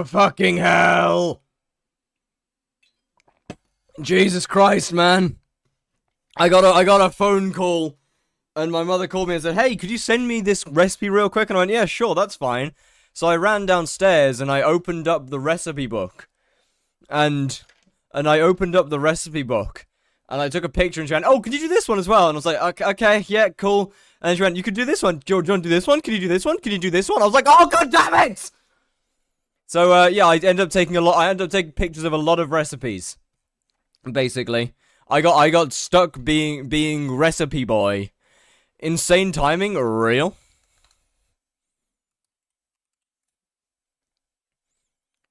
Fucking hell. Jesus Christ, man. I got a phone call, and my mother called me and said, "Hey, could you send me this recipe real quick?" And I went, "Yeah, sure, that's fine." So I ran downstairs and I opened up the recipe book. And I opened up the recipe book. And I took a picture and she went, "Oh, could you do this one as well?" And I was like, okay, yeah, cool. And she went, "You could do this one. Do you want to do this one? Can you do this one? Can you do this one?" I was like, "Oh, god damn it!" So, yeah, I ended up taking pictures of a lot of recipes. Basically. I got stuck being recipe boy. Insane timing, real.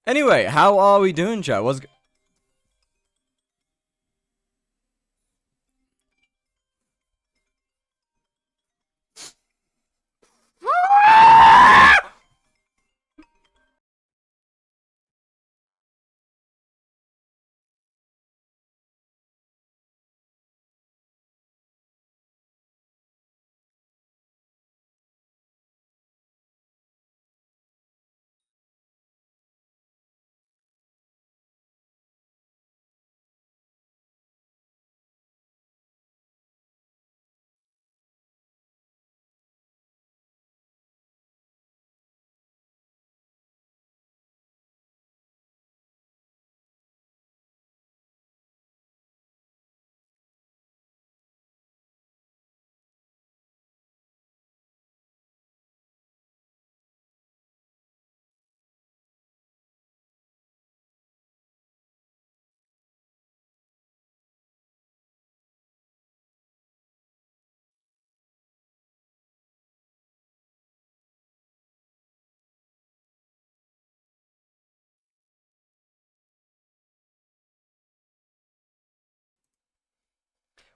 Anyway, how are we doing, chat?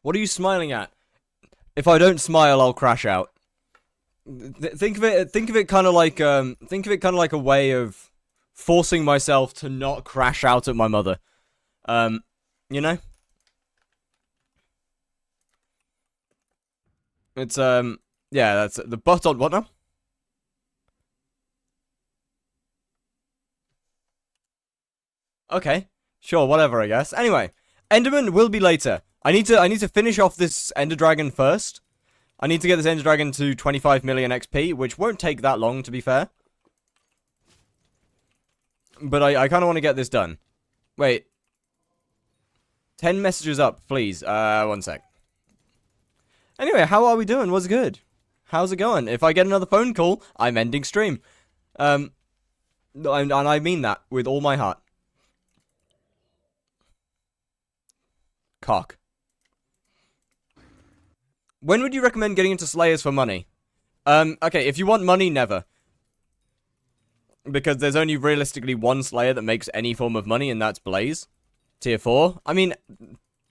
What are you smiling at? If I don't smile, I'll crash out. Think of it kind of like a way of forcing myself to not crash out at my mother. You know? It's yeah, that's the butt on what now? Okay. Sure, whatever, I guess. Anyway, Enderman will be later. I need to finish off this Ender Dragon first. I need to get this Ender Dragon to 25 million XP, which won't take that long, to be fair. But I kind of want to get this done. Wait. 10 messages up, please. One sec. Anyway, how are we doing? What's good? How's it going? If I get another phone call, I'm ending stream. And I mean that with all my heart. Cock. When would you recommend getting into Slayers for money? Okay, if you want money, never. Because there's only realistically one Slayer that makes any form of money, and that's Blaze. Tier 4. I mean,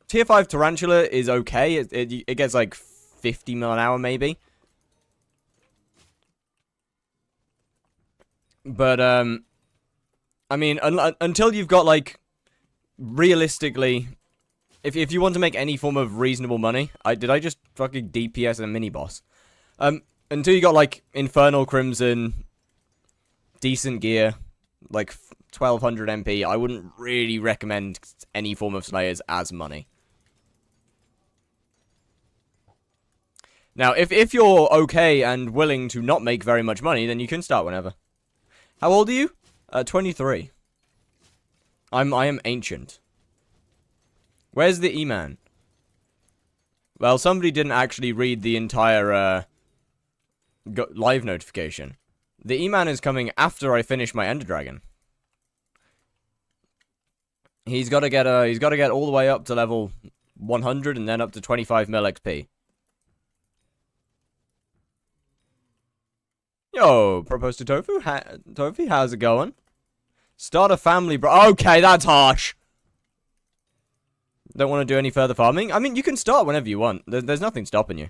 Tier 5 Tarantula is okay. It gets like 50 mil an hour, maybe. But, I mean, until you've got, like, realistically... If you want to make any form of reasonable money... Did I just fucking DPS a mini-boss? Until you got, like, Infernal Crimson, decent gear, like 1200 MP, I wouldn't really recommend any form of Slayers as money. Now, if you're okay and willing to not make very much money, then you can start whenever. How old are you? 23. I am ancient. Where's the E-Man? Well, somebody didn't actually read the entire live notification. The E-Man is coming after I finish my Ender Dragon. He's got to get all the way up to level 100 and then up to 25 mil XP. Yo, propose to Tofu? Tofu, how's it going? Start a family, bro. Okay, that's harsh. Don't want to do any further farming? I mean, you can start whenever you want. There's nothing stopping you.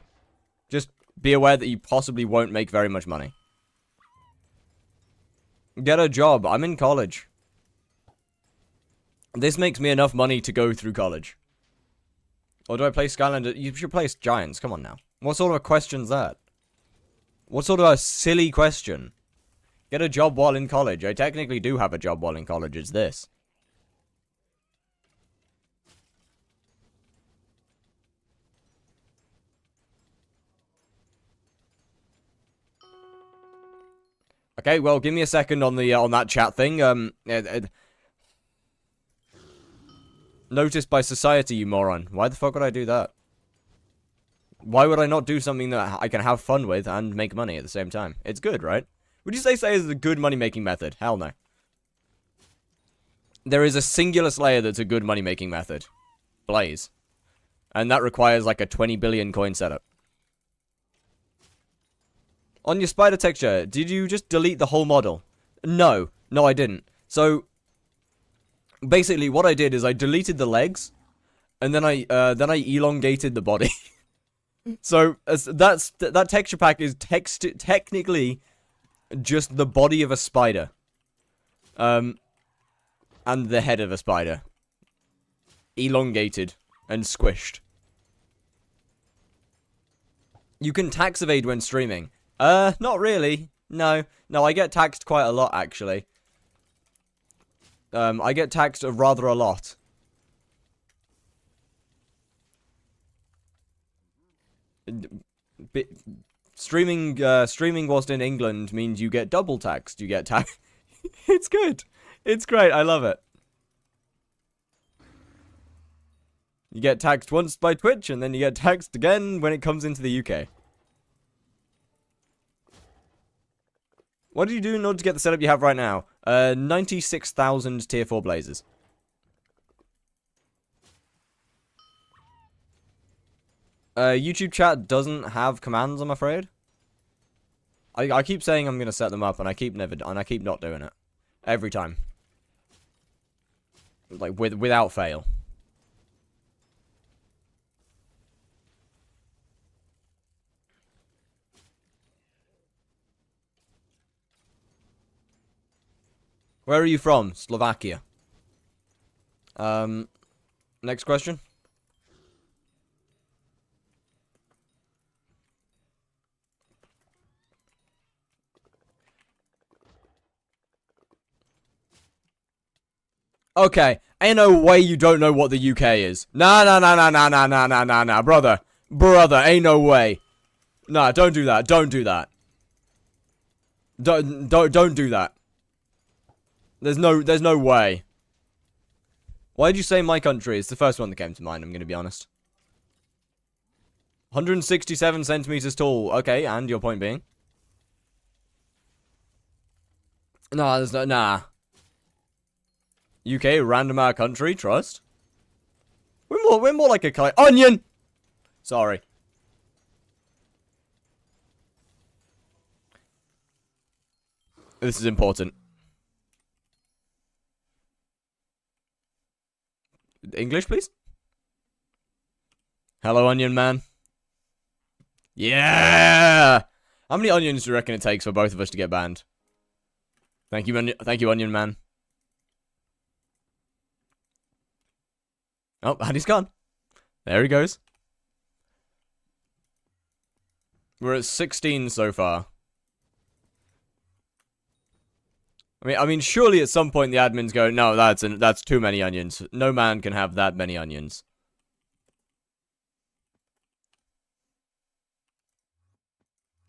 Just be aware that you possibly won't make very much money. Get a job. I'm in college. This makes me enough money to go through college. Or do I play Skylander? You should play Giants. Come on now. What sort of a question's that? What sort of a silly question? Get a job while in college. I technically do have a job while in college. It's this. Okay, well, give me a second on the on that chat thing. Noticed by society, you moron. Why the fuck would I do that? Why would I not do something that I can have fun with and make money at the same time? It's good, right? Would you say is a good money-making method? Hell no. There is a singular Slayer that's a good money-making method. Blaze. And that requires like a 20 billion coin setup. On your spider texture, did you just delete the whole model? No. No, I didn't. So, basically what I did is I deleted the legs, and then I elongated the body. So, that texture pack is technically just the body of a spider. And the head of a spider. Elongated and squished. You can tax evade when streaming. Not really. No, I get taxed quite a lot, actually. I get taxed rather a lot. Streaming whilst in England means you get double taxed. You get taxed. It's good. It's great. I love it. You get taxed once by Twitch, and then you get taxed again when it comes into the UK. What do you do in order to get the setup you have right now? 96,000 tier 4 blazes. YouTube chat doesn't have commands, I'm afraid. I keep saying I'm gonna set them up, and I keep not doing it. Every time. Like, without fail. Where are you from? Slovakia. Next question. Okay, ain't no way you don't know what the UK is. Nah, brother. Brother, ain't no way. Nah, don't do that. Don't do that. Don't do that. There's no way. Why did you say my country? It's the first one that came to mind, I'm gonna be honest. 167 centimeters tall. Okay, and your point being? Nah, there's no, nah. UK, random our country, trust. We're more like a onion! Sorry. This is important. English, please? Hello, Onion Man. Yeah! How many onions do you reckon it takes for both of us to get banned? Thank you, Onion Man. Oh, and he's gone. There he goes. We're at 16 so far. I mean, surely at some point the admins go, no, that's too many onions. No man can have that many onions.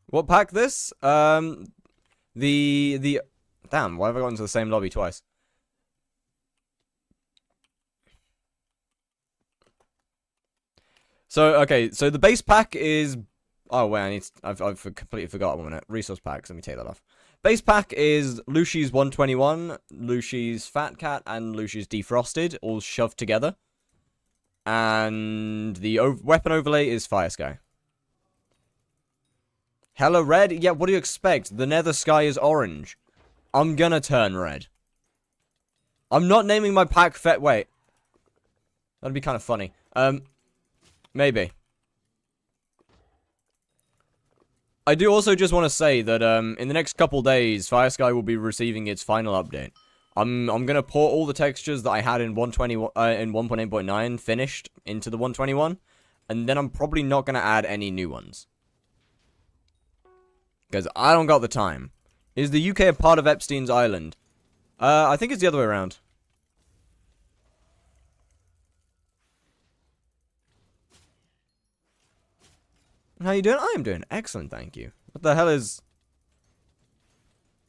What pack this? Damn, why have I gotten to the same lobby twice? So, okay, so the base pack is... Oh, wait, I've completely forgot 1 minute. Resource packs, let me take that off. Base pack is Lucy's 121, Lucy's Fat Cat, and Lucy's Defrosted, all shoved together. And the weapon overlay is Fire Sky. Hello, red? Yeah, what do you expect? The nether sky is orange. I'm gonna turn red. I'm not naming my pack wait. That'd be kind of funny. Maybe. I do also just want to say that in the next couple days, Fire Sky will be receiving its final update. I'm gonna port all the textures that I had in 1.8.9 finished into the 121, and then I'm probably not gonna add any new ones because I don't got the time. Is the UK a part of Epstein's Island? I think it's the other way around. How you doing? I am doing excellent, thank you. What the hell is...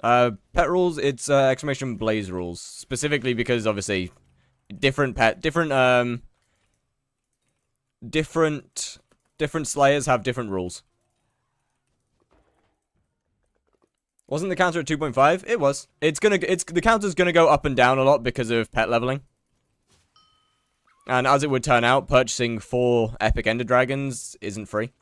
pet rules, it's, exclamation blaze rules. Specifically because, obviously, different slayers have different rules. Wasn't the counter at 2.5? It was. The counter's gonna go up and down a lot because of pet leveling. And as it would turn out, purchasing 4 epic ender dragons isn't free.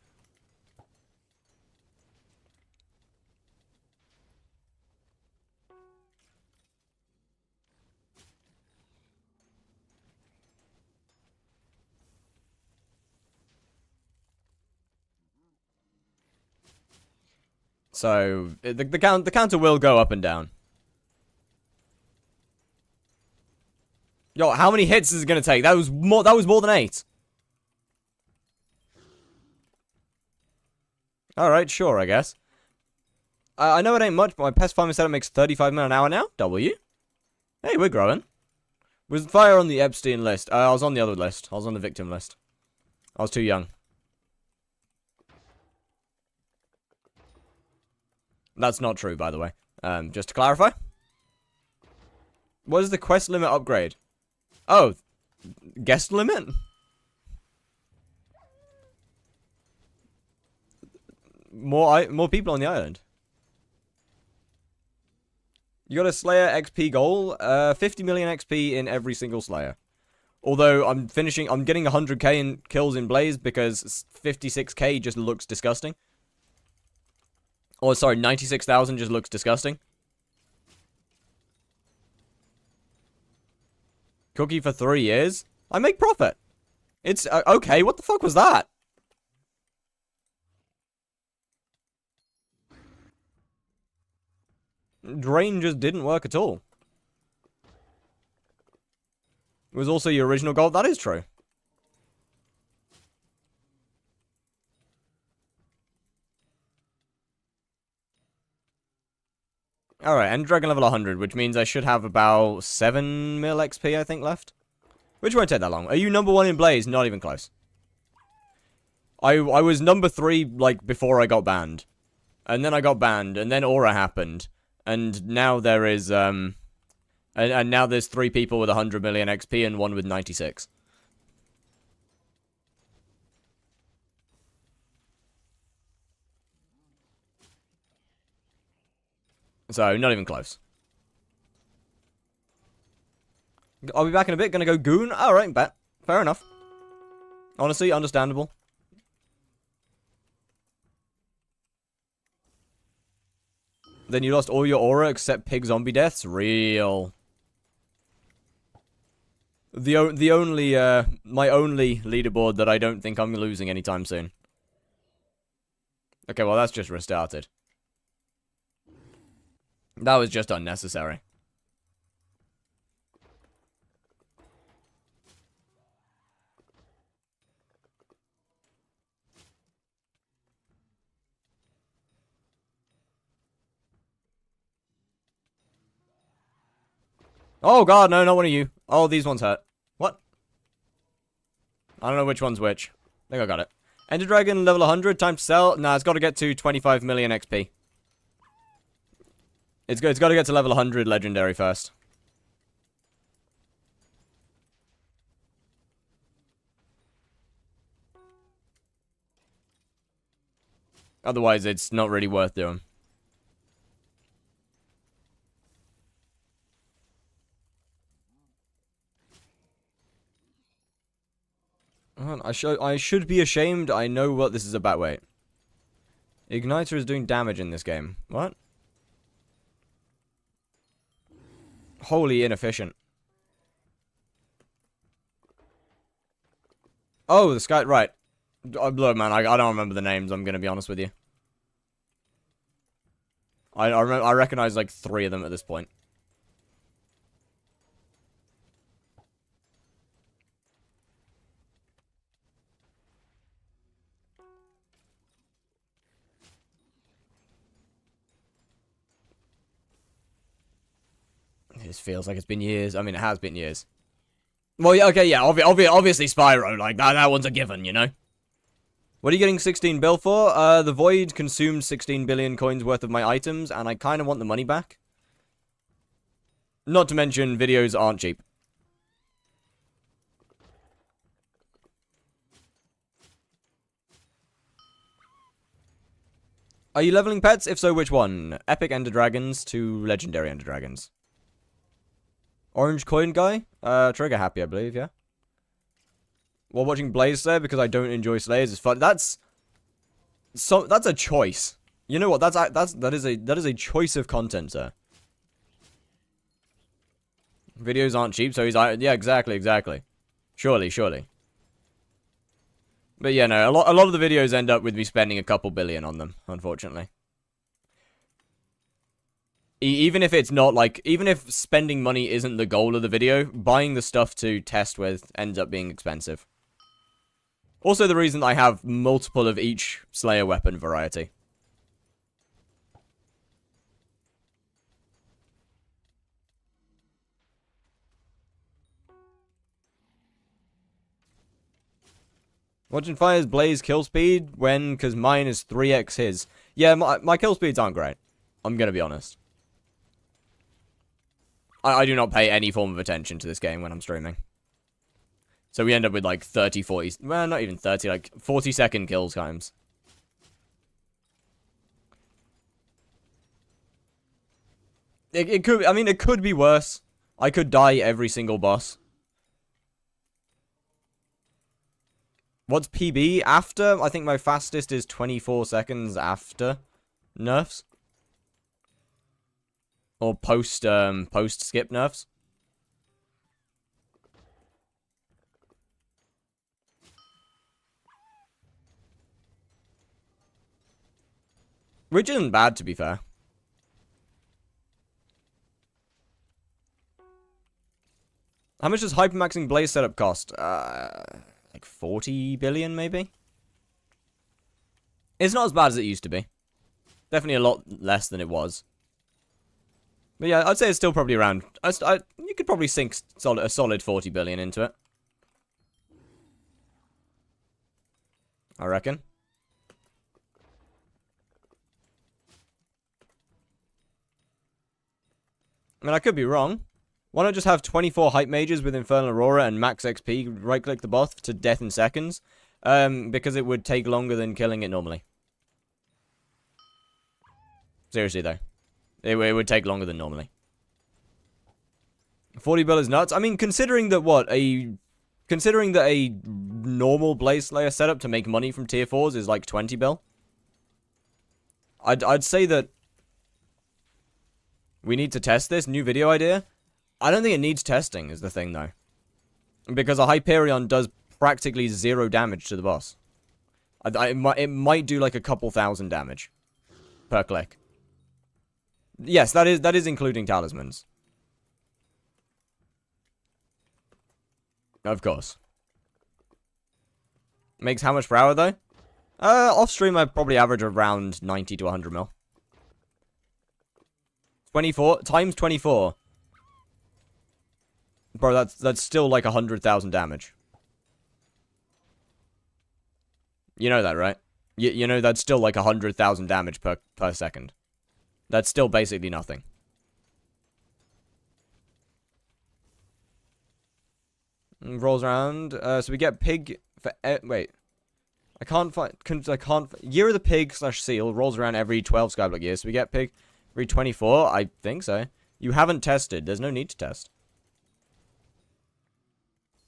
So the counter will go up and down. Yo, how many hits is it gonna take? That was more than 8. Alright, sure, I guess. I know it ain't much, but my pest farming setup makes 35 mil an hour now. W. Hey, we're growing. Was fire on the Epstein list? I was on the other list. I was on the victim list. I was too young. That's not true, by the way. Just to clarify. What is the quest limit upgrade? Oh, guest limit? More people on the island. You got a Slayer XP goal? 50 million XP in every single Slayer. Although I'm getting 100k in kills in Blaze because 56k just looks disgusting. Oh, sorry, 96,000 just looks disgusting. Cookie for 3 years? I make profit. It's, okay, what the fuck was that? Drain just didn't work at all. It was also your original goal? That is true. Alright, and Dragon level 100, which means I should have about 7 mil XP, I think, left. Which won't take that long. Are you number 1 in Blaze? Not even close. I was number 3, like, before I got banned. And then I got banned, and then Aura happened. And now there is, and now there's 3 people with 100 million XP and 1 with 96. So, not even close. I'll be back in a bit. Gonna go goon. Alright, bet. Fair enough. Honestly, understandable. Then you lost all your aura except pig zombie deaths? Real. My only leaderboard that I don't think I'm losing anytime soon. Okay, well, that's just restarted. That was just unnecessary. Oh god, no, not one of you. Oh, these ones hurt. What? I don't know which one's which. I think I got it. Ender Dragon level 100, time to sell. Nah, it's got to get to 25 million XP. It's got to get to level 100 legendary first. Otherwise, it's not really worth doing. I should be ashamed. I know what this is about. Wait. Igniter is doing damage in this game. What? Wholly inefficient. Oh, the sky. Right. Look, man, I don't remember the names. I'm gonna be honest with you. I recognize like 3 of them at this point. This feels like it's been years. I mean, it has been years. Well, yeah, okay, yeah, obviously Spyro, like, that one's a given, you know? What are you getting 16 bill for? The Void consumed 16 billion coins worth of my items, and I kind of want the money back. Not to mention, videos aren't cheap. Are you leveling pets? If so, which one? Epic Ender Dragons to Legendary Ender Dragons. Orange coin guy? Trigger happy, I believe, yeah. While watching Blaze Slayer because I don't enjoy Slayers is fun. That's a choice. You know what? That is a choice of content, sir. Videos aren't cheap, so he's like, yeah, exactly. Surely. But yeah, no, a lot of the videos end up with me spending a couple billion on them, unfortunately. Even if it's not, like, even if spending money isn't the goal of the video, buying the stuff to test with ends up being expensive. Also the reason I have multiple of each Slayer weapon variety. Watching Fire's Blaze kill speed when, because mine is 3x his. Yeah, my kill speeds aren't great. I'm gonna be honest. I do not pay any form of attention to this game when I'm streaming. So we end up with like 30, 40, well, not even 30, like 40-second kill times. It could, I mean, it could be worse. I could die every single boss. What's PB after? I think my fastest is 24 seconds after nerfs. Or post skip nerfs. Which isn't bad, to be fair. How much does hypermaxing Blaze setup cost? Like 40 billion, maybe? It's not as bad as it used to be. Definitely a lot less than it was. But yeah, I'd say it's still probably around... you could probably sink a solid 40 billion into it. I reckon. I mean, I could be wrong. Why not just have 24 hype mages with Infernal Aurora and max XP, right-click the boss to death in seconds? Because it would take longer than killing it normally. Seriously, though. It would take longer than normally. 40 bill is nuts. I mean, considering that a normal Blaze Slayer setup to make money from tier 4s is like 20 bill. I'd say that we need to test this new video idea. I don't think it needs testing is the thing, though. Because a Hyperion does practically 0 damage to the boss. It might do like a couple thousand damage per click. Yes, that is including talismans. Of course. Makes how much per hour, though? Off stream, I probably average around 90 to 100 mil. 24 times 24. Bro, that's still like 100,000 damage. You know that, right? You know that's still like 100,000 damage per second. That's still basically nothing. Rolls around. So we get pig for... wait. I can't find... Year of the Pig / Seal rolls around every 12 skyblock years. So we get pig every 24? I think so. You haven't tested. There's no need to test.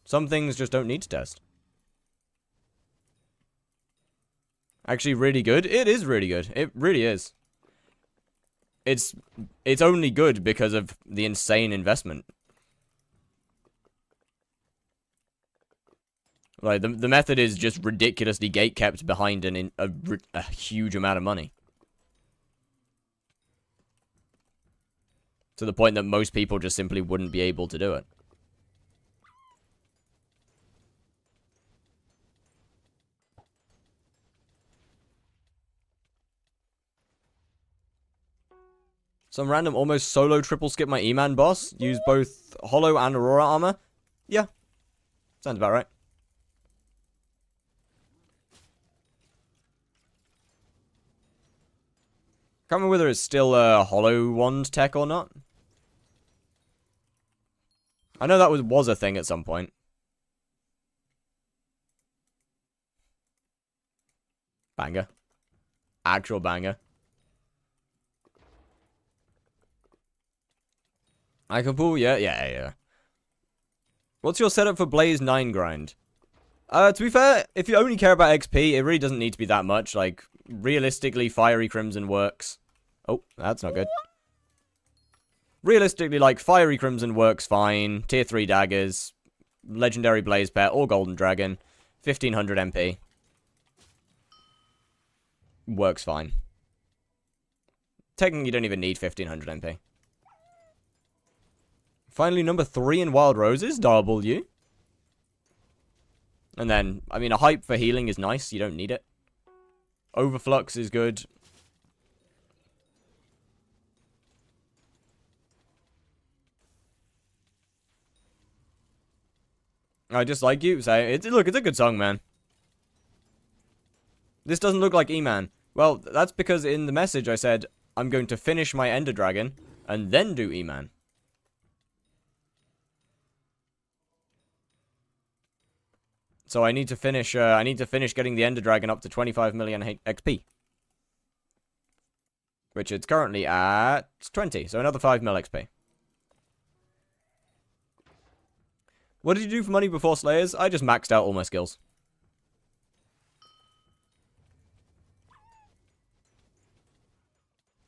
Some things just don't need to test. Actually, really good. It is really good. It really is. It's only good because of the insane investment. Like, the method is just ridiculously gatekept behind a huge amount of money. To the point that most people just simply wouldn't be able to do it. Some random almost solo triple skip my E-Man boss. Use both Hollow and Aurora armor. Yeah. Sounds about right. Can't remember whether it's still a Hollow Wand tech or not. I know that was a thing at some point. Banger. Actual banger. I can pull, yeah. What's your setup for Blaze 9 grind? To be fair, if you only care about XP, it really doesn't need to be that much. Like, realistically, Fiery Crimson works. Oh, that's not good. Realistically, like, Fiery Crimson works fine. Tier 3 daggers, Legendary Blaze Pet, or Golden Dragon. 1500 MP. Works fine. Technically, you don't even need 1500 MP. Finally, number 3 in Wild Roses, W. And then, I mean, a hype for healing is nice. You don't need it. Overflux is good. I just like you. Say, look, it's a good song, man. This doesn't look like E-Man. Well, that's because in the message I said, I'm going to finish my Ender Dragon, and then do E-Man. So I need to finish getting the Ender Dragon up to 25 million XP. Which it's currently at 20, so another 5 mil XP. What did you do for money before Slayers? I just maxed out all my skills.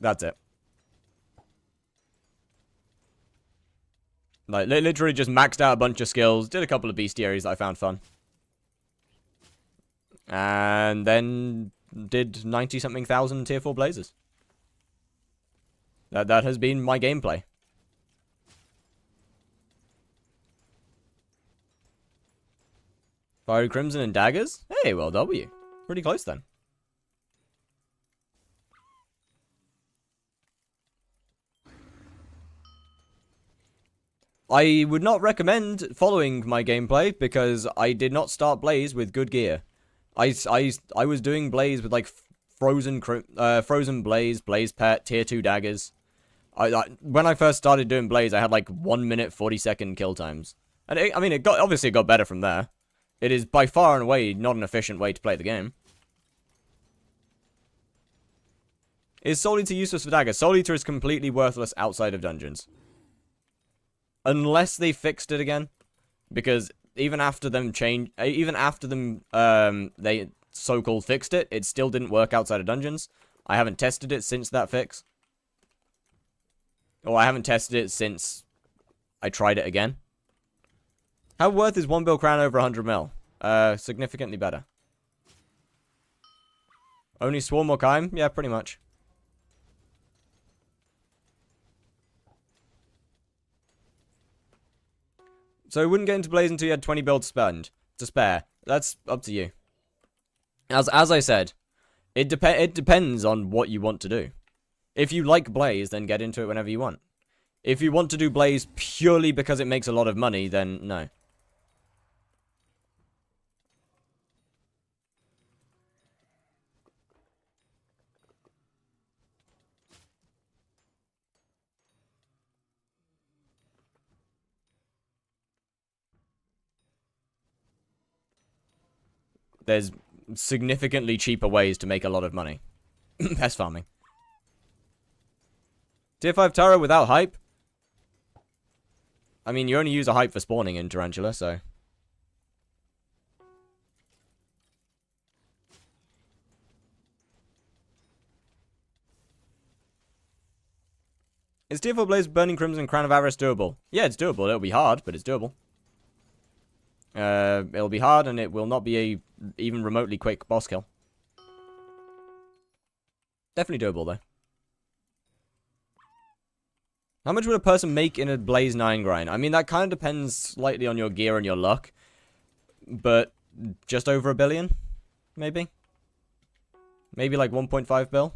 That's it. Like, literally just maxed out a bunch of skills, did a couple of bestiaries that I found fun. And then did 90-something thousand tier 4 blazes. That has been my gameplay. Fiery Crimson and daggers? Hey, well, W. Pretty close then. I would not recommend following my gameplay because I did not start Blaze with good gear. I was doing Blaze with like Frozen Blaze, Blaze Pet, tier 2 daggers. When I first started doing Blaze, I had like 1 minute 40-second kill times. And it obviously got better from there. It is by far and away not an efficient way to play the game. Is Soul Eater useless for daggers? Soul Eater is completely worthless outside of dungeons. Unless they fixed it again. Because even after them they so-called fixed it, it still didn't work outside of dungeons. I haven't tested it since that fix. Or I haven't tested it since I tried it again. How worth is 1 bill crown over 100 mil? Significantly better. Only Swarm or Kime? Yeah, pretty much. So I wouldn't get into Blaze until you had 20 bill to spare. That's up to you. As I said, it depends on what you want to do. If you like Blaze, then get into it whenever you want. If you want to do Blaze purely because it makes a lot of money, then no. There's significantly cheaper ways to make a lot of money. Pest farming. Tier 5 Tara without hype? I mean, you only use a hype for spawning in Tarantula, so... Is Tier 4 Blaze Burning Crimson Crown of Avarice doable? Yeah, it's doable. It'll be hard, but it's doable. It'll be hard, and it will not be a even remotely quick boss kill. Definitely doable, though. How much would a person make in a Blaze 9 grind? I mean, that kind of depends slightly on your gear and your luck. But just over $1 billion? Maybe? Maybe like 1.5 bill?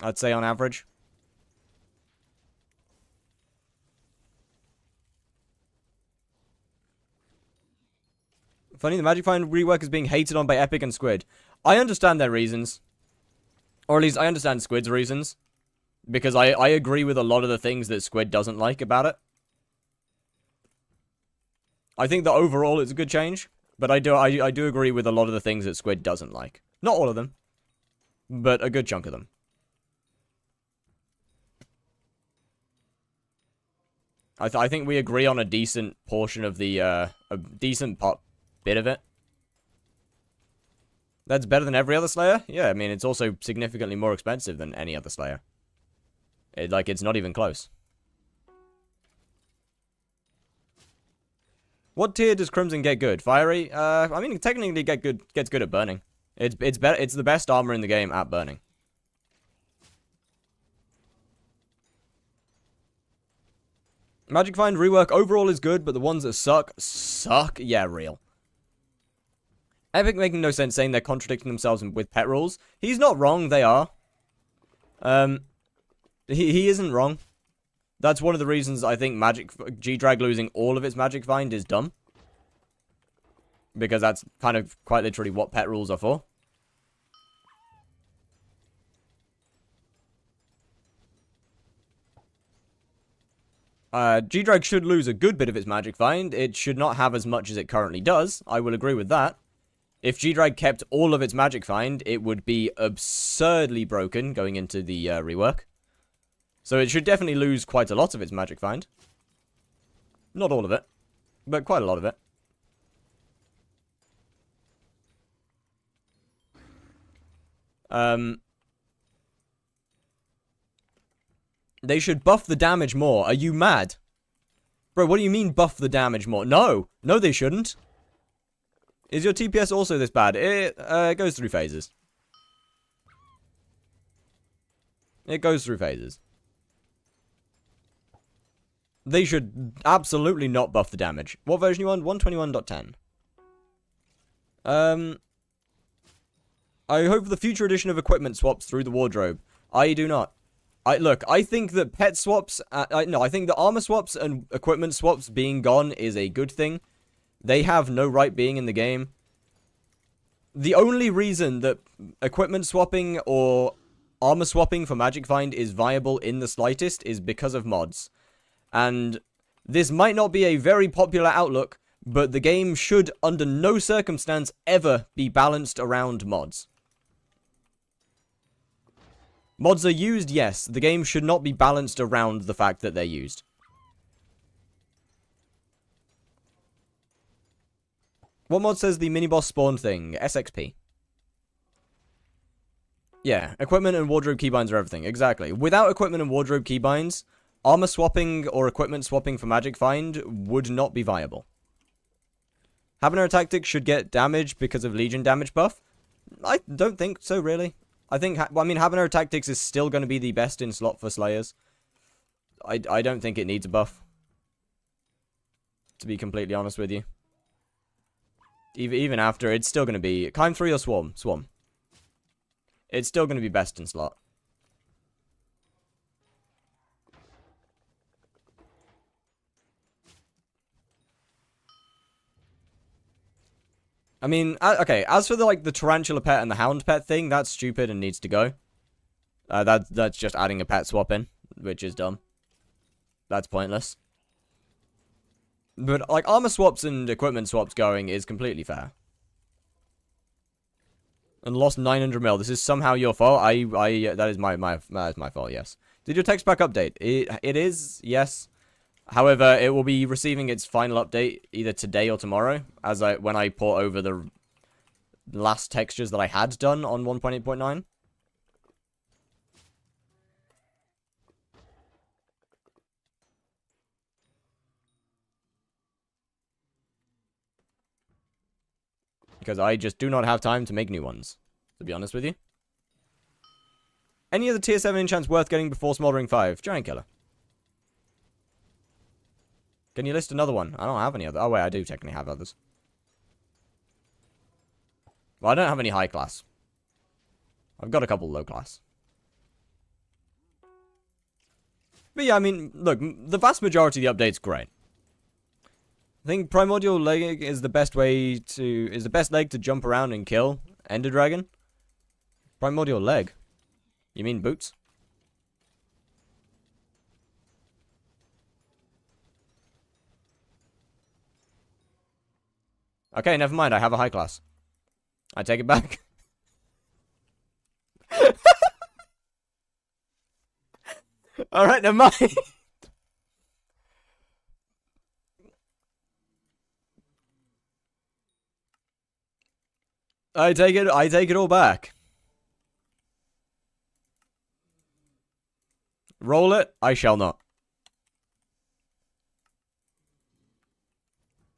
I'd say on average. Funny, the Magic Find rework is being hated on by Epic and Squid. I understand their reasons. Or at least I understand Squid's reasons. Because I agree with a lot of the things that Squid doesn't like about it. I think that overall it's a good change. But I do agree with a lot of the things that Squid doesn't like. Not all of them. But a good chunk of them. I think we agree on a decent portion of the, a decent bit of it. That's better than every other Slayer? Yeah, I mean, it's also significantly more expensive than any other Slayer. It's not even close. What tier does Crimson get good? Fiery? I mean, technically gets good at burning. It's the best armor in the game at burning. Magic Find rework overall is good, but the ones that suck? Yeah, real. Epic making no sense saying they're contradicting themselves with pet rules. He's not wrong, they are. He isn't wrong. That's one of the reasons I think G-Drag losing all of its Magic Find is dumb. Because that's kind of quite literally what pet rules are for. G-Drag should lose a good bit of its Magic Find. It should not have as much as it currently does. I will agree with that. If G-Drag kept all of its Magic Find, it would be absurdly broken going into the rework. So it should definitely lose quite a lot of its Magic Find. Not all of it, but quite a lot of it. They should buff the damage more. Are you mad? Bro, what do you mean buff the damage more? No. No, they shouldn't. Is your TPS also this bad? It goes through phases. It goes through phases. They should absolutely not buff the damage. What version you on? 121.10. I hope for the future edition of equipment swaps through the wardrobe. I do not. Look, I think that pet swaps... no, I think that armor swaps and equipment swaps being gone is a good thing. They have no right being in the game. The only reason that equipment swapping or armor swapping for Magic Find is viable in the slightest is because of mods. And this might not be a very popular outlook, but the game should under no circumstance ever be balanced around mods. Mods are used, yes. The game should not be balanced around the fact that they're used. What mod says the mini-boss spawn thing? SXP. Yeah, equipment and wardrobe keybinds are everything. Exactly. Without equipment and wardrobe keybinds, armor swapping or equipment swapping for Magic Find would not be viable. Habanero Tactics should get damage because of Legion damage buff? I don't think so, really. I think, I mean, Habanero Tactics is still going to be the best in slot for Slayers. I don't think it needs a buff. To be completely honest with you. Even after, it's still going to be... Chime 3 or Swarm? Swarm. It's still going to be best in slot. I mean, okay, as for the Tarantula pet and the Hound pet thing, that's stupid and needs to go. That's just adding a pet swap in, which is dumb. That's pointless. But, like, armor swaps and equipment swaps going is completely fair. And lost 900 mil. This is somehow your fault. That is my fault, yes. Did your text pack update? It is, yes. However, it will be receiving its final update either today or tomorrow, when I port over the last textures that I had done on 1.8.9. Because I just do not have time to make new ones, to be honest with you. Any other tier 7 enchants worth getting before Smoldering 5? Giant Killer. Can you list another one? I don't have any other. Oh, wait, I do technically have others. Well, I don't have any high class. I've got a couple low class. But yeah, I mean, look, the vast majority of the update's great. I think Primordial Leg is the best leg to jump around and kill Ender Dragon. Primordial Leg? You mean boots? Okay, never mind, I have a high class. I take it back. Alright, never mind. I take it all back. Roll it, I shall not.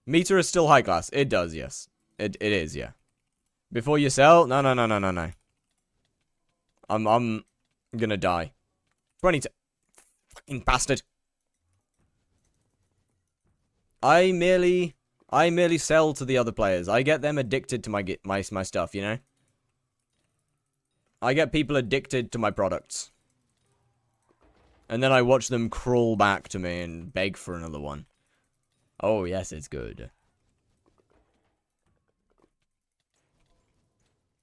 Meter is still high class. It does, yes. It is, yeah. Before you sell, no. I'm gonna die. 20. Fucking bastard. I merely sell to the other players. I get them addicted to my stuff, you know? I get people addicted to my products. And then I watch them crawl back to me and beg for another one. Oh, yes, it's good.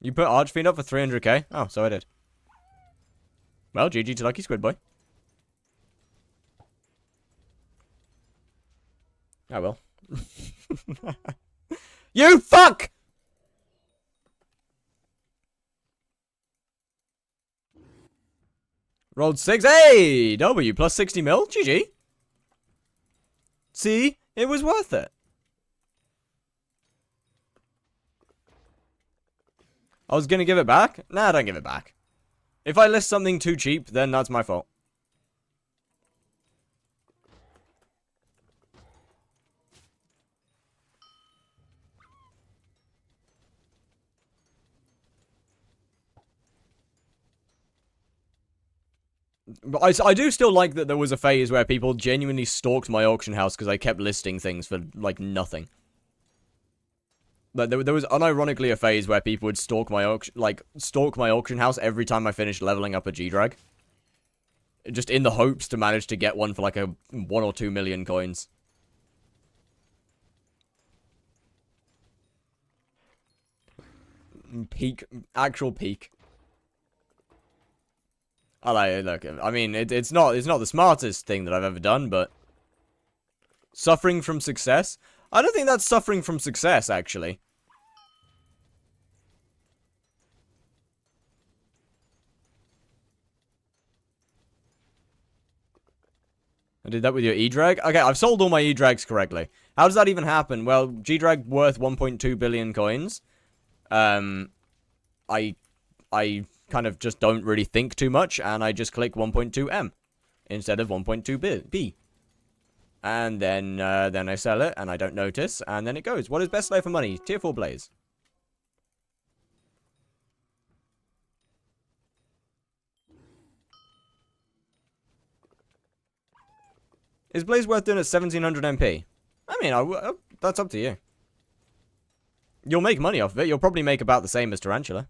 You put Archfiend up for 300k? Oh, so I did. Well, GG to Lucky Squid Boy. I will. You fuck! Rolled 6. Hey! W plus 60 mil. GG. See? It was worth it. I was gonna give it back? Nah, don't give it back. If I list something too cheap, then that's my fault. But I do still like that there was a phase where people genuinely stalked my auction house because I kept listing things for, like, nothing. Like, there was unironically a phase where people would stalk my auction house every time I finished leveling up a G-Drag. Just in the hopes to manage to get one for, like, 1 or 2 million coins. Peak. Actual peak. Look, I mean, it's not the smartest thing that I've ever done, but suffering from success? I don't think that's suffering from success, actually. I did that with your E-Drag? Okay, I've sold all my E-Drags correctly. How does that even happen? Well, G-Drag worth 1.2 billion coins. I kind of just don't really think too much, and I just click 1.2M instead of 1.2B. And then I sell it, and I don't notice, and then it goes. What is best slave for money? Tier 4 Blaze. Is Blaze worth doing at 1700 MP? I mean, that's up to you. You'll make money off of it. You'll probably make about the same as Tarantula.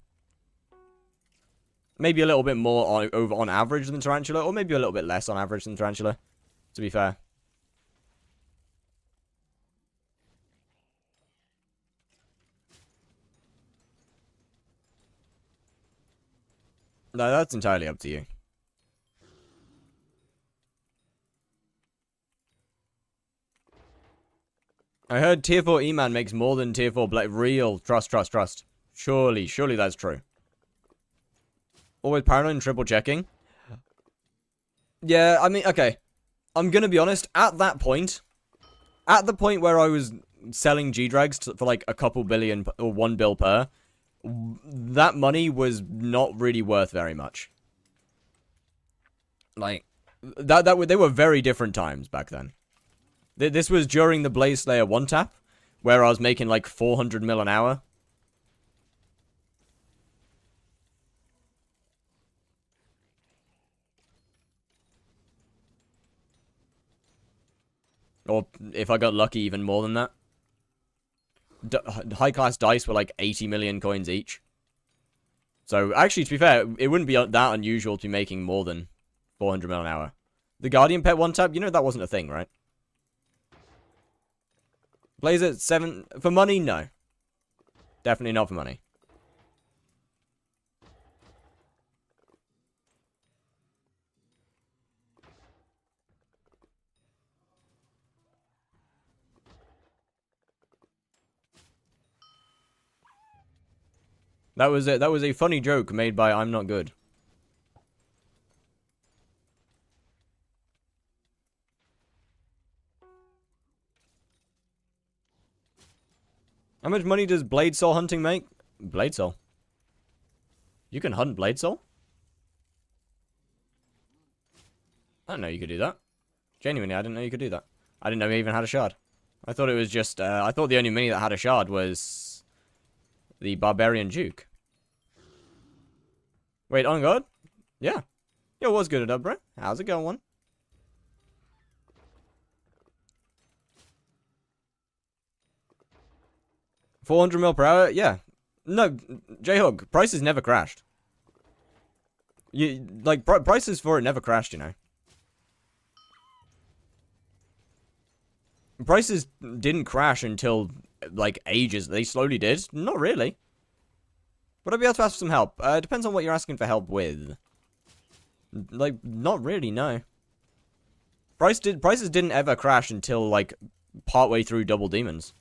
Maybe a little bit more on average than Tarantula, or maybe a little bit less on average than Tarantula, to be fair. No, that's entirely up to you. I heard Tier 4 E-Man makes more than Tier 4 Black. Real. Trust. Surely that's true. Always paranoid and triple checking. Yeah, I mean, okay. I'm gonna be honest, at the point where I was selling G-Drags for like a couple billion or 1 bill per, that money was not really worth very much. Like, they were very different times back then. This was during the Blaze Slayer 1-tap, where I was making like 400 mil an hour. Or if I got lucky, even more than that. High-class dice were like 80 million coins each. So, actually, to be fair, it wouldn't be that unusual to be making more than 400 mil an hour. The Guardian pet 1-tap, you know that wasn't a thing, right? Plays at 7... For money? No. Definitely not for money. That was a funny joke made by I'm Not Good. How much money does Blade Soul hunting make? Blade Soul? You can hunt Blade Soul? I didn't know you could do that. Genuinely, I didn't know you could do that. I didn't know he even had a shard. I thought it was just, I thought the only mini that had a shard was the Barbarian Duke. Wait, on God? Yeah. Yo, what's good up, bro? How's it going? 400 mil per hour? Yeah. No, J-Hog, prices never crashed. Prices for it never crashed, you know. Prices didn't crash until, like, ages. They slowly did. Not really. Would I be able to ask for some help? Depends on what you're asking for help with. Like, not really, no. Prices didn't ever crash until, like, partway through Double Demons.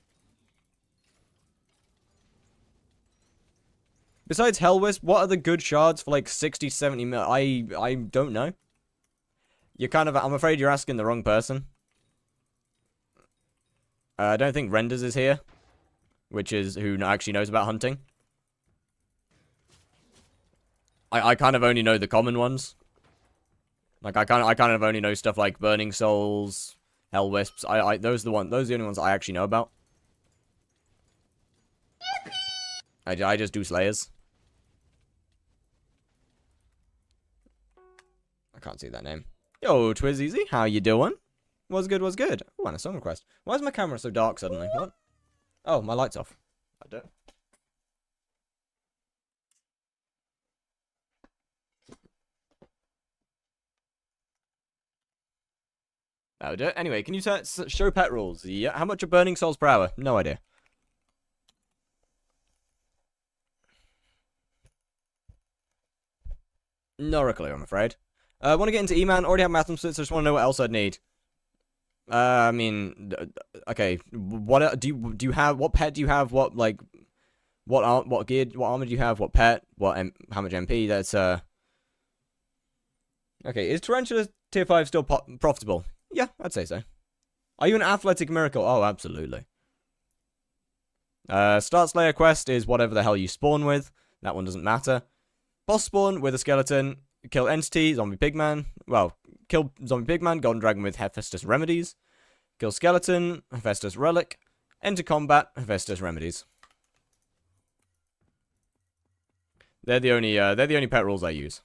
Besides Hellwisp, what are the good shards for, like, 60, 70 mil? I don't know. You're kind of... I'm afraid you're asking the wrong person. I don't think Renders is here. Which is who actually knows about hunting. I kind of only know the common ones. Like, I kind of only know stuff like Burning Souls, Hellwisps. Those are the only ones I actually know about. I just do Slayers. I can't see that name. Yo, Twizzy, how you doing? What's good, what's good? Oh, and a song request. Why is my camera so dark suddenly? What? Oh, my light's off. I don't... That would do it. Anyway, can you show pet rules? Yeah. How much are Burning Souls per hour? No idea. Not a clue, I'm afraid. I want to get into E-Man. Already have Matham Splits, so I just want to know what else I'd need. I mean, okay. What do you have? What pet do you have? What like, what gear? What armor do you have? What pet? How much MP? That's Okay, is Tarantula tier 5 still profitable? Yeah, I'd say so. Are you an athletic miracle? Oh, absolutely. Start Slayer quest is whatever the hell you spawn with. That one doesn't matter. Boss spawn with a skeleton. Kill entity, zombie pigman. Well, kill zombie pigman, golden dragon with Hephaestus remedies. Kill skeleton, Hephaestus relic. Enter combat, Hephaestus remedies. They're the only pet rules I use.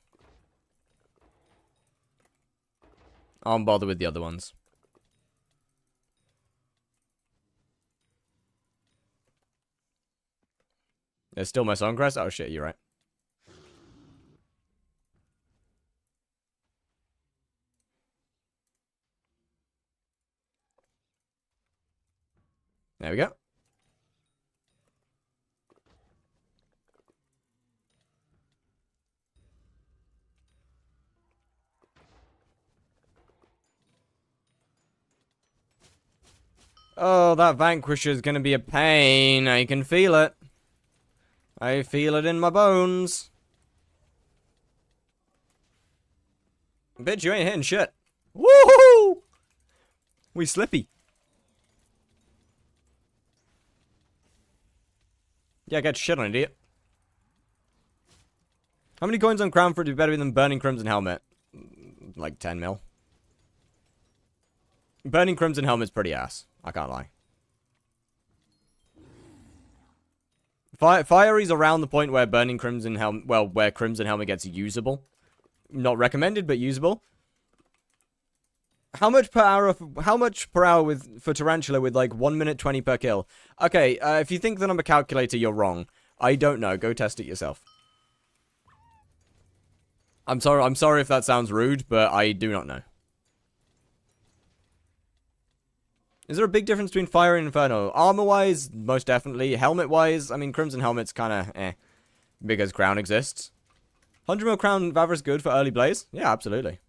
I won't bother with the other ones. There's still my song crest. Oh shit, you're right. There we go. Oh, that Vanquisher's gonna be a pain. I can feel it. I feel it in my bones. Bitch, you ain't hitting shit. Woohoo! We slippy. Yeah, get shit on, idiot. How many coins on Crown for it to be better than Burning Crimson Helmet? Like 10 mil. Burning Crimson Helmet's pretty ass. I can't lie. Fiery's around the point where Burning Crimson Helmet... Well, where Crimson Helmet gets usable. Not recommended, but usable. How much per hour for Tarantula with like 1 minute 20 per kill? Okay, if you think that I'm a calculator, you're wrong. I don't know. Go test it yourself. I'm sorry if that sounds rude, but I do not know. Is there a big difference between Fire and Inferno? Armor-wise, most definitely. Helmet-wise, I mean, Crimson Helmet's kind of because Crown exists. 100 mil Crown Vavra's good for early Blaze? Yeah, absolutely.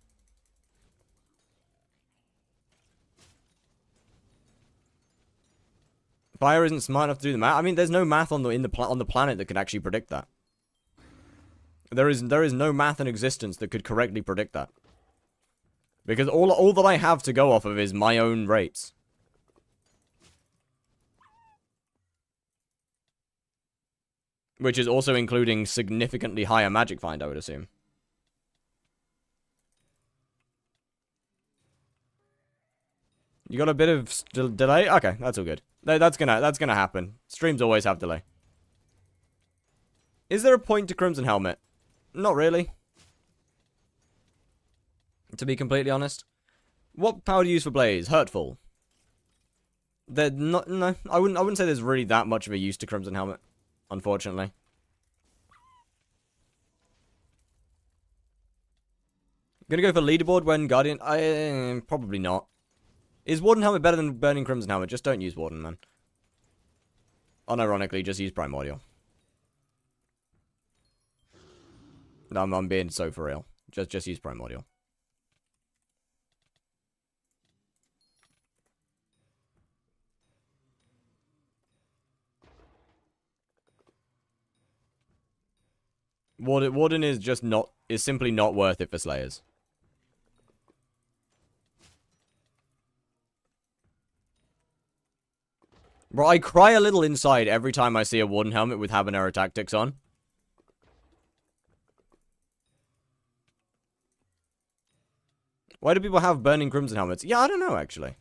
Fire isn't smart enough to do the math. I mean, there's no math on the planet that could actually predict that. There is no math in existence that could correctly predict that. Because all that I have to go off of is my own rates. Which is also including significantly higher magic find, I would assume. You got a bit of delay? Okay, that's all good. That's gonna happen. Streams always have delay. Is there a point to Crimson Helmet? Not really. To be completely honest. What power do you use for Blaze? Hurtful. They're not. No, I wouldn't say there's really that much of a use to Crimson Helmet. Unfortunately. Gonna go for leaderboard when Guardian? Probably not. Is Warden Helmet better than Burning Crimson Helmet? Just don't use Warden, man. Unironically, just use Primordial. I'm being so for real. Just use Primordial. Warden is just not, is simply not worth it for Slayers. Bro, I cry a little inside every time I see a Warden helmet with Habanero Tactics on. Why do people have Burning Crimson helmets? Yeah, I don't know, actually.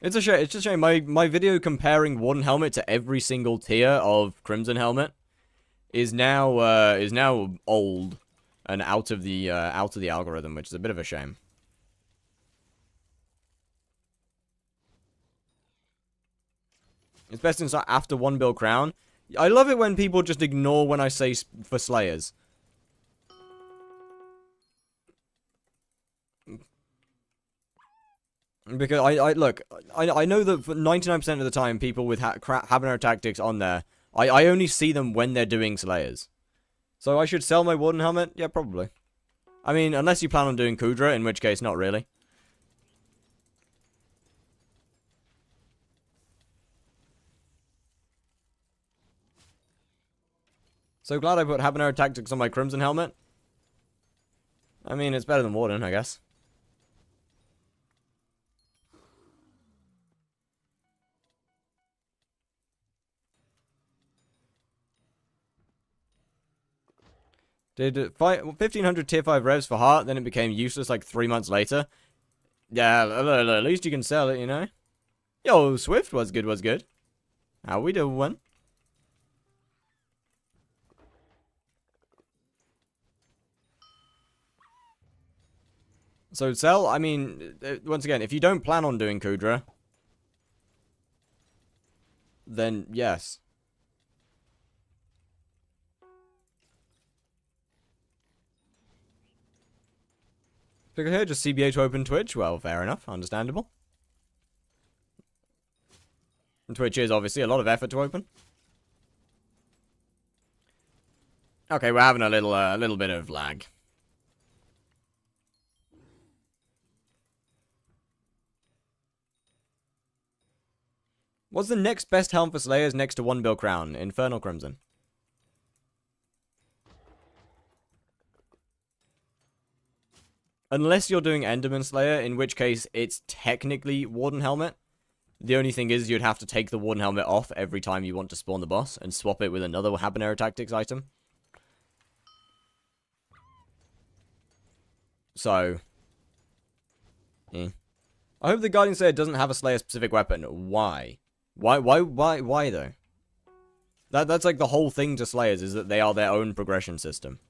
It's a shame. It's just a shame. My video comparing Warden helmet to every single tier of Crimson helmet is now old and out of the algorithm, which is a bit of a shame. It's best inside after 1 bill crown. I love it when people just ignore when I say for Slayers. Because I know that for 99% of the time people with Habanero Tactics on there, I only see them when they're doing Slayers. So I should sell my Warden helmet? Yeah, probably. I mean, unless you plan on doing Kudra, in which case not really. So glad I put Habanero Tactics on my Crimson helmet. I mean, it's better than Warden, I guess. Did 1500 tier 5 revs for Heart, then it became useless like 3 months later? Yeah, at least you can sell it, you know? Yo, Swift, what's good, what's good? How we doing? So sell, I mean, once again, if you don't plan on doing Kudra, then yes. Pick here, just CBA to open Twitch. Well, fair enough, understandable. And Twitch is obviously a lot of effort to open. Okay, we're having a little bit of lag. What's the next best helm for Slayers next to 1 bill crown? Infernal Crimson. Unless you're doing Enderman Slayer, in which case it's technically Warden Helmet. The only thing is you'd have to take the Warden Helmet off every time you want to spawn the boss and swap it with another Habanero Tactics item. So, I hope the Guardian Slayer doesn't have a Slayer-specific weapon. Why? Why though? That's like the whole thing to Slayers, is that they are their own progression system.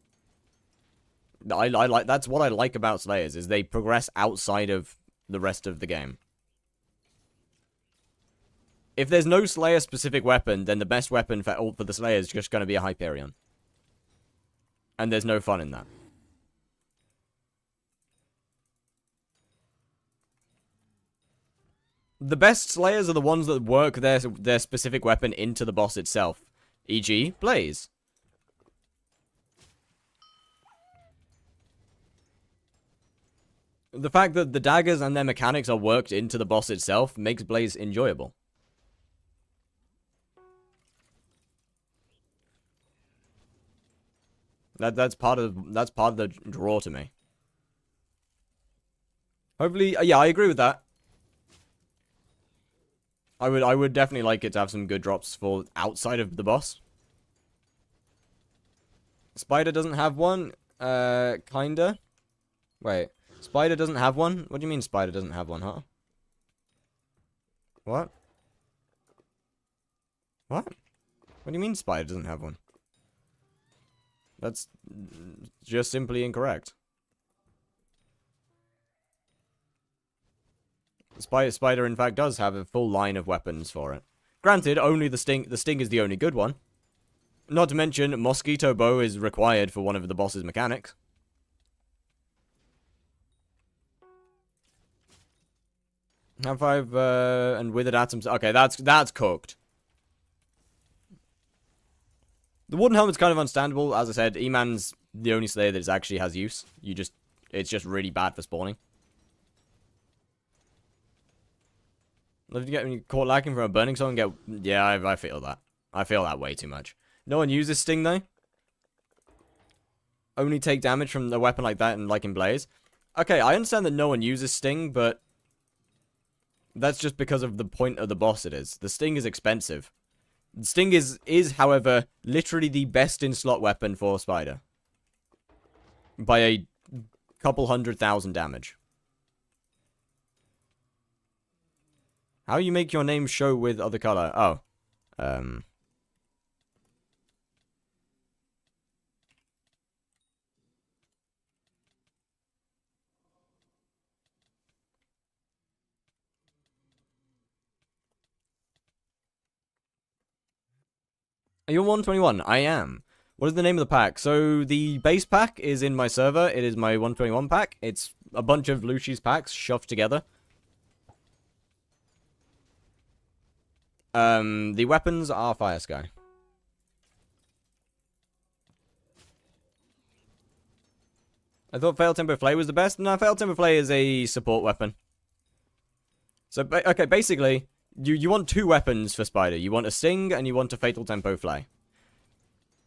I like, that's what I like about Slayers, is they progress outside of the rest of the game. If there's no Slayer-specific weapon, then the best weapon for the Slayer is just going to be a Hyperion. And there's no fun in that. The best slayers are the ones that work their specific weapon into the boss itself. E.g., Blaze. The fact that the daggers and their mechanics are worked into the boss itself makes Blaze enjoyable. That's part of the draw to me. Hopefully, yeah, I agree with that. I would definitely like it to have some good drops for outside of the boss. Spider doesn't have one. Kinda. Wait, Spider doesn't have one? What do you mean Spider doesn't have one, huh? What? What? What do you mean Spider doesn't have one? That's just simply incorrect. Spider, in fact, does have a full line of weapons for it. Granted, only the sting is the only good one. Not to mention, Mosquito Bow is required for one of the boss's mechanics. Have 5, and withered atoms. Okay, that's cooked. The wooden helmet's kind of understandable. As I said, E-Man's the only slayer that actually has use. It's just really bad for spawning. Love to get when you caught lacking from a burning soul and get... Yeah, I feel that. I feel that way too much. No one uses Sting, though. Only take damage from a weapon like that and like in Blaze. Okay, I understand that no one uses Sting, but... that's just because of the point of the boss it is. The Sting is expensive. The Sting is, however, literally the best in-slot weapon for Spider. By a couple 100,000 damage. How you make your name show with other color? Oh. Are you on 121? I am. What is the name of the pack? So, the base pack is in my server. It is my 121 pack. It's a bunch of Luci's packs shoved together. The weapons are Fire Sky. I thought Fail Tempo Flay was the best. No, Fail Tempo Flay is a support weapon. So, okay, basically... You want two weapons for Spider. You want a Sting and you want a Fatal Tempo Flay.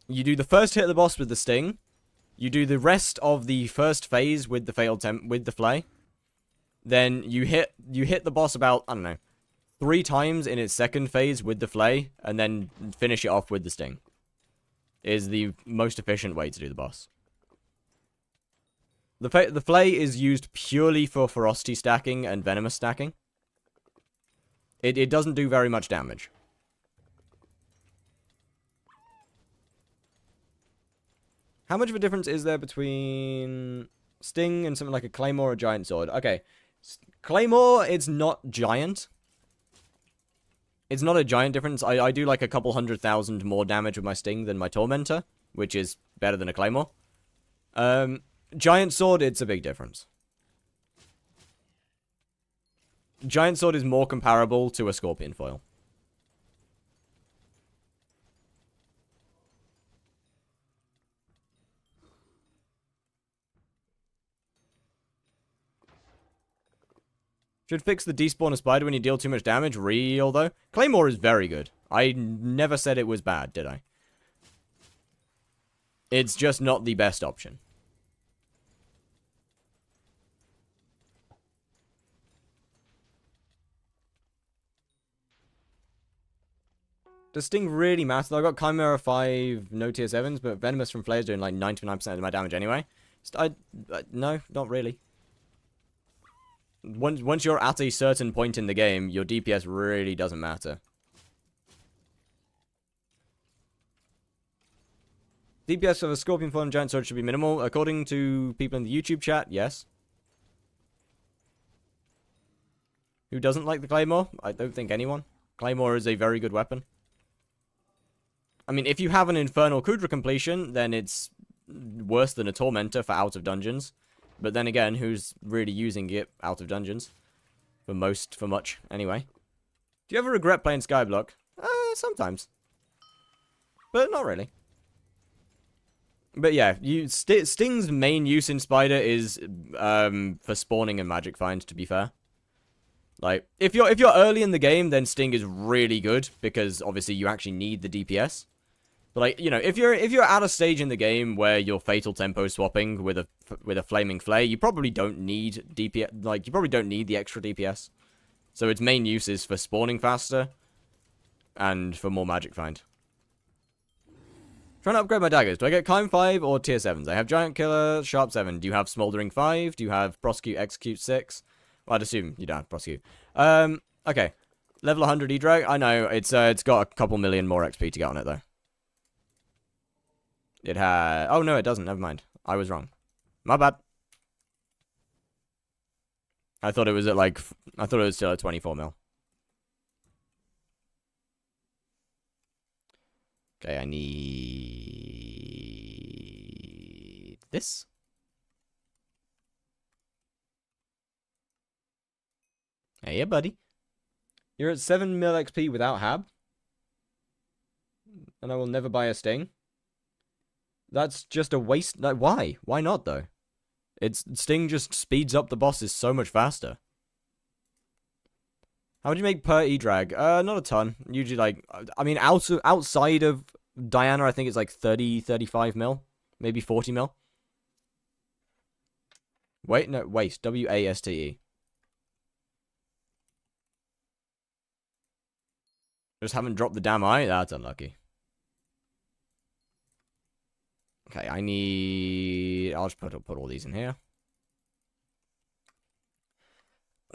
You do the first hit of the boss with the Sting. You do the rest of the first phase with the Flay. Then you hit the boss about, I don't know, 3 times in its second phase with the Flay, and then finish it off with the Sting. Is the most efficient way to do the boss. The Flay is used purely for ferocity stacking and venomous stacking. It doesn't do very much damage. How much of a difference is there between Sting and something like a Claymore or Giant Sword? Okay, Claymore, it's not giant. It's not a giant difference. I do like a couple 100,000 more damage with my Sting than my Tormentor, which is better than a Claymore. Giant Sword, it's a big difference. Giant Sword is more comparable to a Scorpion Foil. Should fix the despawn of Spider when you deal too much damage. Real, though. Claymore is very good. I never said it was bad, did I? It's just not the best option. Does Sting really matter? I got Chimera 5, no tier 7s, but Venomous from Flare is doing like 99% of my damage anyway. No, not really. Once you're at a certain point in the game, your DPS really doesn't matter. DPS of a Scorpion Foil and Giant Sword should be minimal. According to people in the YouTube chat, yes. Who doesn't like the Claymore? I don't think anyone. Claymore is a very good weapon. I mean, if you have an Infernal Kudra completion, then it's worse than a Tormentor for out of dungeons. But then again, who's really using it out of dungeons? For much, anyway. Do you ever regret playing Skyblock? Sometimes. But not really. But yeah, Sting's main use in Spider is for spawning and magic find, to be fair. Like, if you're early in the game, then Sting is really good, because obviously you actually need the DPS. But like, you know, if you're at a stage in the game where you're fatal tempo swapping with a flaming flay, you probably don't need DPS. Like, you probably don't need the extra DPS. So its main use is for spawning faster and for more magic find. Trying to upgrade my daggers. Do I get Climb 5 or Tier 7s? I have Giant Killer, Sharp 7. Do you have Smoldering 5? Do you have Prosecute, Execute 6? Well, I'd assume you don't have Prosecute. Okay. Level 100 E-Drag. I know, it's got a couple million more XP to get on it, though. It had... Oh, no, it doesn't. Never mind. I was wrong. My bad. I thought it was at, like... I thought it was still at 24 mil. Okay, I need... this? Hey, buddy. You're at 7 mil XP without Hab? And I will never buy a Sting? That's just a waste. Like, why? Why not, though? Sting just speeds up the bosses so much faster. How would you make per E-Drag? Not a ton. Usually, like, I mean, outside of Diana, I think it's like 30, 35 mil. Maybe 40 mil. Wait, no, waste. W-A-S-T-E. Just haven't dropped the damn eye? That's unlucky. Okay, I need... I'll just put all these in here.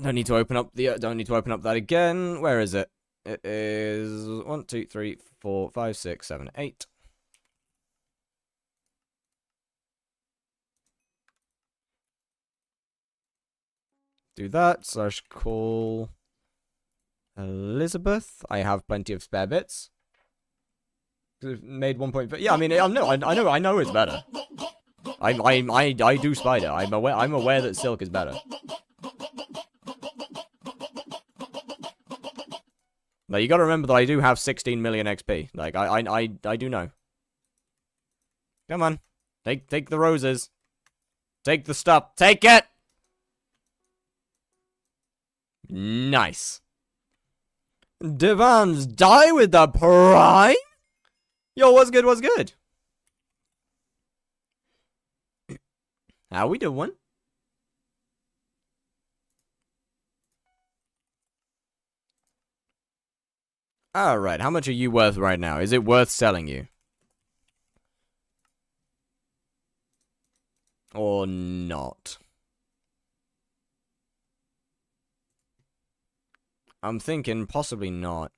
Don't need to open up that again. Where is it? It is 1, 2, 3, 4, 5, 6, 7, 8. Do that. / call Elizabeth. I have plenty of spare bits. Made 1.5. Yeah, I mean, I know it's better. I do Spider. I'm aware that Silk is better. Like, you gotta remember that I do have 16 million XP. Like, I do know. Come on. Take the roses. Take the stuff. Take it! Nice. Divans die with the prime? Yo, what's good, what's good? How we doing? Alright, how much are you worth right now? Is it worth selling you? Or not? I'm thinking possibly not.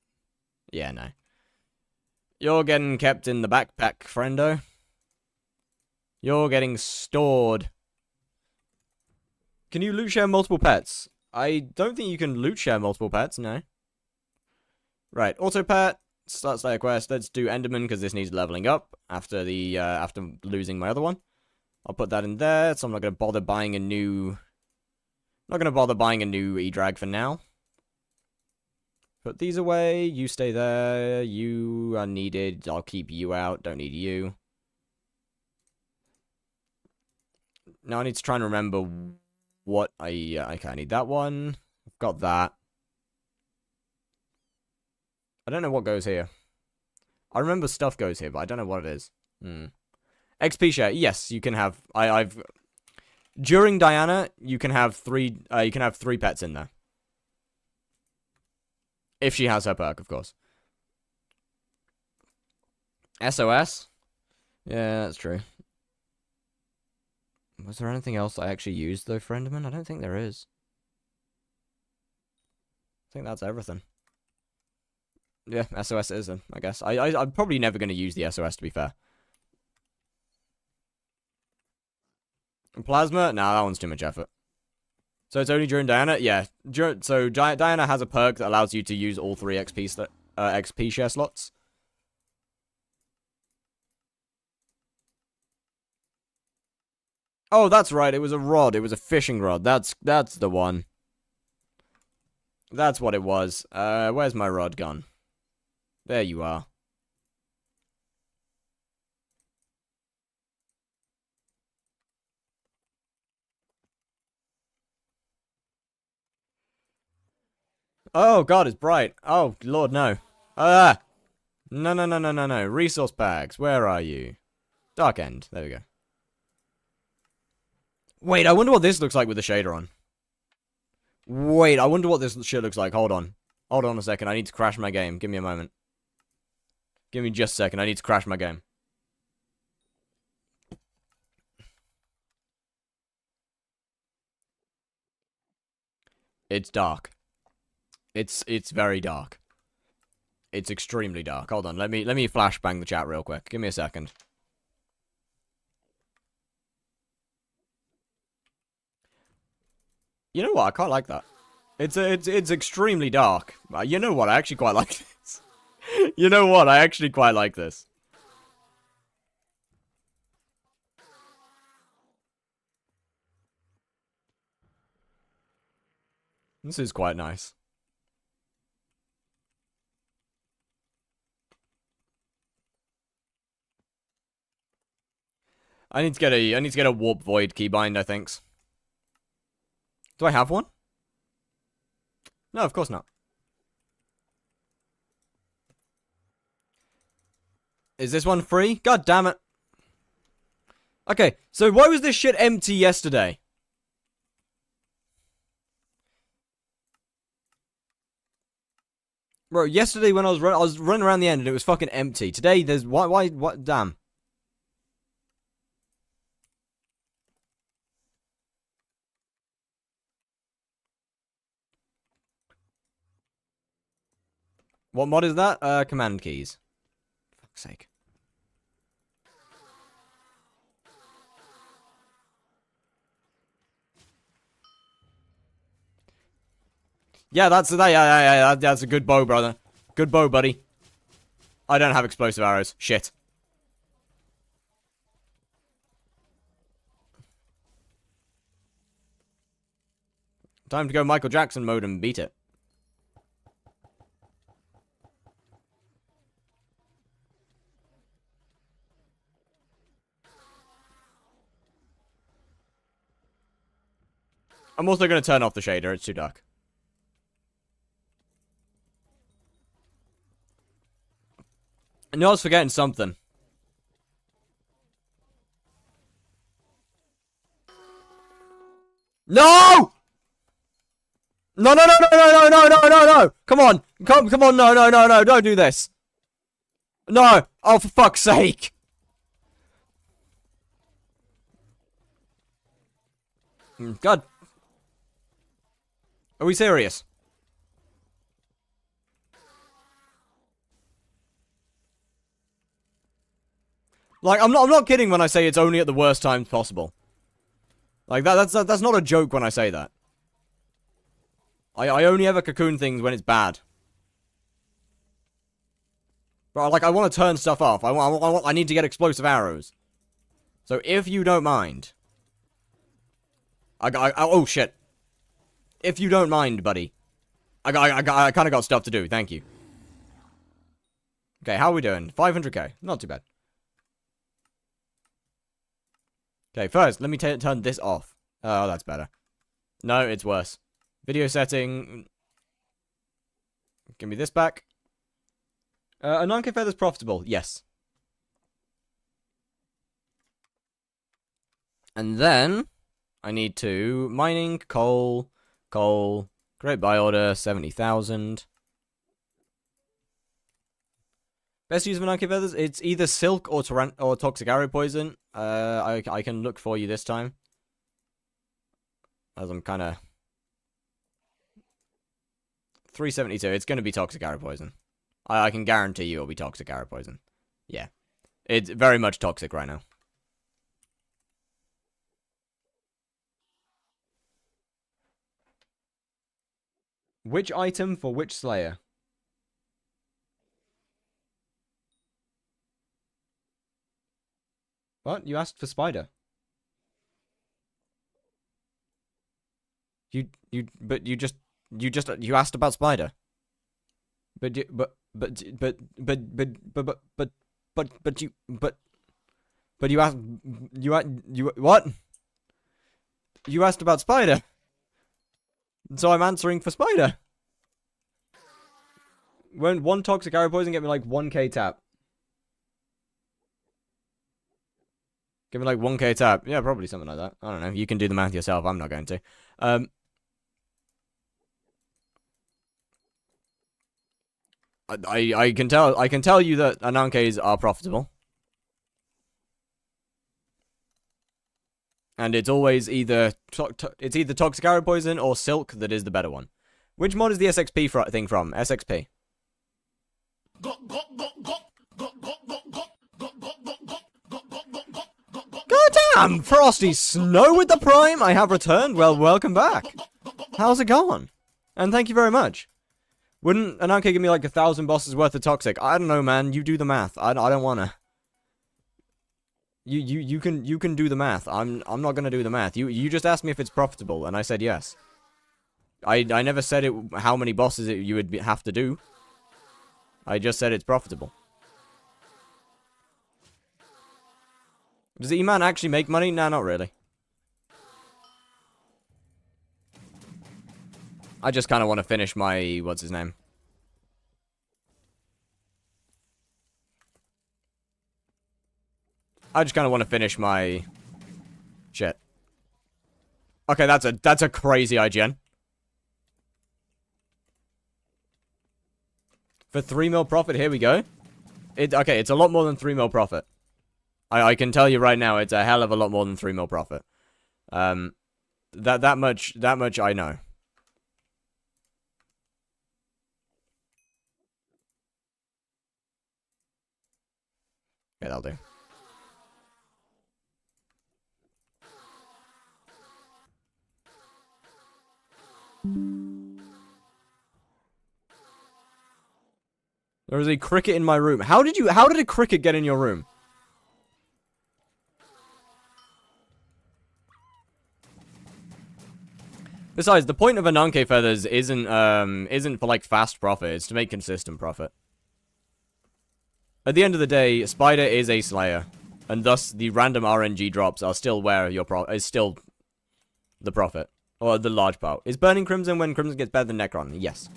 Yeah, no. You're getting kept in the backpack, friendo. You're getting stored. Can you loot share multiple pets? I don't think you can loot share multiple pets, no. Right, auto pet. Start Slayer quest. Let's do Enderman because this needs leveling up after the after losing my other one. I'll put that in there, so I'm not gonna bother buying a new E-Drag for now. Put these away. You stay there. You are needed. I'll keep you out. Don't need you. Now I need to try and remember what okay, I need that one. I've got that. I don't know what goes here. I remember stuff goes here, but I don't know what it is. XP share. Yes, you can have. During Diana, you can have 3. You can have 3 pets in there. If she has her perk, of course. SOS? Yeah, that's true. Was there anything else I actually used, though, for Enderman? I don't think there is. I think that's everything. Yeah, SOS is, I guess. I'm probably never going to use the SOS, to be fair. Plasma? Nah, that one's too much effort. So it's only during Diana? Yeah. So Diana has a perk that allows you to use all 3 XP share slots. Oh, that's right. It was a rod. It was a fishing rod. That's the one. That's what it was. Where's my rod gone? There you are. Oh god, it's bright. Oh lord, no. Ah! No, no, no, no, no, no. Resource bags. Where are you? Dark end. There we go. Wait, I wonder what this looks like with the shader on. Wait, I wonder what this shit looks like. Hold on. Hold on a second. I need to crash my game. Give me a moment. Give me just a second. I need to crash my game. It's dark. It's very dark. It's extremely dark. Hold on. Let me flashbang the chat real quick. Give me a second. You know what? I quite like that. It's extremely dark. You know what? I actually quite like this. You know what? I actually quite like this. This is quite nice. I need to get a warp void keybind, I think. Do I have one? No, of course not. Is this one free? God damn it. Okay, so why was this shit empty yesterday? Bro, yesterday when I was running around the end and it was fucking empty. Today there's what damn. What mod is that? Command keys. For fuck's sake. Yeah, that's a good bow, brother. Good bow, buddy. I don't have explosive arrows. Shit. Time to go Michael Jackson mode and beat it. I'm also going to turn off the shader. It's too dark. I know I was forgetting something. No! No, no, no, no, no, no, no, no, no! Come on! Come on, no, no, no, no, don't do this! No! Oh, for fuck's sake! God. Are we serious? Like, I'm not kidding when I say it's only at the worst times possible. Like, that's not a joke when I say that. I only ever cocoon things when it's bad. But, like, I want to turn stuff off. I need to get explosive arrows. So, if you don't mind... oh, shit. If you don't mind, buddy. I kind of got stuff to do. Thank you. Okay, how are we doing? 500k. Not too bad. Okay, first, let me turn this off. Oh, that's better. No, it's worse. Video setting. Give me this back. A 9k feather's profitable. Yes. And then, I need to... Mining, coal, great buy order, 70,000. Best use of 9k feathers? It's either silk or toxic arrow poison. I can look for you this time. As I'm kind of... 372. It's going to be toxic arrow poison. I can guarantee you it'll be toxic arrow poison. Yeah. It's very much toxic right now. Which item for which slayer? What? You asked for spider. But you just You asked about Spider. But you asked what? You asked about Spider. So I'm answering for Spider. When one toxic arrow poison get me like 1k tap. Give me like 1k tap. Yeah, probably something like that. I don't know. You can do the math yourself. I'm not going to. I can tell you that Anankes are profitable. And it's always either toxic arrow poison or silk that is the better one. Which mod is the SXP thing from? SXP. Goddamn! Frosty Snow with the Prime! I have returned. Well, welcome back. How's it going? And thank you very much. Wouldn't Ananke give me like 1,000 bosses worth of toxic? I don't know, man. You do the math. I don't wanna. You can do the math. I'm not gonna do the math. You just asked me if it's profitable, and I said yes. I never said how many bosses you would have to do. I just said it's profitable. Does E-Man actually make money? Nah, not really. I just kind of want to finish my... what's his name? I just kind of want to finish my... shit. Okay, that's a crazy IGN. For 3 mil profit, here we go. Okay, it's a lot more than 3 mil profit. I can tell you right now, it's a hell of a lot more than 3 mil profit. That much I know. Yeah, that'll do. There is a cricket in my room. How did a cricket get in your room? Besides, the point of Ananke feathers isn't for like fast profit, it's to make consistent profit. At the end of the day, Spider is a Slayer, and thus the random RNG drops are still where your is still the profit. Or the large part. Is burning Crimson when Crimson gets better than Necron? Yes.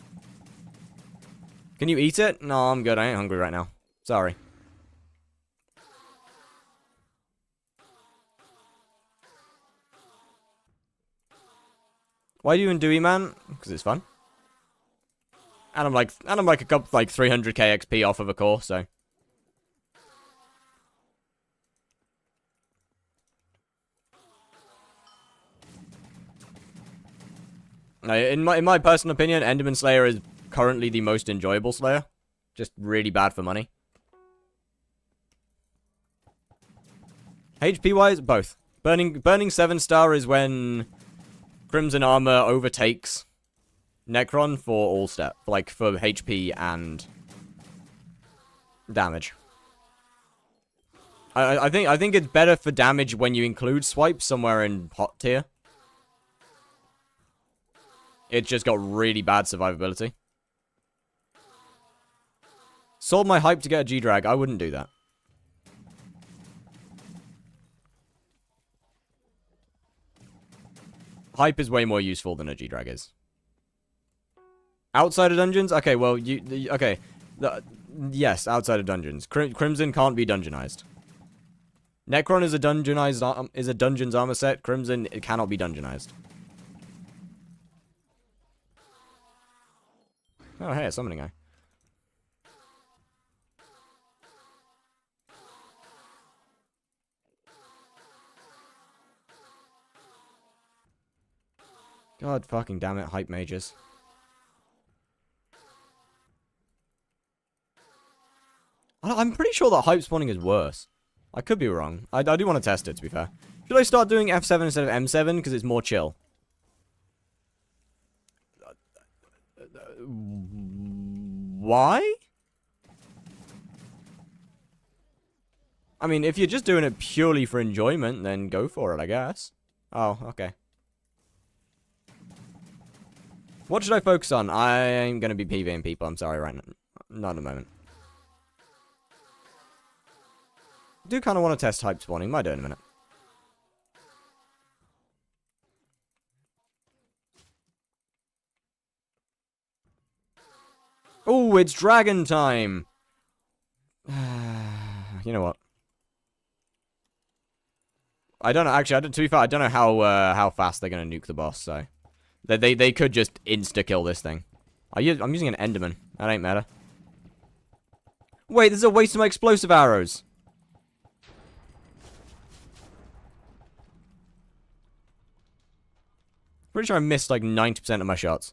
Can you eat it? No, I'm good. I ain't hungry right now. Sorry. Why do you do E-Man? Because it's fun. And I'm like a couple, like 300k XP off of a core, so. In my personal opinion, Enderman Slayer is currently the most enjoyable Slayer. Just really bad for money. HP-wise, both. Burning 7-star is when Crimson Armor overtakes Necron for all step. Like, for HP and damage. I think it's better for damage when you include Swipe somewhere in hot tier. It's just got really bad survivability. Sold my hype to get a G-Drag. I wouldn't do that. Hype is way more useful than a G-Drag is. Outside of dungeons? Okay, well, okay. Yes, outside of dungeons. Crimson can't be dungeonized. Necron is a dungeon's armor set. Crimson, it cannot be dungeonized. Oh, hey, a summoning eye. God fucking damn it, hype mages. I'm pretty sure that hype spawning is worse. I could be wrong. I do want to test it, to be fair. Should I start doing F7 instead of M7? Because it's more chill. Why? I mean, if you're just doing it purely for enjoyment, then go for it, I guess. Oh, okay. What should I focus on? I ain't gonna be PvPing people, I'm sorry, right now. Not at the moment. I do kind of want to test hype spawning. Might do in a minute. Oh, it's dragon time! You know what? I don't know. Actually, to be fair, I don't know how fast they're gonna nuke the boss. So they could just insta kill this thing. I'm using an Enderman. That ain't matter. Wait, this is a waste of my explosive arrows. Pretty sure I missed like 90% of my shots.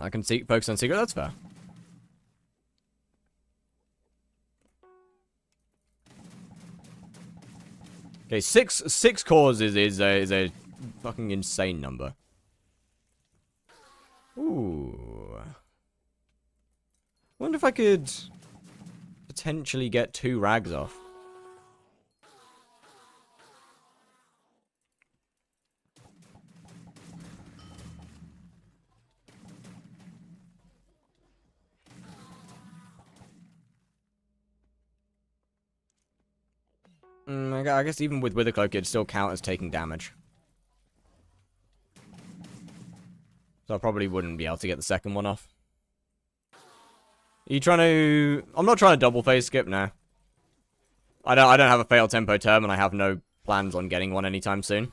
I can focus on secret, that's fair. Okay, six cores is a fucking insane number. Ooh. Wonder if I could potentially get 2 rags off. I guess even with Wither Cloak, it'd still count as taking damage. So I probably wouldn't be able to get the second one off. Are you trying to... I'm not trying to double phase skip now. I don't have a fail tempo term, and I have no plans on getting one anytime soon.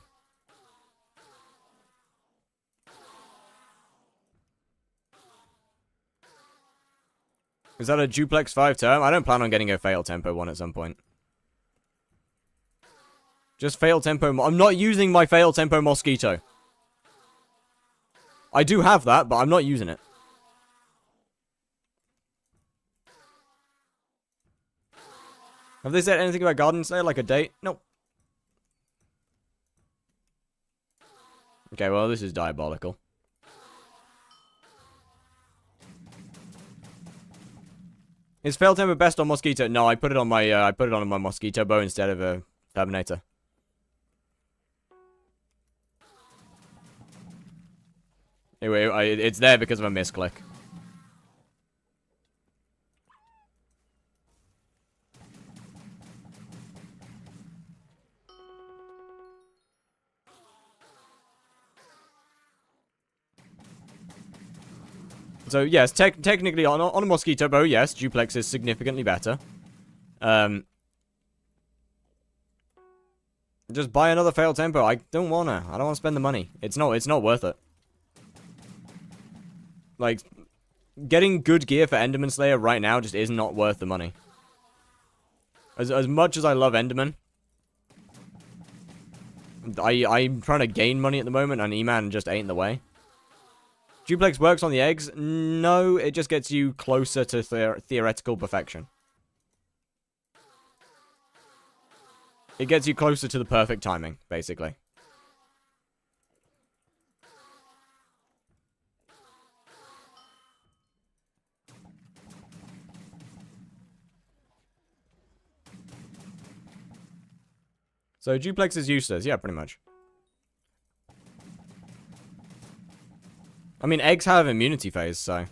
Is that a duplex 5 term? I don't plan on getting a fail tempo one at some point. Just fail tempo. I'm not using my fail tempo mosquito. I do have that, but I'm not using it. Have they said anything about Garden Slayer, like a date? Nope. Okay, well, this is diabolical. Is fail tempo best on mosquito? No, I put it on my mosquito bow instead of a Terminator. Anyway, it's there because of a misclick. So yes, technically on a mosquito bow, yes, duplex is significantly better. Just buy another fail tempo. I don't wanna spend the money. It's not worth it. Like, getting good gear for Enderman Slayer right now just is not worth the money. As much as I love Enderman, I'm trying to gain money at the moment, and E-Man just ain't the way. Duplex works on the eggs? No, it just gets you closer to theoretical perfection. It gets you closer to the perfect timing, basically. So duplex is useless, yeah, pretty much. I mean, eggs have immunity phase, so...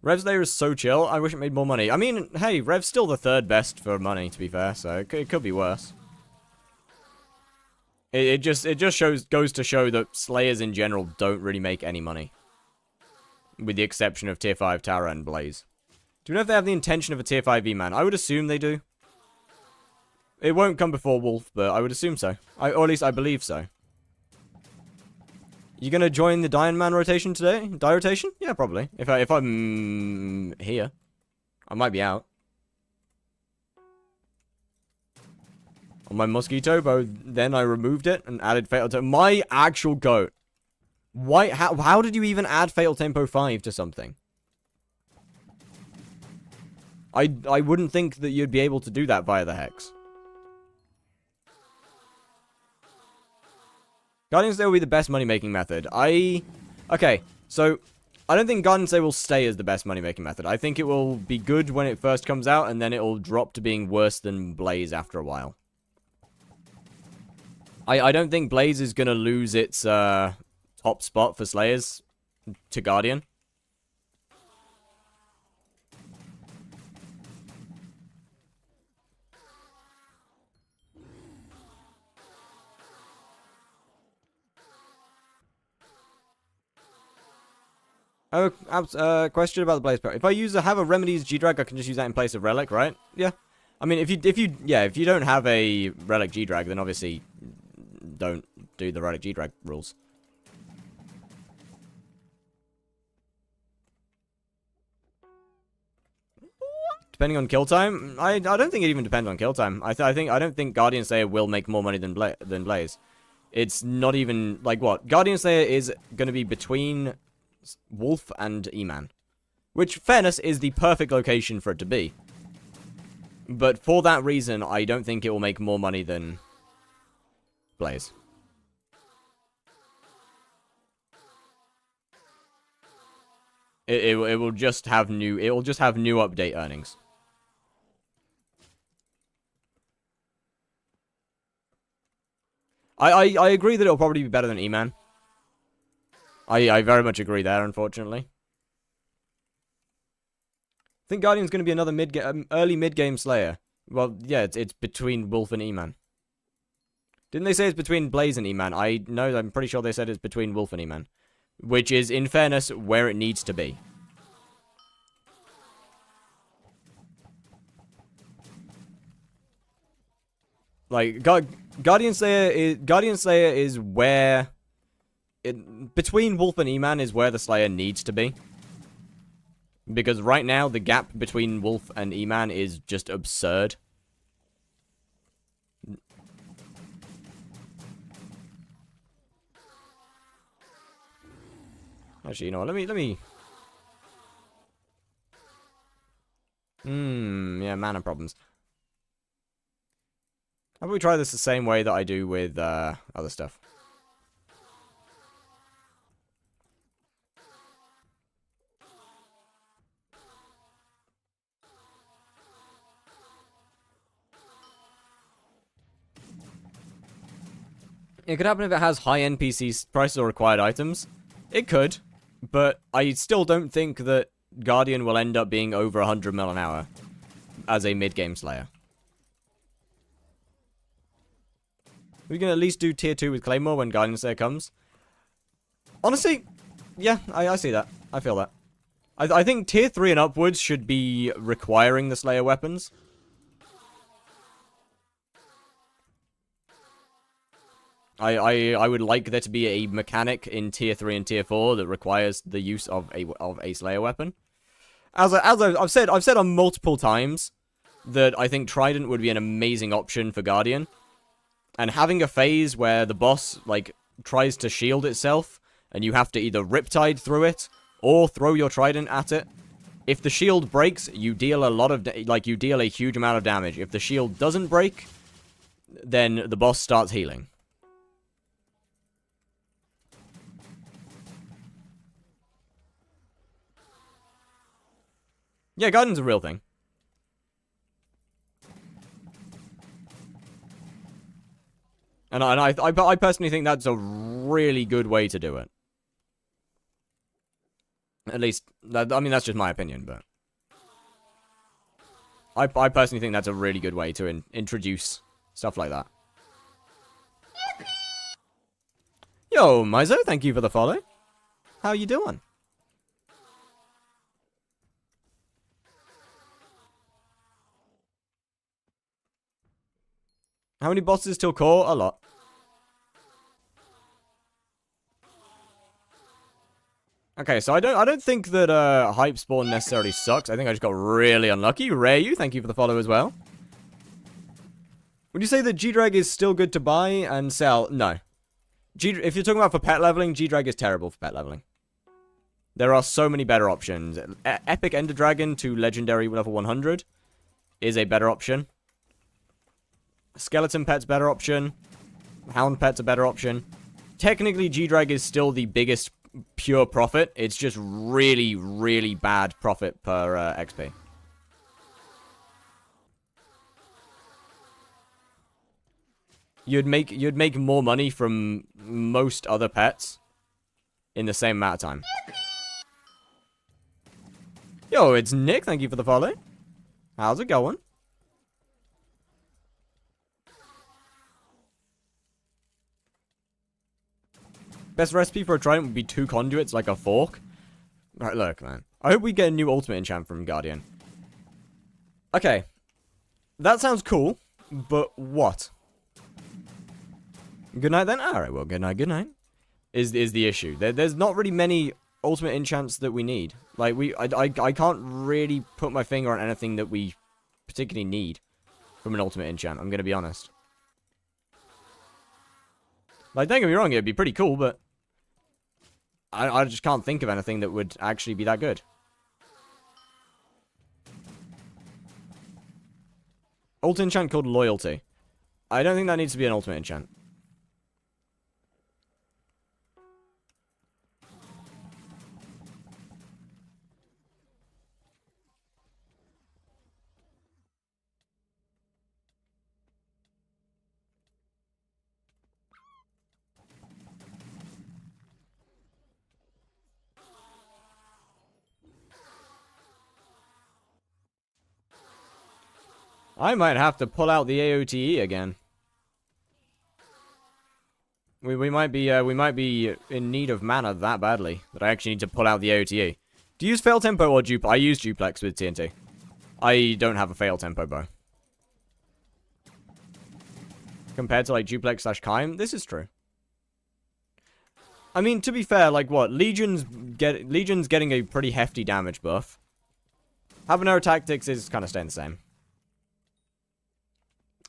Rev's layer is so chill, I wish it made more money. I mean, hey, Rev's still the 3rd best for money, to be fair, so it could be worse. It just goes to show that Slayers in general don't really make any money. With the exception of Tier 5 Tara and Blaze. Do you know if they have the intention of a Tier 5 V-Man? I would assume they do. It won't come before Wolf, but I would assume so. Or at least I believe so. You gonna join the Diamond Man rotation today? Die rotation? Yeah, probably. If I'm here. I might be out. On my mosquito bow, then I removed it and added Fatal Tempo. My actual goat. Why? How did you even add Fatal Tempo 5 to something? I wouldn't think that you'd be able to do that via the Hex. Guardian Slayer will be the best money-making method. Okay, so I don't think Guardian Slayer will stay as the best money-making method. I think it will be good when it first comes out, and then it will drop to being worse than Blaze after a while. I don't think Blaze is going to lose its top spot for Slayers to Guardian. Oh, question about the Blaze Power. If I have a Remedies G-Drag, I can just use that in place of Relic, right? Yeah. I mean, if you don't have a Relic G-Drag, then obviously don't do the Relic G-Drag rules. Depending on kill time, I don't think it even depends on kill time. I don't think Guardian Slayer will make more money than Blaze. It's not even like what Guardian Slayer is going to be between Wolf and E-Man, which, fairness, is the perfect location for it to be. But for that reason, I don't think it will make more money than Blaze. It will just have new update earnings. I agree that it'll probably be better than E-Man. I very much agree there, unfortunately. I think Guardian's going to be another early mid-game Slayer. Well, yeah, it's between Wolf and E-Man. Didn't they say it's between Blaze and E-Man? I'm pretty sure they said it's between Wolf and E-Man. Which is, in fairness, where it needs to be. Like, Guardian Slayer is where... between Wolf and E-Man is where the Slayer needs to be. Because right now, the gap between Wolf and E-Man is just absurd. Actually, you know what, let me... yeah, mana problems. How about we try this the same way that I do with, other stuff? It could happen if it has high NPC prices or required items. It could, but I still don't think that Guardian will end up being over 100 mil an hour as a mid-game Slayer. We can at least do tier 2 with Claymore when Guardian Slayer comes. Honestly, yeah, I see that. I feel that. I think tier 3 and upwards should be requiring the Slayer weapons. I would like there to be a mechanic in tier 3 and tier 4 that requires the use of a Slayer weapon. As I've said on multiple times that I think Trident would be an amazing option for Guardian. And having a phase where the boss like tries to shield itself and you have to either Riptide through it or throw your Trident at it. If the shield breaks, you deal you deal a huge amount of damage. If the shield doesn't break, then the boss starts healing. Yeah, Guardian's a real thing. And I personally think that's a really good way to do it. At least, I mean, that's just my opinion, but... I personally think that's a really good way to introduce stuff like that. Yo, Mizo, thank you for the follow. How you doing? How many bosses till core? A lot. Okay, so I don't think that hype spawn necessarily sucks. I think I just got really unlucky. Rayu, thank you for the follow as well. Would you say that G-Drag is still good to buy and sell? No. If you're talking about for pet leveling, G-Drag is terrible for pet leveling. There are so many better options. Epic Ender Dragon to Legendary level 100 is a better option. Skeleton Pet's better option. Hound Pet's a better option. technically G-Drag is still the biggest pure profit. It's just really, really bad profit per XP. You'd make more money from most other pets in the same amount of time. Yo, it's Nick. Thank you for the follow. How's it going? Best recipe for a trident would be 2 conduits, like a fork. Alright, look, man. I hope we get a new ultimate enchant from Guardian. Okay. That sounds cool, but what? Good night then? Alright, well, good night. Is the issue. There's not really many ultimate enchants that we need. Like, I can't really put my finger on anything that we particularly need from an ultimate enchant, I'm gonna be honest. Like, don't get me wrong, it'd be pretty cool, but I just can't think of anything that would actually be that good. Ult enchant called Loyalty. I don't think that needs to be an ultimate enchant. I might have to pull out the AOTE again. We might be in need of mana that badly that I actually need to pull out the AOTE. Do you use fail tempo or duplex? I use duplex with TNT. I don't have a fail tempo bow. Compared to like duplex / Kime, this is true. I mean, to be fair, like what? Legion's getting a pretty hefty damage buff. Habanero Tactics is kind of staying the same.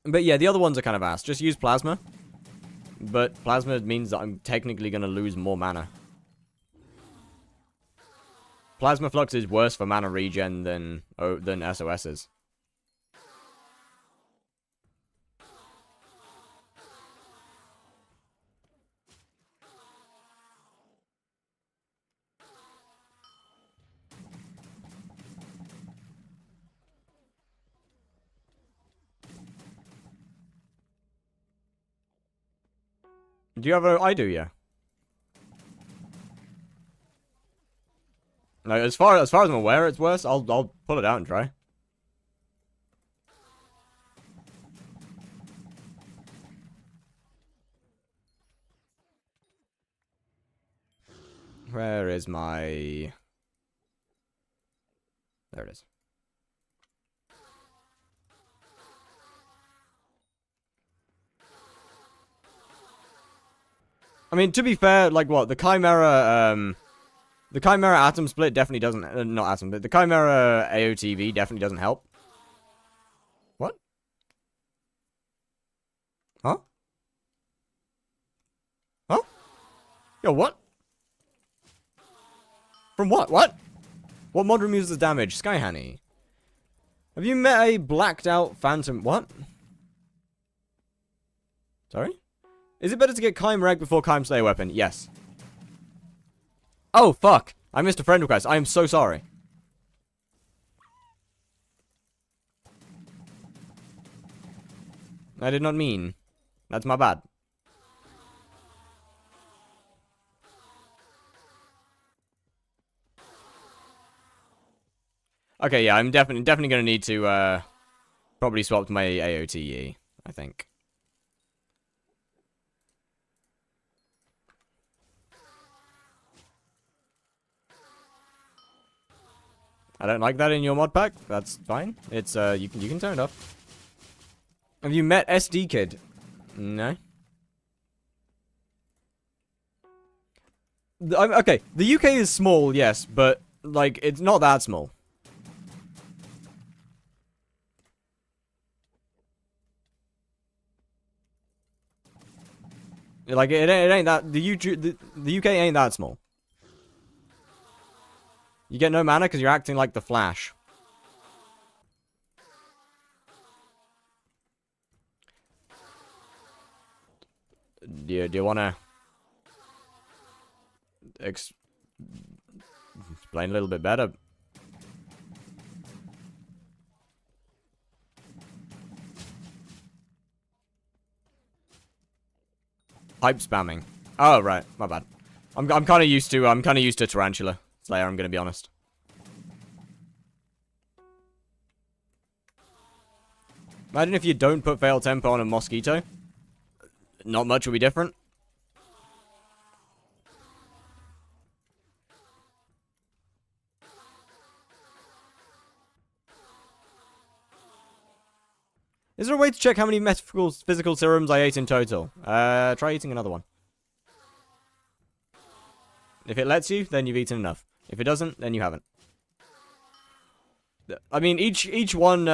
But yeah, the other ones are kind of ass. Just use Plasma. But Plasma means that I'm technically going to lose more mana. Plasma Flux is worse for mana regen than SOS is. Do you have a... I do, yeah. No, as far as I'm aware, it's worse. I'll pull it out and try. Where is my... There it is. I mean, to be fair, like what? The Chimera Atom Split definitely doesn't... not Atom Split. The Chimera AOTV definitely doesn't help. What? Huh? Huh? Yo, what? From what? What? What mod removes the damage? Skyhanny. Have you met a blacked out phantom... What? Sorry? Is it better to get Kime Reg before Kime Slayer Weapon? Yes. Oh, fuck. I missed a friend request. I am so sorry. I did not mean. That's my bad. Okay, yeah, I'm definitely gonna need to, probably swap to my AOTE, I think. I don't like that in your mod pack. That's fine. It's you can turn it off. Have you met SD Kid? No. Okay, the UK is small, yes, but like it's not that small. Like it ain't that the UK ain't that small. You get no mana because you're acting like the Flash. Do you wanna... explain a little bit better. Hype spamming. Oh, right. My bad. I'm kind of used to Tarantula Slayer, I'm going to be honest. Imagine if you don't put fail tempo on a mosquito. Not much will be different. Is there a way to check how many physical serums I ate in total? Try eating another one. If it lets you, then you've eaten enough. If it doesn't, then you haven't. I mean, each one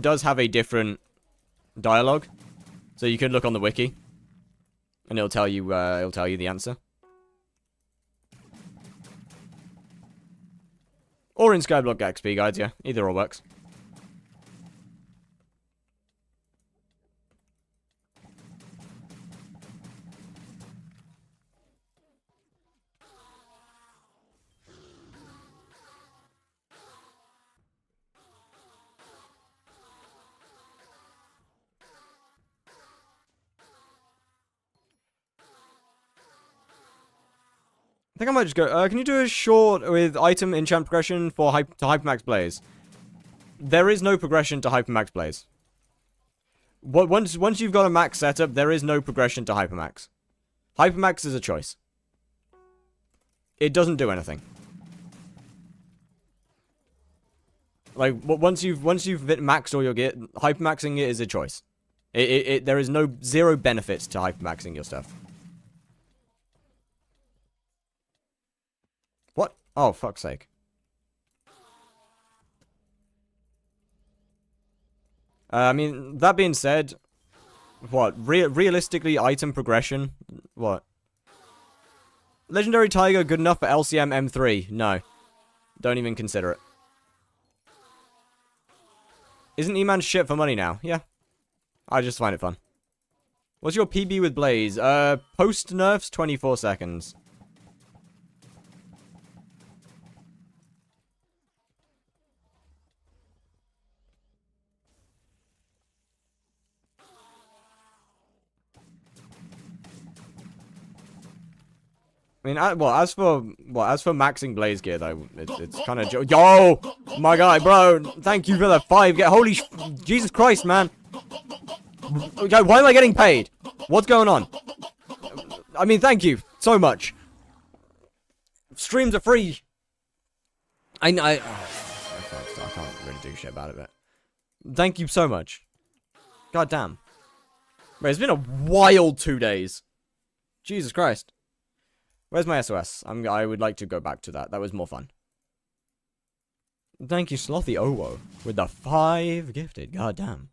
does have a different dialogue, so you can look on the wiki, and it'll tell you the answer. Or in Skyblock XP guides, yeah, either or works. I think I might just go, can you do a short with item enchant progression for Hypermax Blaze? There is no progression to Hypermax Blaze. Once you've got a max setup, there is no progression to Hypermax. Hypermax is a choice. It doesn't do anything. Like, once you've maxed all your gear, Hypermaxing it is a choice. There is zero benefits to Hypermaxing your stuff. What? Oh, fuck's sake. I mean, that being said, what? Realistically, item progression? What? Legendary Tiger good enough for LCM M3? No. Don't even consider it. Isn't E-Man shit for money now? Yeah. I just find it fun. What's your PB with Blaze? Post nerfs, 24 seconds. I mean, as for maxing Blaze gear though, it's kind of yo, my guy, bro. Thank you for the 5. Holy Jesus Christ, man. Okay, why am I getting paid? What's going on? I mean, thank you so much. Streams are free. I can't really do shit about it, but thank you so much. God damn. Bro, it's been a wild 2 days. Jesus Christ. Where's my SOS? I would like to go back to that. That was more fun. Thank you, Slothy Owo, with the 5 gifted. God damn.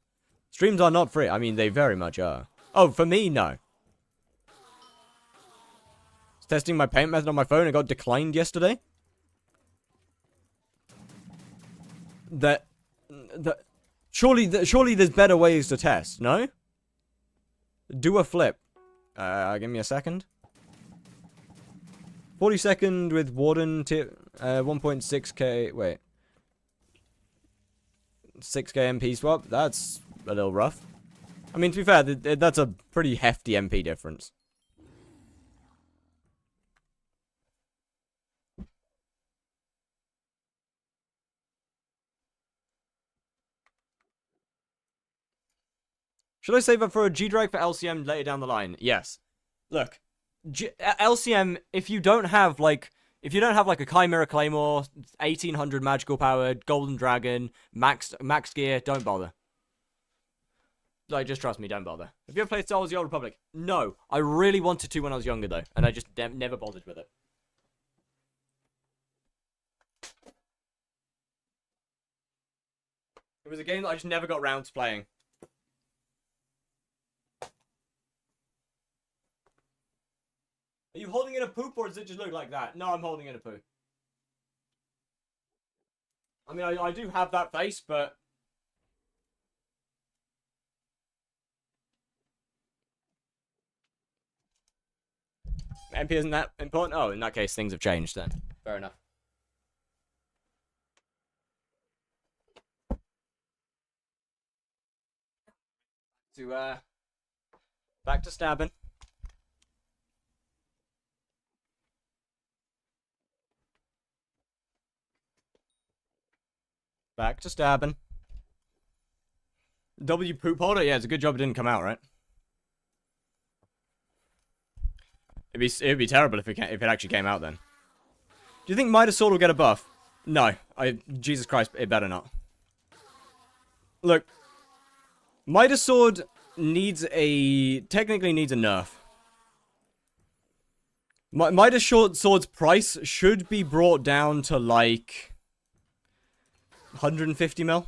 Streams are not free. I mean, they very much are. Oh, for me, no. I was testing my paint method on my phone. It got declined yesterday. Surely there's better ways to test, no? Do a flip. Give me a second. 40-second with Warden tip, 1.6k, wait. 6k MP swap, that's a little rough. I mean, to be fair, that's a pretty hefty MP difference. Should I save up for a G-Drag for LCM later down the line? Yes. Look. LCM, if you don't have like a Chimera Claymore, 1800 magical powered, Golden Dragon, max gear, don't bother. Like, just trust me, don't bother. Have you ever played Star Wars: The Old Republic? No. I really wanted to when I was younger though, and I just never bothered with it. It was a game that I just never got around to playing. Are you holding in a poop, or does it just look like that? No, I'm holding in a poo. I mean, I do have that face, but... MP isn't that important? Oh, in that case, things have changed then. Fair enough. Back to stabbing. Back to stabbing. W poop holder? Yeah, it's a good job it didn't come out, right? It'd be terrible if it actually came out then. Do you think Midas Sword will get a buff? No. Jesus Christ, it better not. Look. Midas Sword technically needs a nerf. Midas Sword's price should be brought down to like 150 mil.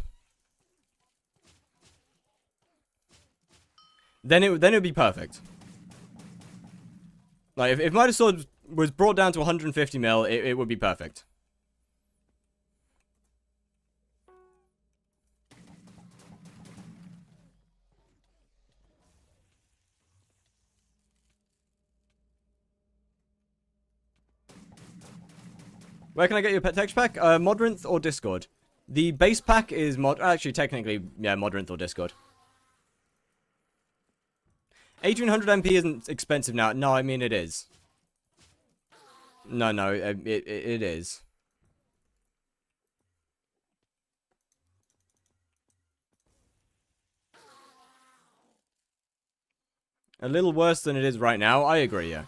Then it would be perfect. Like if Midas Sword was brought down to 150 mil, it would be perfect. Where can I get your pet texture pack? Modrinth or Discord? The base pack is actually, technically, yeah, Modrinth or Discord. 1800 MP isn't expensive now. No, I mean, it is. No, it is. A little worse than it is right now. I agree, yeah.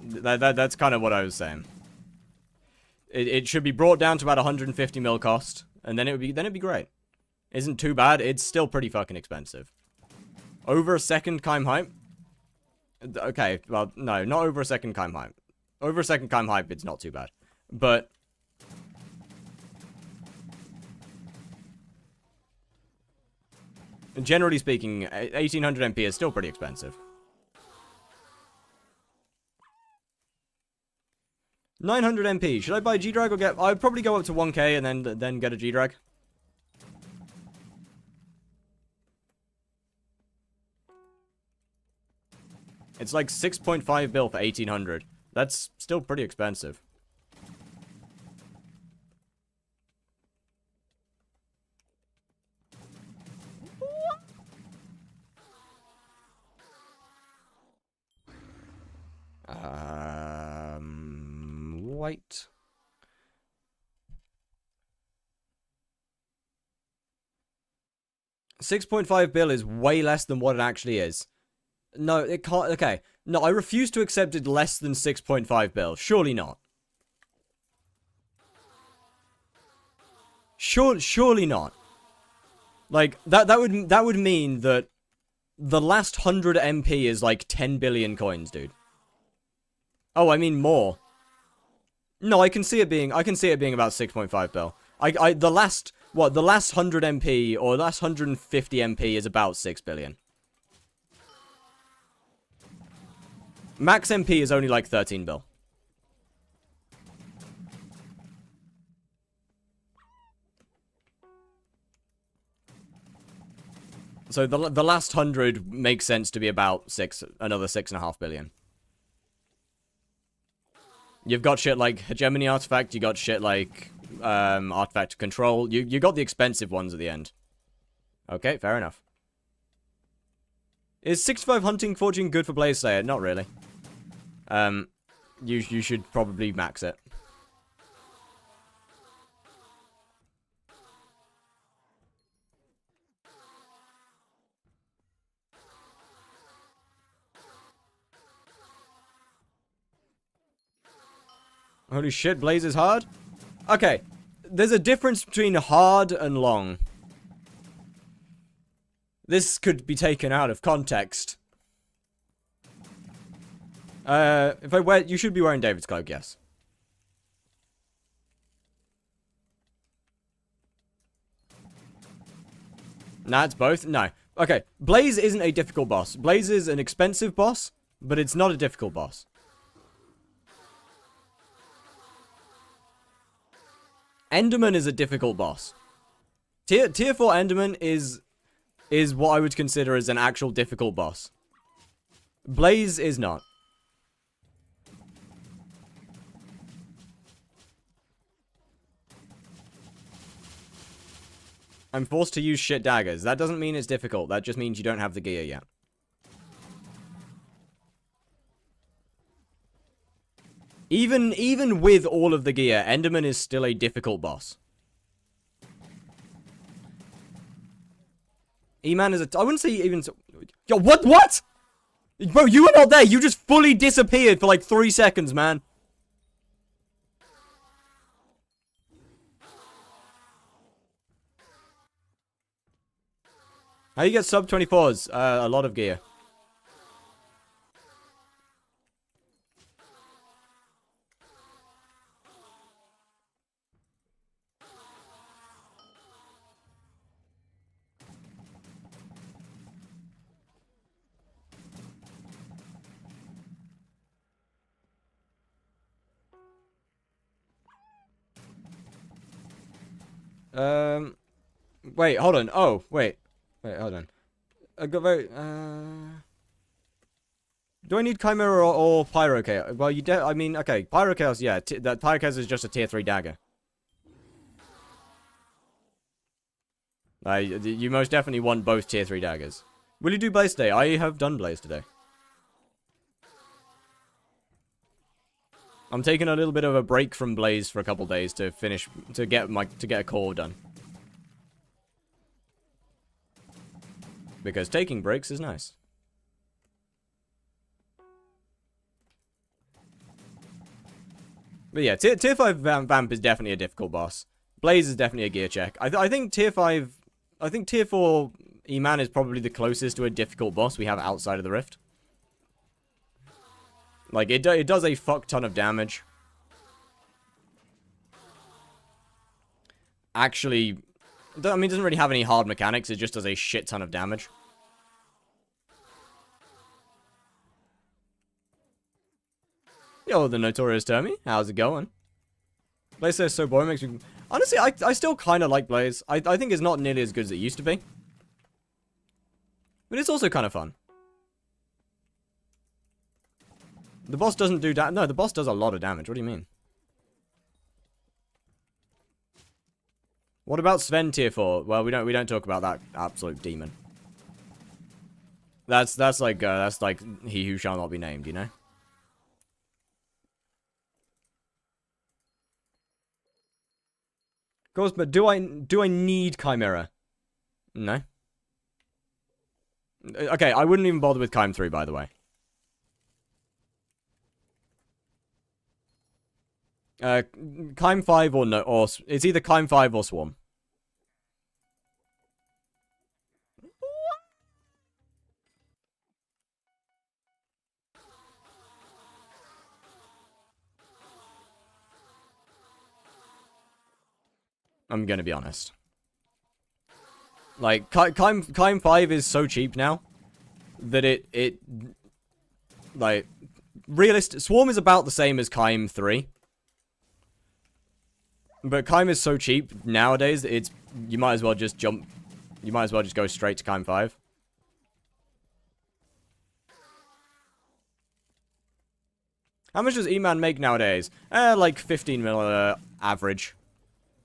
That's kind of what I was saying. It should be brought down to about 150 mil cost, and then it'd be great. Isn't too bad. It's still pretty fucking expensive. Over a second Keim hype? Okay, well, no, not over a second Keim hype. Over a second Keim hype, it's not too bad. But generally speaking, 1800 MP is still pretty expensive. 900 MP. Should I buy G-Drag or get... I'd probably go up to 1k and then get a G-Drag. It's like 6.5 bill for 1800. That's still pretty expensive. White. $6.5 bill is way less than what it actually is. No, it can't. Okay. No, I refuse to accept it less than 6.5 bill. Surely not. Surely not. Like, that would mean that the last 100 MP is like 10 billion coins, dude. Oh, I mean more. No, I can see it being about 6.5 bill. The last 100 MP or the last 150 MP is about 6 billion. Max MP is only like 13 bill. So the last 100 makes sense to be about another 6.5 billion. You've got shit like Hegemony Artifact, you got shit like Artifact Control. You got the expensive ones at the end. Okay, fair enough. Is 65 Hunting Fortune good for Blaze Slayer? Not really. You should probably max it. Holy shit, Blaze is hard? Okay, there's a difference between hard and long. This could be taken out of context. If I wear... You should be wearing David's cloak, yes. Nah, it's both? No. Okay, Blaze isn't a difficult boss. Blaze is an expensive boss, but it's not a difficult boss. Enderman is a difficult boss. Tier 4 Enderman is what I would consider as an actual difficult boss. Blaze is not. I'm forced to use shit daggers. That doesn't mean it's difficult. That just means you don't have the gear yet. Even with all of the gear, Enderman is still a difficult boss. E-Man is I wouldn't say even so... Yo, what? Bro, you were not there. You just fully disappeared for like 3 seconds, man. How you get sub 24s? A lot of gear. Wait, hold on. Oh, wait, hold on. I got very. Do I need Chimera or Pyro Chaos? Well, I mean, okay, Pyro Chaos. Yeah, that Pyro Chaos is just a tier 3 dagger. You most definitely want both tier 3 daggers. Will you do Blaze today? I have done Blaze today. I'm taking a little bit of a break from Blaze for a couple days to get a core done. Because taking breaks is nice. But yeah, tier 5 Vamp is definitely a difficult boss. Blaze is definitely a gear check. I think tier 5... I think tier 4 E-Man is probably the closest to a difficult boss we have outside of the Rift. Like, it does a fuck ton of damage. Actually... I mean, it doesn't really have any hard mechanics. It just does a shit ton of damage. Yo, the Notorious Termy. How's it going? Blaze says so boring, makes me... Honestly, I still kind of like Blaze. I think it's not nearly as good as it used to be. But it's also kind of fun. The boss doesn't do no, the boss does a lot of damage. What do you mean? What about Sven tier 4? Well, we don't talk about that absolute demon. That's like he who shall not be named, you know? Of course, but do I need Chimera? No. Okay, I wouldn't even bother with Chime 3, by the way. Chime 5 or no, or it's either Chime 5 or Swarm. I'm gonna be honest. Like, Chime 5 is so cheap now that like, Swarm is about the same as Chime 3. But Chime is so cheap nowadays, you might as well just go straight to Chime 5. How much does E-Man make nowadays? Like 15 mil average.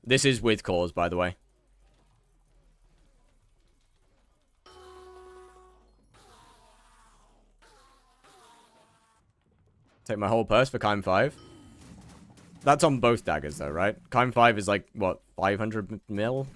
This is with cores, by the way. Take my whole purse for Chime 5. That's on both daggers, though, right? Chime 5 is like, what, 500 mil?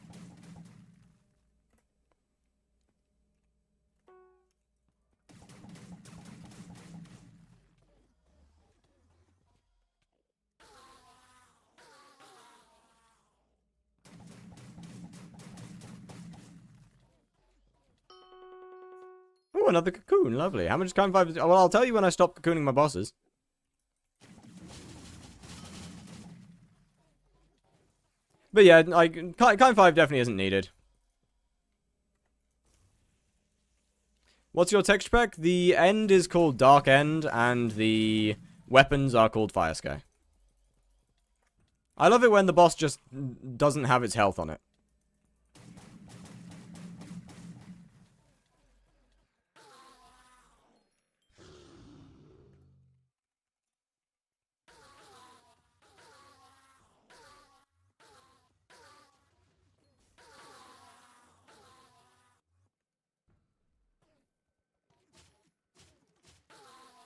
Oh, another cocoon. Lovely. How much Chime 5 is... Well, I'll tell you when I stop cocooning my bosses. But yeah, like, Chime 5 definitely isn't needed. What's your texture pack? The end is called Dark End, and the weapons are called Fire Sky. I love it when the boss just doesn't have its health on it.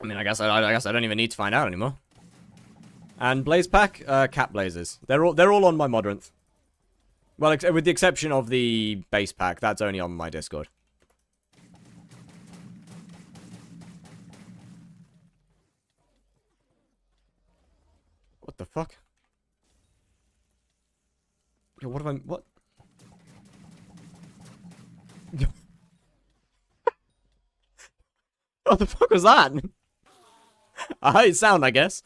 I mean, I guess I don't even need to find out anymore. And blaze pack, cat blazes. They're all on my Modrinth. Well, with the exception of the base pack, that's only on my Discord. What the fuck? Yo, what have I... What? What the fuck was that? I hate sound, I guess.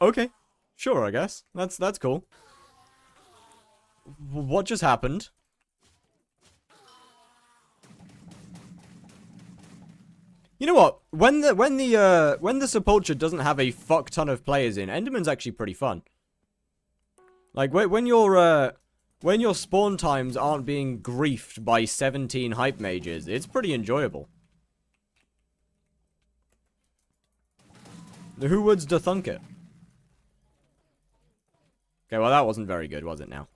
Okay. Sure, I guess. That's cool. What just happened? You know what? When the Sepulture doesn't have a fuck ton of players in, Enderman's actually pretty fun. Like when your spawn times aren't being griefed by 17 hype mages, it's pretty enjoyable. Who would thunk it? Okay, well that wasn't very good, was it now?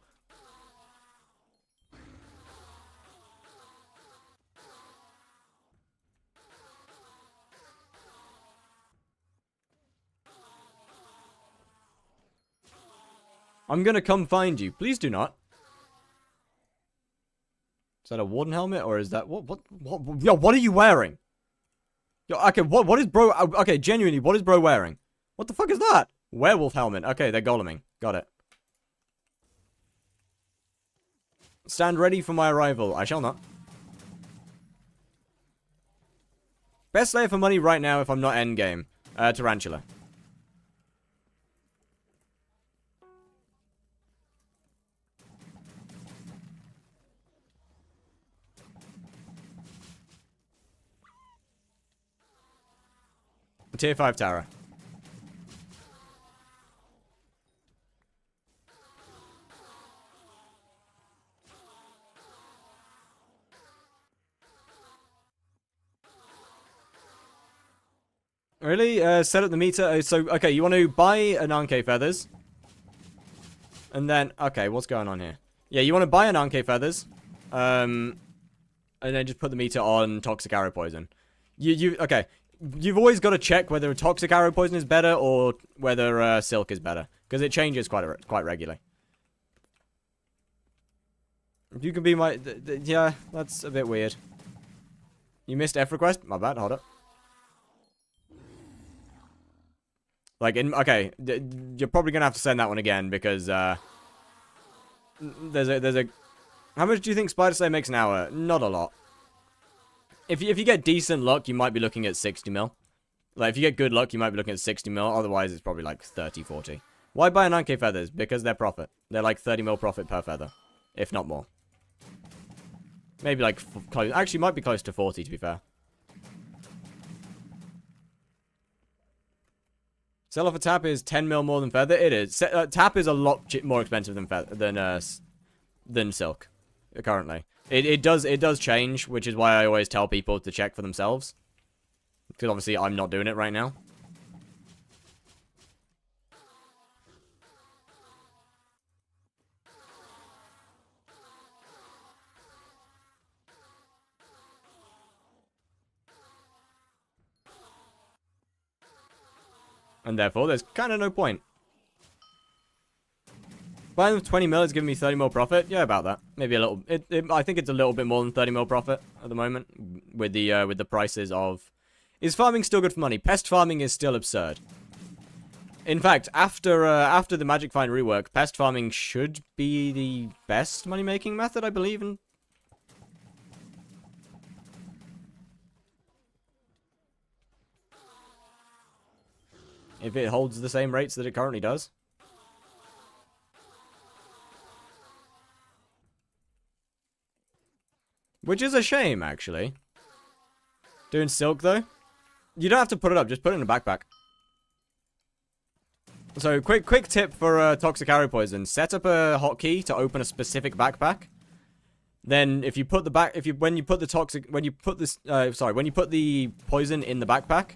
I'm gonna come find you. Please do not. Is that a warden helmet or is that what? Yo, what are you wearing? Yo, okay, what is bro? Okay, genuinely, what is bro wearing? What the fuck is that? Werewolf helmet. Okay, they're goleming. Got it. Stand ready for my arrival. I shall not. Best layer for money right now if I'm not endgame. Tarantula. Tier 5 Tara. Really? Set up the meter. So, okay, you want to buy an Anke feathers. And then, okay, what's going on here? Yeah, you want to buy an Anke feathers. And then just put the meter on toxic arrow poison. Okay. You've always got to check whether toxic arrow poison is better or whether silk is better. Because it changes quite regularly. You can be my... yeah, that's a bit weird. You missed F request? My bad, hold up. Like, okay, you're probably gonna have to send that one again because, there's a... How much do you think Spider Slayer makes an hour? Not a lot. If you get decent luck, you might be looking at 60 mil. Like, if you get good luck, you might be looking at 60 mil. Otherwise, it's probably like 30, 40. Why buy 9k feathers? Because they're profit. They're like 30 mil profit per feather. If not more. Maybe like close. Actually, might be close to 40, to be fair. Sell off a tap is 10 mil more than feather. It is. Tap is a lot more expensive than silk currently. It does change, which is why I always tell people to check for themselves. Because obviously I'm not doing it right now. And therefore, there's kind of no point. Buying with 20 mil is giving me 30 mil profit. Yeah, about that. Maybe a little. I think it's a little bit more than 30 mil profit at the moment with the prices of. Is farming still good for money? Pest farming is still absurd. In fact, after the Magic Find rework, pest farming should be the best money making method, I believe. In if it holds the same rates that it currently does. Which is a shame, actually. Doing silk, though. You don't have to put it up, just put it in a backpack. So, quick tip for toxic arrow poison. Set up a hotkey to open a specific backpack. Then, if you put the when you put the poison in the backpack,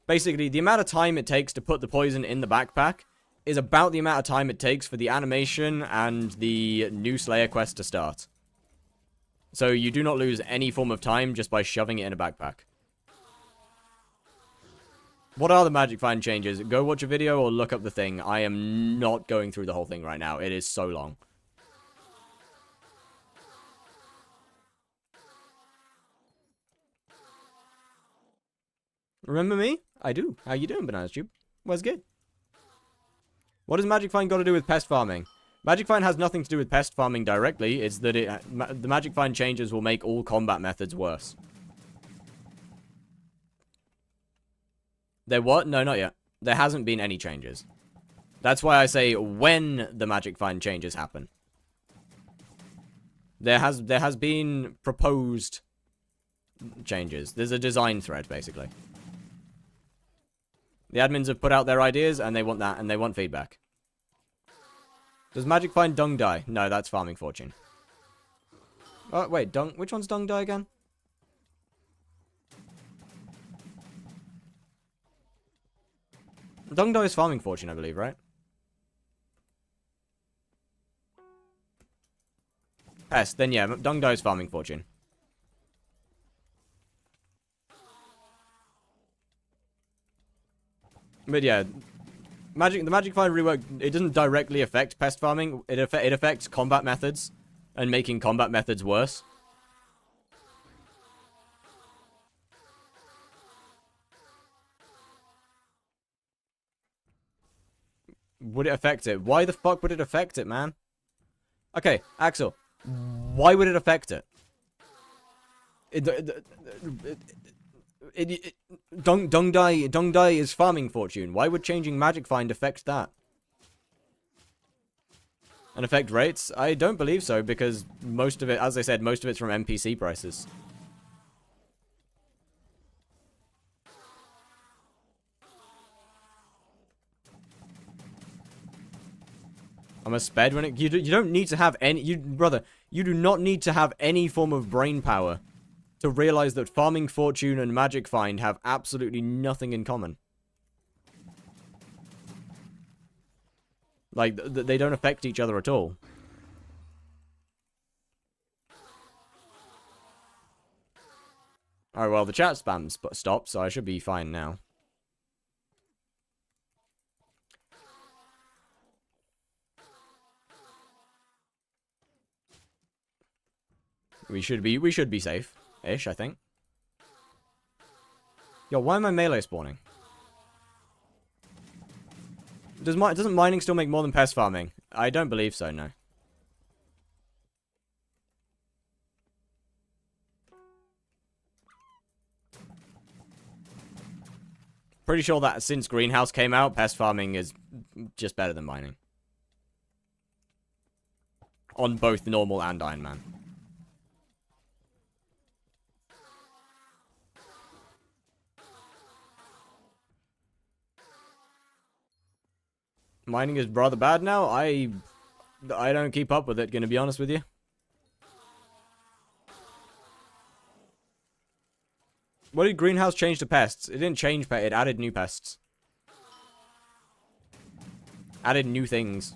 basically, the amount of time it takes to put the poison in the backpack is about the amount of time it takes for the animation and the new Slayer quest to start. So you do not lose any form of time just by shoving it in a backpack. What are the Magic Find changes? Go watch a video or look up the thing. I am not going through the whole thing right now. It is so long. Remember me? I do. How you doing, Bananas Tube? What's good? What does Magic Find got to do with pest farming? Magic Find has nothing to do with pest farming directly. It's that the Magic Find changes will make all combat methods worse. There what? No, not yet. There hasn't been any changes. That's why I say when the Magic Find changes happen. There has been proposed changes. There's a design thread, basically. The admins have put out their ideas, and they want that, and they want feedback. Does Magic Find Dung Die? No, that's Farming Fortune. Oh, wait, Dung... Which one's Dung Die again? Dung Die is Farming Fortune, I believe, right? Pest, then yeah, Dung Die is Farming Fortune. But yeah, the Magic Find rework, it doesn't directly affect pest farming. It affects combat methods and making combat methods worse. Would it affect it? Why the fuck would it affect it, man? Okay, Axel, why would it affect it? Dung Die is Farming Fortune. Why would changing Magic Find affect that? And affect rates? I don't believe so, because most of it, as I said, most of it's from NPC prices. I'm a sped when it... You don't need to have any... Brother, you do not need to have any form of brain power to realize that Farming Fortune and Magic Find have absolutely nothing in common. Like, they don't affect each other at all. Alright, well, the chat spam stopped, so I should be fine now. We should be safe-ish, I think. Yo, why am I melee spawning? Doesn't mining still make more than pest farming? I don't believe so, no. Pretty sure that since Greenhouse came out, pest farming is just better than mining. On both normal and Iron Man. Mining is rather bad now. I don't keep up with it, gonna be honest with you. What did Greenhouse change to pests? It didn't change pests, it added new pests. Added new things.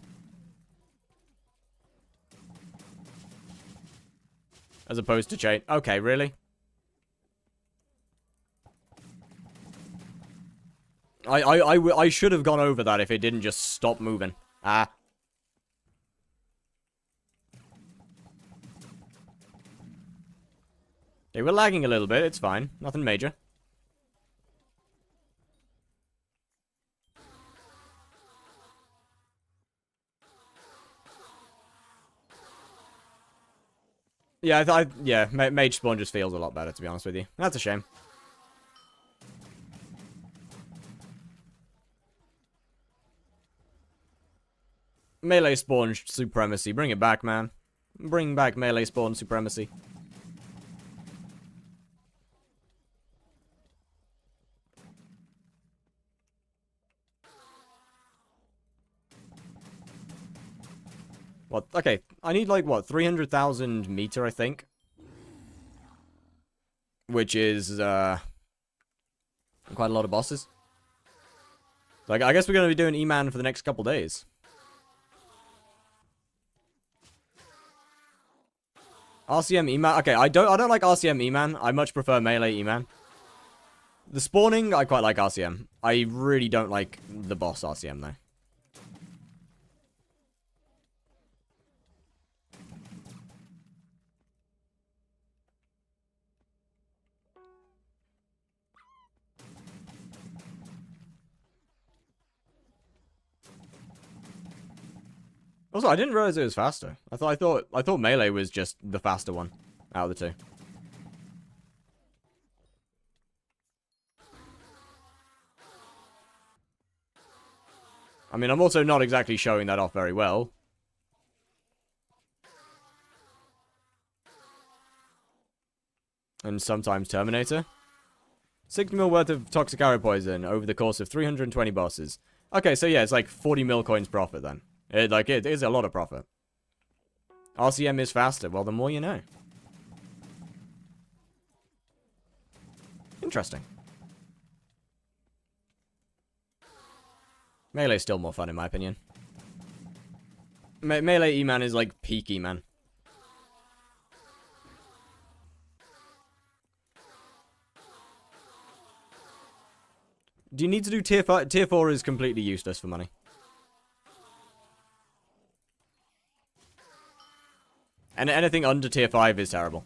As opposed to change. Okay, really? I should have gone over that if it didn't just stop moving. Ah. They were lagging a little bit, it's fine. Nothing major. Yeah, yeah, Mage Spawn just feels a lot better, to be honest with you. That's a shame. Melee Spawn Supremacy. Bring it back, man. Bring back Melee Spawn Supremacy. What? Okay, I need like, what, 300,000 meter, I think? Which is, quite a lot of bosses. Like, I guess we're going to be doing E-Man for the next couple days. RCM E-Man. Okay, I don't like RCM E-Man. I much prefer Melee E-Man. The spawning, I quite like RCM. I really don't like the boss RCM, though. Also, I didn't realize it was faster. I thought Melee was just the faster one out of the two. I mean, I'm also not exactly showing that off very well. And sometimes Terminator. 60 mil worth of toxic arrow poison over the course of 320 bosses. Okay, so yeah, it's like 40 mil coins profit then. It is a lot of profit. RCM is faster. Well, the more you know. Interesting. Melee's still more fun in my opinion. Melee E-Man is like peak E-Man. Do you need to do tier 5? Tier 4 is completely useless for money. And anything under tier 5 is terrible.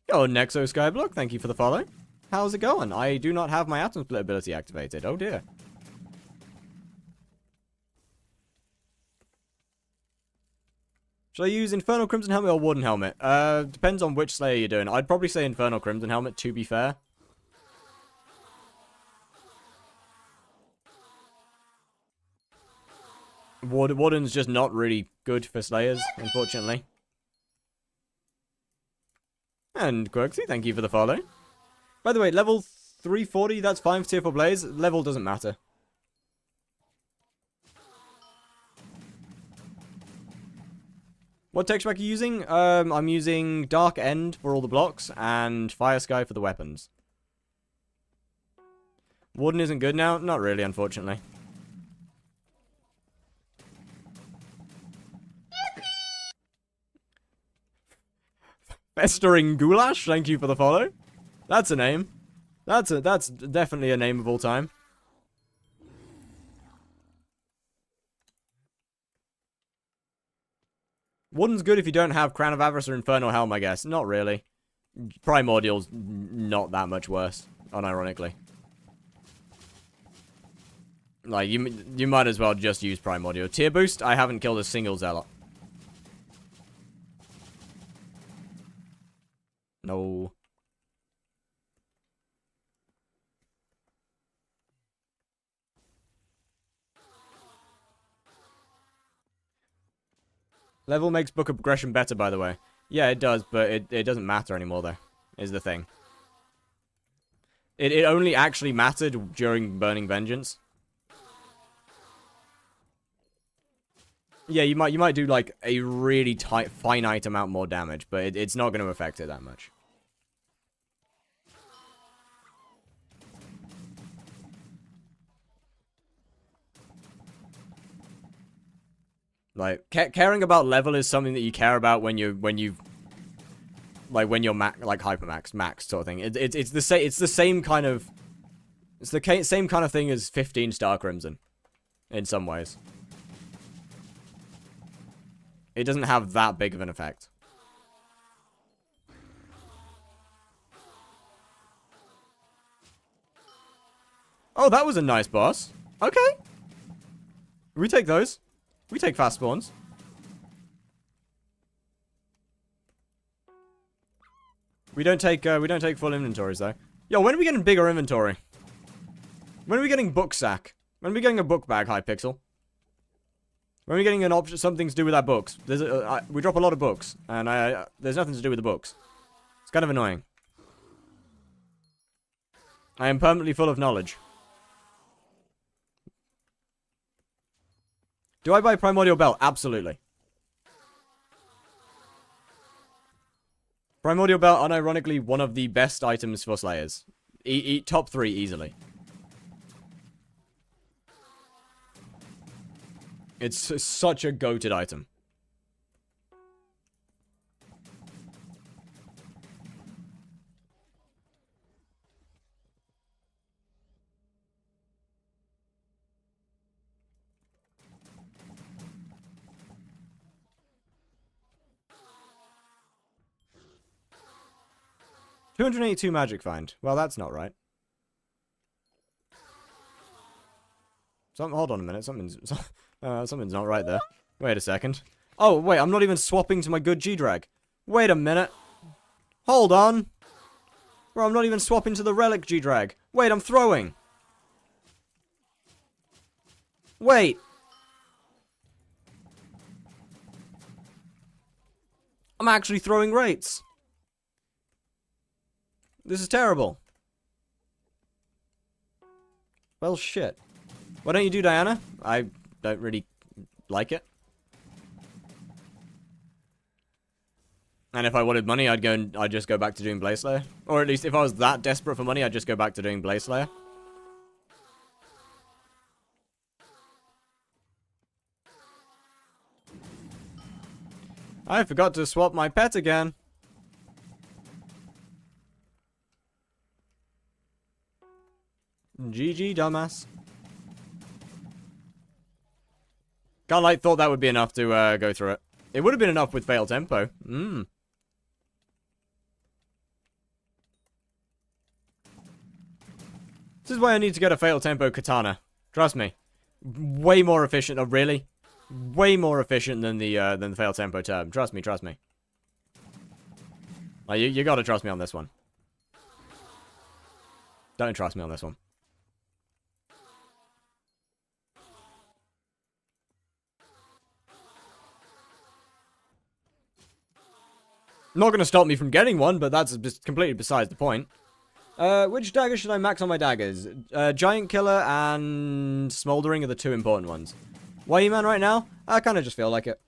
Yo, Nexo Skyblock, thank you for the follow. How's it going? I do not have my Atom Split ability activated. Oh dear. Should I use Infernal Crimson Helmet or Warden Helmet? Depends on which Slayer you're doing. I'd probably say Infernal Crimson Helmet, to be fair. Warden's just not really good for Slayers, unfortunately. And Quirksy, thank you for the follow. By the way, level 340, that's fine for tier 4 Blaze. Level doesn't matter. What texture pack are you using? I'm using Dark End for all the blocks and Fire Sky for the weapons. Warden isn't good now? Not really, unfortunately. Festering Goulash, thank you for the follow. That's a name. That's definitely a name of all time. Warden's good if you don't have Crown of Avarice or Infernal Helm, I guess. Not really. Primordial's not that much worse, unironically. Like, you might as well just use Primordial. Tier boost, I haven't killed a single Zealot. No. Level makes Book of Progression better, by the way. Yeah, it does, but it doesn't matter anymore, though, is the thing. It only actually mattered during Burning Vengeance. Yeah, you might do, like, a really finite amount more damage, but it's not going to affect it that much. Like, caring about level is something that you care about when you're hypermax, max sort of thing. It's the same kind of thing as 15 Star Crimson, in some ways. It doesn't have that big of an effect. Oh, that was a nice boss. Okay. We take those. We take fast spawns. We don't take full inventories though. Yo, when are we getting bigger inventory? When are we getting book sack? When are we getting a book bag, Hypixel? When are we getting an option, something to do with our books? There's we drop a lot of books, and there's nothing to do with the books. It's kind of annoying. I am permanently full of knowledge. Do I buy Primordial Belt? Absolutely. Primordial Belt, unironically, one of the best items for Slayers. Top 3 easily. It's such a goated item. $282 magic find. Well, that's not right. Hold on a minute. Something's not right there. Wait a second. Oh, wait, I'm not even swapping to my good G-Drag. Wait a minute. Hold on. Bro, I'm not even swapping to the relic G-Drag. Wait, I'm throwing. Wait. I'm actually throwing rates. This is terrible. Well, shit. Why don't you do Diana? I don't really like it. And if I wanted money, I'd just go back to doing Blaze Slayer. Or at least if I was that desperate for money, I'd just go back to doing Blaze Slayer. I forgot to swap my pet again. GG, dumbass. Godlight thought that would be enough to go through it. It would have been enough with Fail Tempo. This is why I need to get a Fail Tempo Katana. Trust me. Way more efficient. Oh, really? Way more efficient than the Fail Tempo term. Trust me, trust me. Like, you gotta trust me on this one. Don't trust me on this one. Not going to stop me from getting one, but that's just completely besides the point. Which dagger should I max on my daggers? Giant Killer and Smoldering are the 2 important ones. Why E-Man right now? I kind of just feel like it.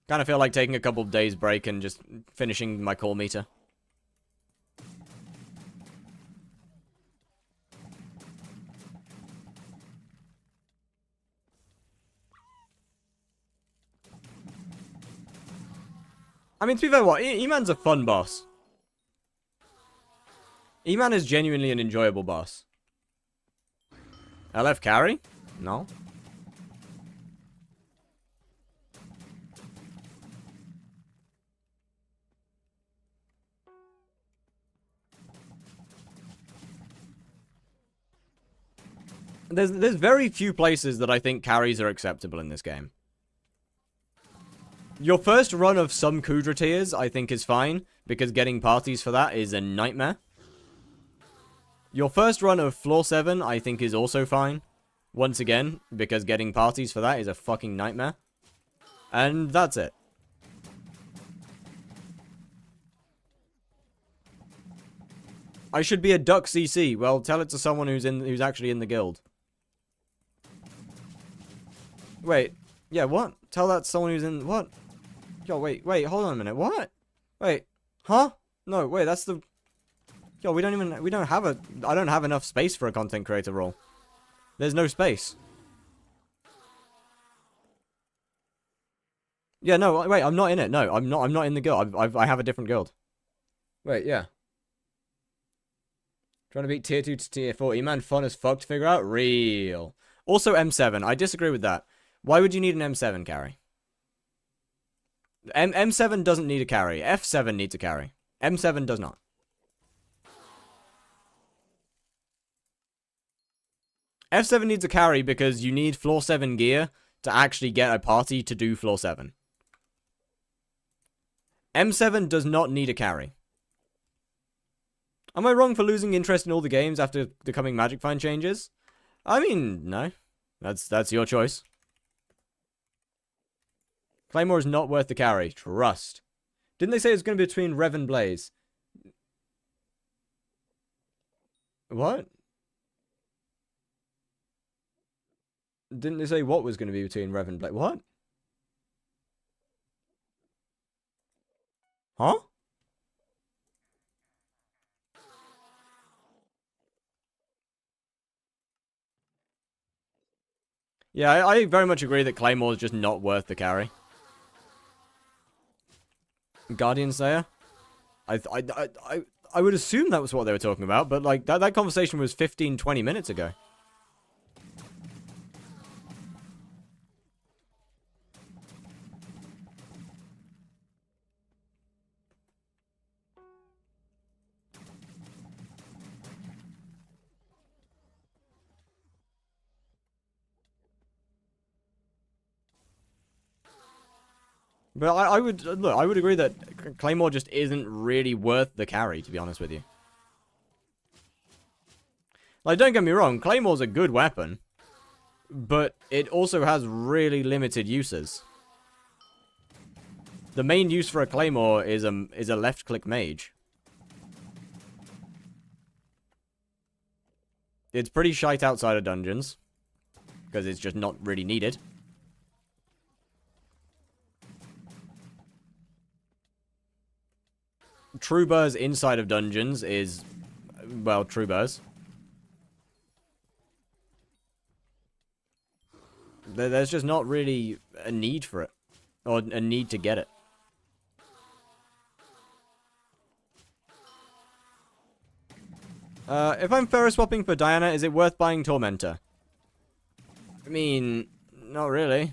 Kind of feel like taking a couple of days break and just finishing my core meter. I mean, to be fair, what? E-Man's a fun boss. E-Man is genuinely an enjoyable boss. LF carry? No. There's very few places that I think carries are acceptable in this game. Your first run of some Kudra tiers, I think, is fine, because getting parties for that is a nightmare. Your first run of Floor 7, I think, is also fine. Once again, because getting parties for that is a fucking nightmare. And that's it. I should be a duck CC. Well, tell it to someone who's actually in the guild. Wait. Yeah, what? Tell that to someone who's in... What? Yo, wait, hold on a minute. What? Wait. Huh? No, wait, that's the... Yo, we don't have a... I don't have enough space for a content creator role. There's no space. Yeah, no, wait, I'm not in it. No, I'm not in the guild. I have a different guild. Wait, yeah. Trying to beat tier 2 to tier 4. E-Man fun as fuck to figure out? Real. Also M7. I disagree with that. Why would you need an M7 carry? M7 doesn't need a carry. F7 needs a carry. M7 does not. F7 needs a carry because you need floor 7 gear to actually get a party to do floor 7. M7 does not need a carry. Am I wrong for losing interest in all the games after the coming Magic Find changes? I mean, no. That's your choice. Claymore is not worth the carry. Trust. Didn't they say it was going to be between Rev and Blaze? What? Didn't they say what was going to be between Rev and Blaze? What? Huh? Yeah, I very much agree that Claymore is just not worth the carry. Guardian Slayer? I would assume that was what they were talking about, but like that conversation was 15, 20 minutes ago. But I would look. I would agree that Claymore just isn't really worth the carry, to be honest with you. Like, don't get me wrong, Claymore's a good weapon, but it also has really limited uses. The main use for a Claymore is a left-click mage. It's pretty shite outside of dungeons, because it's just not really needed. True Burrs inside of dungeons is, well, True Burrs. There's just not really a need for it, or a need to get it. If I'm Ferro swapping for Diana, is it worth buying Tormentor? I mean, not really.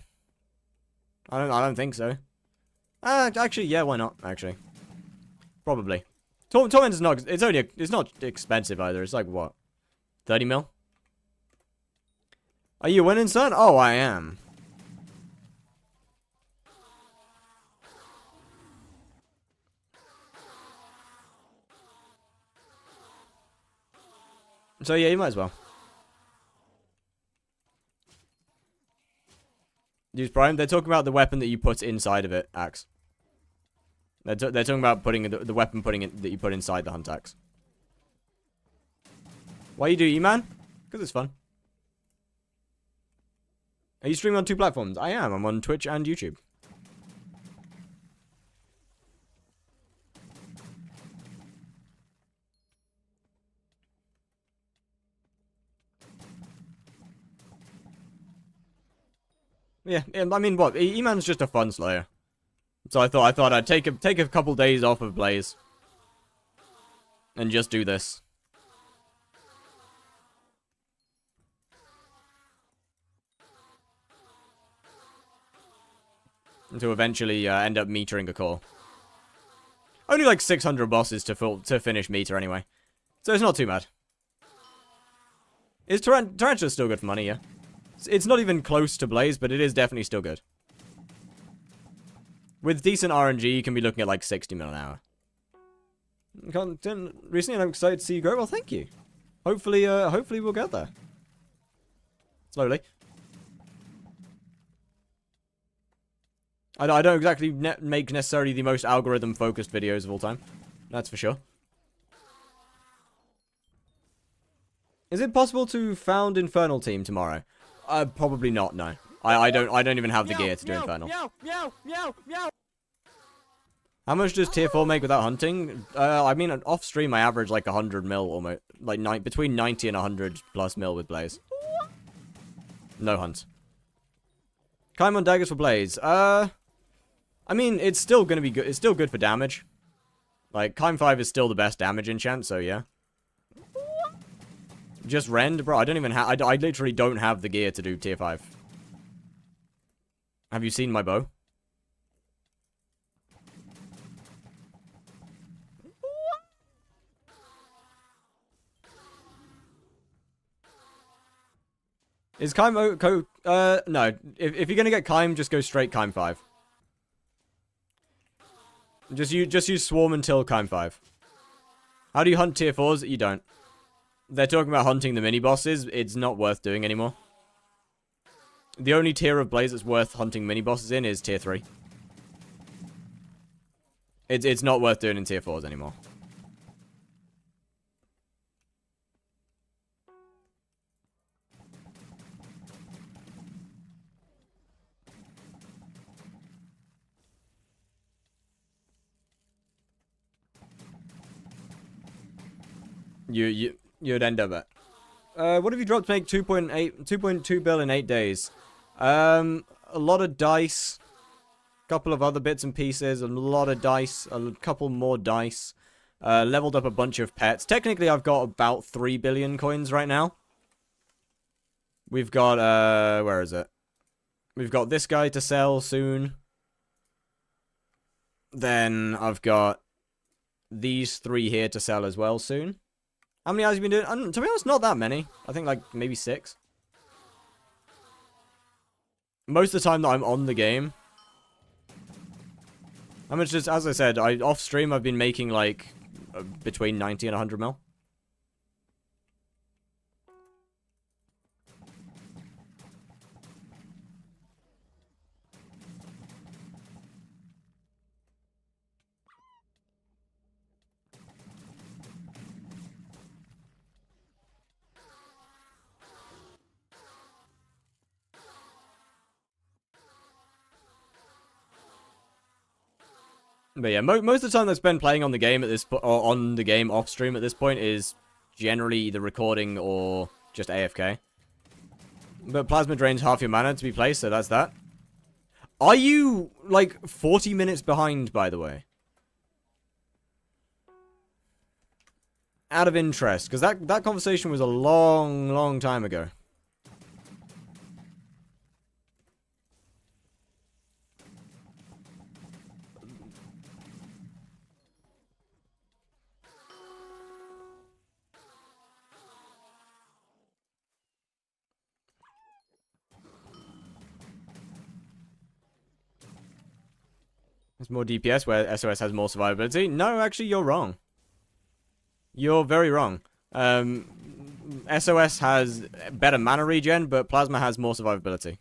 I don't think so. Actually, yeah, why not? Actually, probably. Tormentor's not. It's not expensive either. It's like what, 30 mil? Are you winning, son? Oh, I am. So yeah, you might as well. Use Prime. They're talking about the weapon that you put inside of it, Axe. They're talking about putting the weapon that you put inside the Hunt Axe. Why you do E-Man? Because it's fun. Are you streaming on 2 platforms? I am. I'm on Twitch and YouTube. Yeah, I mean, what? E-Man's just a fun slayer. So I thought I'd take a couple days off of Blaze. And just do this. To eventually end up metering a core. Only like 600 bosses to finish meter anyway. So it's not too bad. Is Tarantula still good for money, yeah? It's not even close to Blaze, but it is definitely still good. With decent RNG, you can be looking at like 60 mil an hour. Content recently, and I'm excited to see you grow. Well, thank you. Hopefully we'll get there. Slowly. I don't exactly make necessarily the most algorithm-focused videos of all time. That's for sure. Is it possible to found Infernal Team tomorrow? Probably not, no. I don't even have the gear to do Infernal. How much does tier 4 make without hunting? I mean, off stream I average like 100 mil almost. Like, between 90 and 100 plus mil with Blaze. No hunt. Kaimon daggers for Blaze. I mean, it's still gonna be good. It's still good for damage. Like, Kaim 5 is still the best damage enchant, so yeah. Just rend? Bro, I don't even have... I literally don't have the gear to do tier 5. Have you seen my bow? Is Kaim... no. If you're gonna get Kaim, just go straight Kaim 5. Just use Swarm until Kaim 5. How do you hunt tier 4s? You don't. They're talking about hunting the mini-bosses. It's not worth doing anymore. The only tier of Blaze that's worth hunting mini-bosses in is tier 3. It's not worth doing in tier 4s anymore. You'd end up at. What have you dropped to make 2.2 bill in 8 days? A lot of dice, couple of other bits and pieces, a lot of dice, a couple more dice. Leveled up a bunch of pets. Technically, I've got about 3 billion coins right now. We've got, where is it? We've got this guy to sell soon. Then I've got these 3 here to sell as well soon. How many hours have you been doing? To be honest, not that many. I think like maybe 6. Most of the time that I'm on the game. How much just, as I said, off stream I've been making like between 90 and 100 mil. But yeah, most of the time I spend playing on the game at this or on the game off stream at this point is generally either recording or just AFK. But plasma drains half your mana to be placed, so that's that. Are you like 40 minutes behind, by the way? Out of interest, because that conversation was a long time ago. There's more DPS where SOS has more survivability. No, actually, you're wrong. You're very wrong. SOS has better mana regen, but Plasma has more survivability.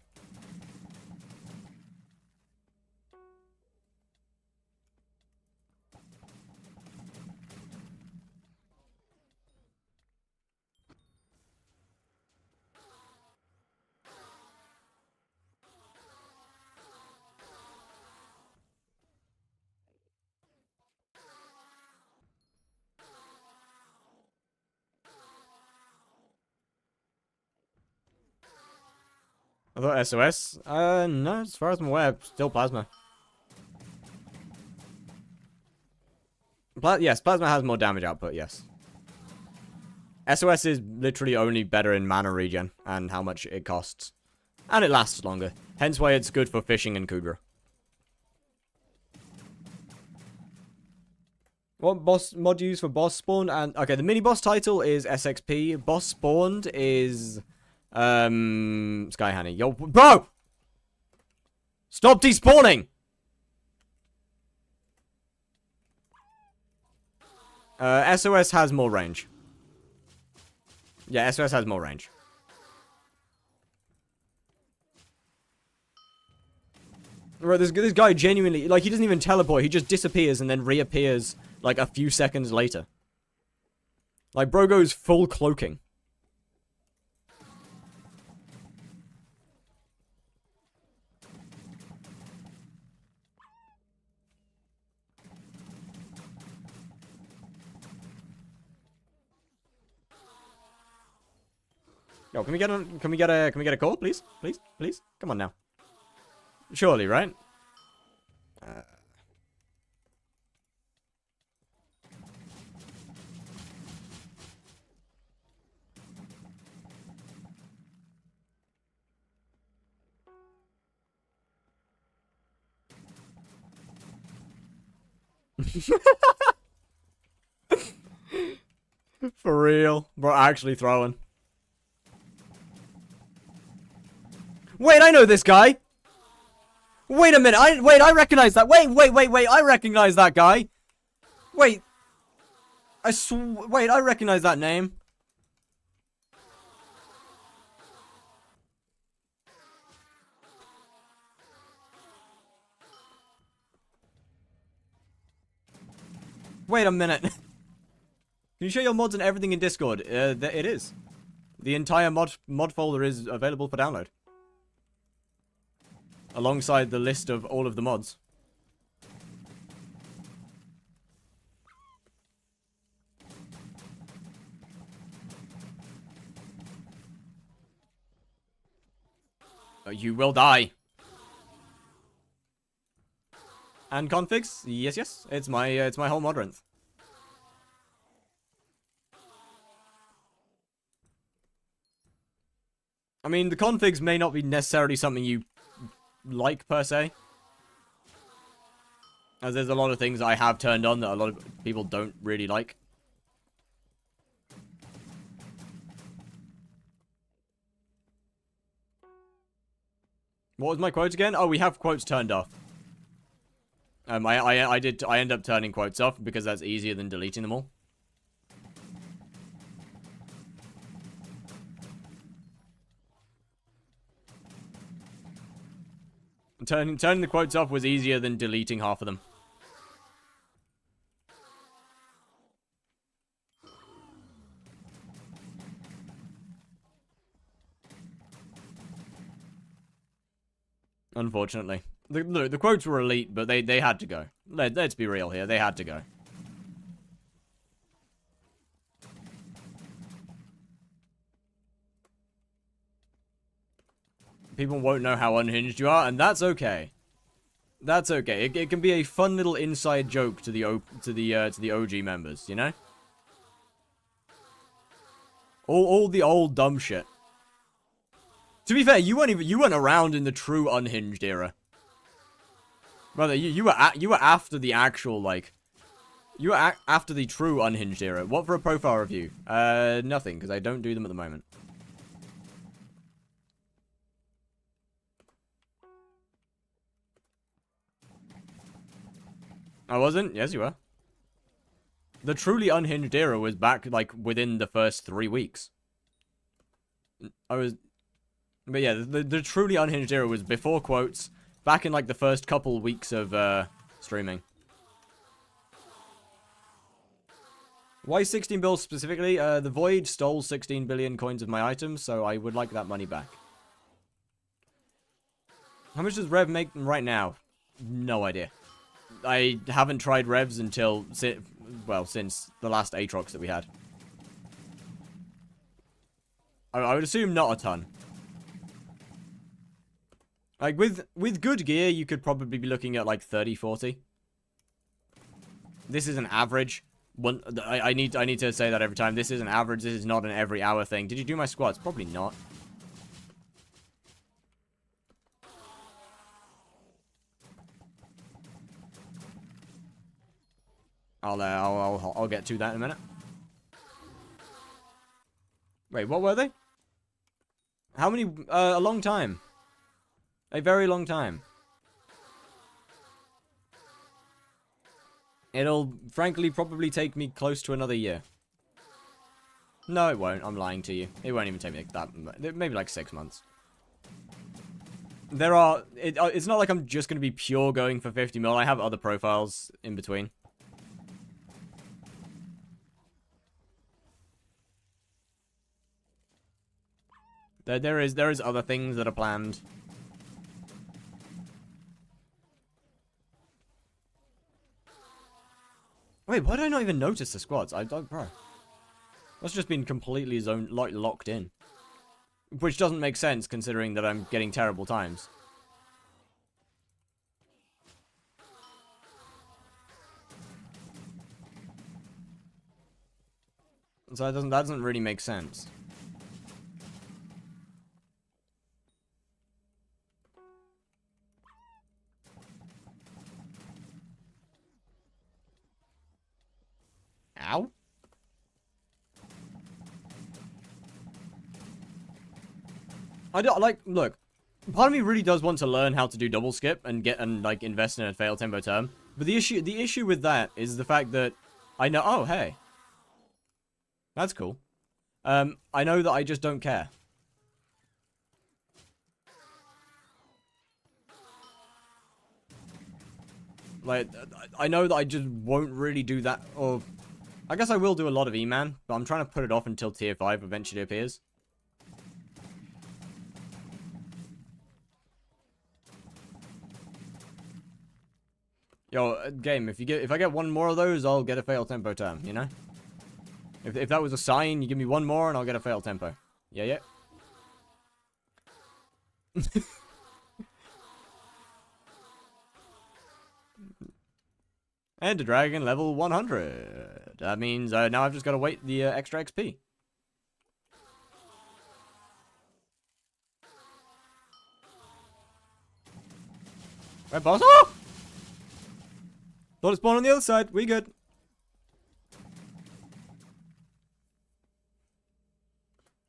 I thought SOS? No, as far as I'm aware, still Plasma. Yes, Plasma has more damage output, yes. SOS is literally only better in mana regen and how much it costs. And it lasts longer. Hence why it's good for fishing and Kudra. What boss mod do you use for boss spawn? And okay, the mini boss title is SXP. Boss spawned is Sky Honey. Yo, bro! Stop despawning! SOS has more range. Yeah, SOS has more range. Right, this guy genuinely, like, he doesn't even teleport. He just disappears and then reappears, like, a few seconds later. Like, bro goes full cloaking. Yo, can we get a call, please? Please? Please? Come on now. Surely, right? For real. We're actually throwing. Wait, I know this guy! Wait a minute, I recognize that. Wait, I recognize that guy. Wait. Wait, I recognize that name. Wait a minute. Can you show your mods and everything in Discord? It is. The entire mod folder is available for download. Alongside the list of all of the mods. You will die. And configs? Yes, yes. It's my whole modrinth. I mean, the configs may not be necessarily something you like, per se. As there's a lot of things I have turned on that a lot of people don't really like. What was my quote again? Oh, we have quotes turned off. I end up turning quotes off because that's easier than deleting them all. Turning the quotes off was easier than deleting half of them. Unfortunately. The quotes were elite, but they had to go. Let's be real here. They had to go. People won't know how unhinged you are, and that's okay. That's okay. It can be a fun little inside joke to the OG members, you know? All the old dumb shit. To be fair, you weren't around in the true unhinged era. Brother, you were after the actual, like, you were after the true unhinged era. What for a profile review? Nothing, because I don't do them at the moment. I wasn't? Yes, you were. The truly unhinged era was back, like, within the first 3 weeks. But yeah, the truly unhinged era was before quotes, back in, like, the first couple weeks of, streaming. Why 16 bills specifically? The Void stole 16 billion coins of my items, so I would like that money back. How much does Rev make right now? No idea. I haven't tried Revs until, well, since the last Aatrox that we had. I would assume not a ton. Like, with good gear, you could probably be looking at, like, 30, 40. This is an average. I need to say that every time. This is an average. This is not an every hour thing. Did you do my squats? Probably not. I'll get to that in a minute. Wait, what were they? How many? A long time. A very long time. It'll, frankly, probably take me close to another year. No, it won't. I'm lying to you. It won't even take me that. Maybe like 6 months. There are... It's not like I'm just going to be pure going for 50 mil. I have other profiles in between. There is other things that are planned. Wait, why did I not even notice the squads? Bro. That's just been completely locked in. Which doesn't make sense, considering that I'm getting terrible times. So that doesn't really make sense. Ow. Look, part of me really does want to learn how to do double skip and like invest in a fail tempo term. But the issue with that is the fact that I know, oh hey. That's cool. I know that I just don't care. Like, I know that I just won't really do that, or... I guess I will do a lot of E-Man, but I'm trying to put it off until tier 5 eventually appears. Yo, game, if I get one more of those, I'll get a fail tempo term, you know? If that was a sign, you give me one more and I'll get a fail tempo. Yeah, yeah. Ender Dragon level 100. That means now I've just got to wait the extra XP. Right, boss? Oh! Thought it spawned on the other side. We good.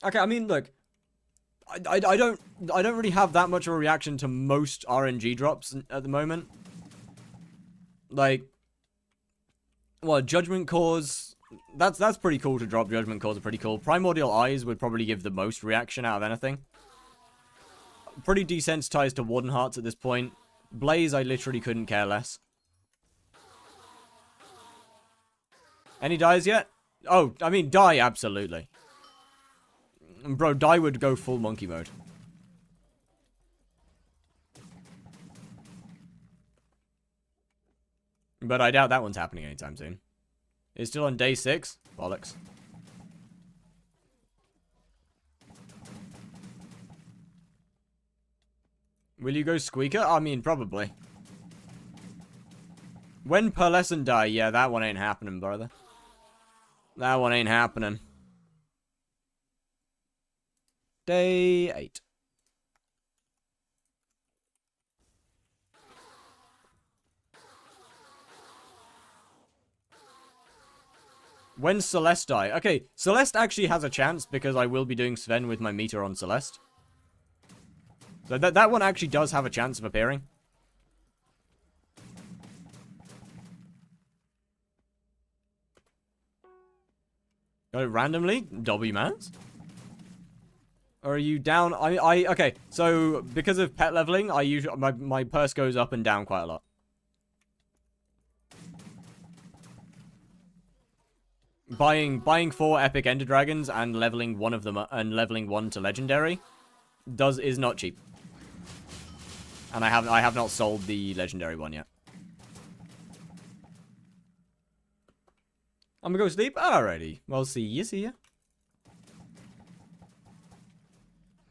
Okay, I mean, look. I don't really have that much of a reaction to most RNG drops at the moment. Like, well, Judgment Cores, that's pretty cool to drop. Judgment Cores are pretty cool. Primordial Eyes would probably give the most reaction out of anything. Pretty desensitized to Warden Hearts at this point. Blaze, I literally couldn't care less. Any dies yet? Oh, I mean, die, absolutely. Bro, die would go full monkey mode. But I doubt that one's happening anytime soon. It's still on day 6? Bollocks. Will you go Squeaker? I mean, probably. When Pearlescent die, yeah, that one ain't happening, brother. That one ain't happening. Day 8. When Celeste die? Okay, Celeste actually has a chance because I will be doing Sven with my meter on Celeste. So that one actually does have a chance of appearing. Randomly? W-mans? Or are you down? Okay, so because of pet leveling, I usually my purse goes up and down quite a lot. Buying 4 epic ender dragons and leveling one of them and leveling one to legendary is not cheap. And I have not sold the legendary one yet. I'm gonna go sleep. Alrighty. Well, see ya.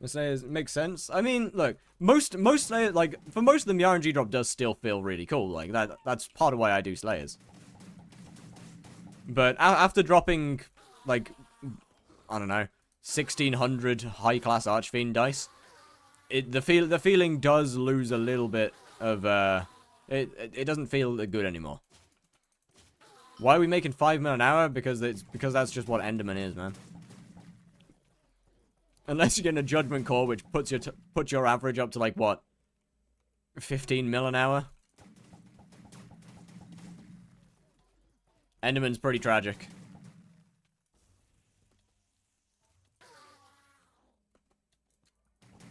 Slayers makes sense. I mean, look, most Slayers, like, for most of them, the RNG drop does still feel really cool. Like, that's part of why I do Slayers. But after dropping, like, I don't know, 1,600 high-class Archfiend dice, the feeling does lose a little bit of, it doesn't feel good anymore. Why are we making 5 mil an hour? Because that's just what Enderman is, man. Unless you're getting a Judgment Core, which puts your average up to, like, what? 15 mil an hour? Enderman's pretty tragic.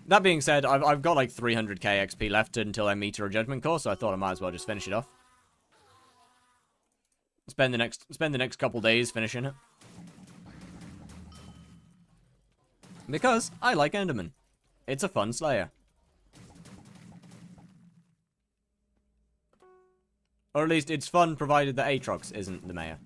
That being said, I've got, like, 300k XP left until I meter a Judgment Core, so I thought I might as well just finish it off. Spend the next couple days finishing it. Because I like Enderman. It's a fun Slayer. Or at least it's fun provided that Aatrox isn't the mayor.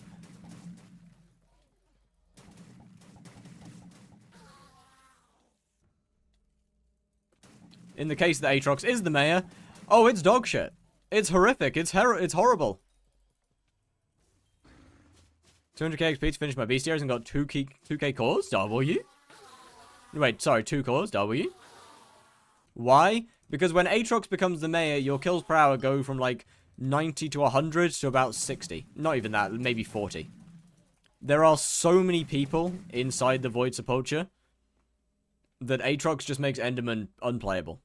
In the case that Aatrox is the mayor, oh, it's dog shit. It's horrific. It's horrible. 200k XP to finish my bestiaries and got 2k cores? W? Wait, sorry, 2 cores? W? Why? Because when Aatrox becomes the mayor, your kills per hour go from like 90 to 100 to about 60. Not even that, maybe 40. There are so many people inside the Void Sepulchre that Aatrox just makes Enderman unplayable.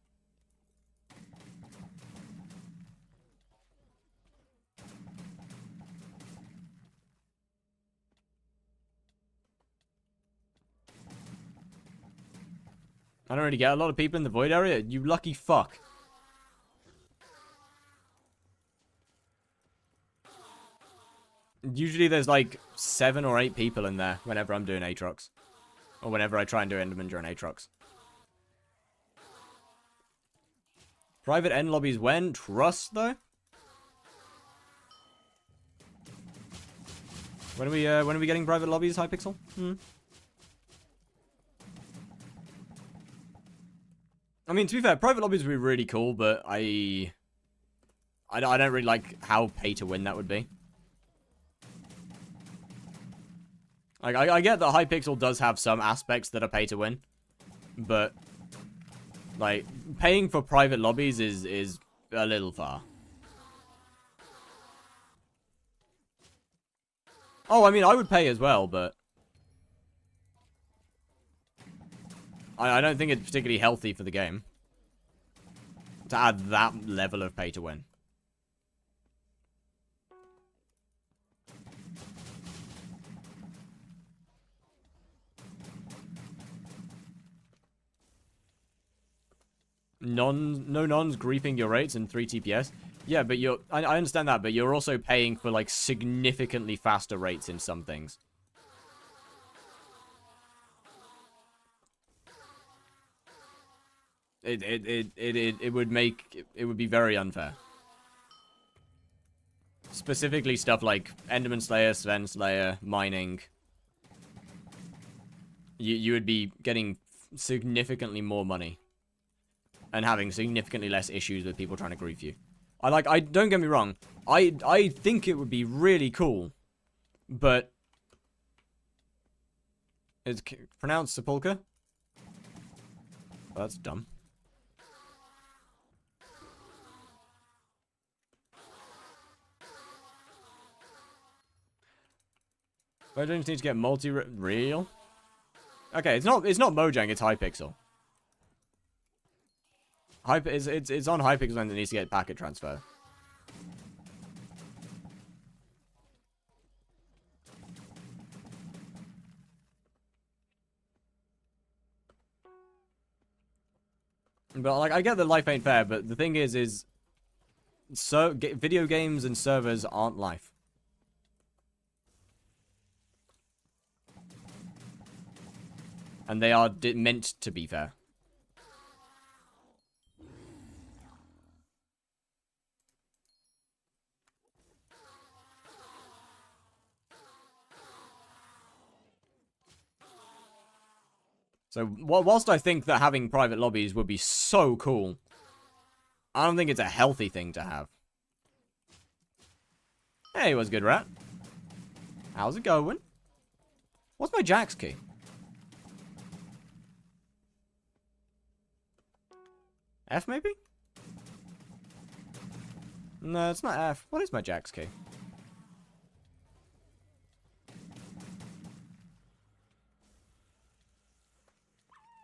I don't really get a lot of people in the Void area. You lucky fuck. Usually there's like 7 or 8 people in there whenever I'm doing Aatrox. Or whenever I try and do Enderman during Aatrox. Private end lobbies when? Trust, though? When are we getting private lobbies, Hypixel? I mean, to be fair, private lobbies would be really cool, but I I don't really like how pay to win that would be. Like, I get that Hypixel does have some aspects that are pay to win, but like paying for private lobbies is a little far. Oh, I mean, I would pay as well, but I don't think it's particularly healthy for the game to add that level of pay to win. No nons griefing your rates and 3 TPS. Yeah, but I understand that, but you're also paying for like significantly faster rates in some things. It would be very unfair. Specifically stuff like Enderman Slayer, Sven Slayer, mining. You would be getting significantly more money. And having significantly less issues with people trying to grief you. I don't get me wrong. I think it would be really cool. But it's pronounced Sepulchre? Oh, that's dumb. I don't need to get real. Okay, it's not Mojang, it's Hypixel. It's on Hypixel and it needs to get packet transfer. But like, I get that life ain't fair, but the thing is video games and servers aren't life. And they are meant to be fair. So, whilst I think that having private lobbies would be so cool, I don't think it's a healthy thing to have. Hey, what's good, rat? How's it going? What's my Jack's key? F, maybe? No, it's not F. What is my Jack's key?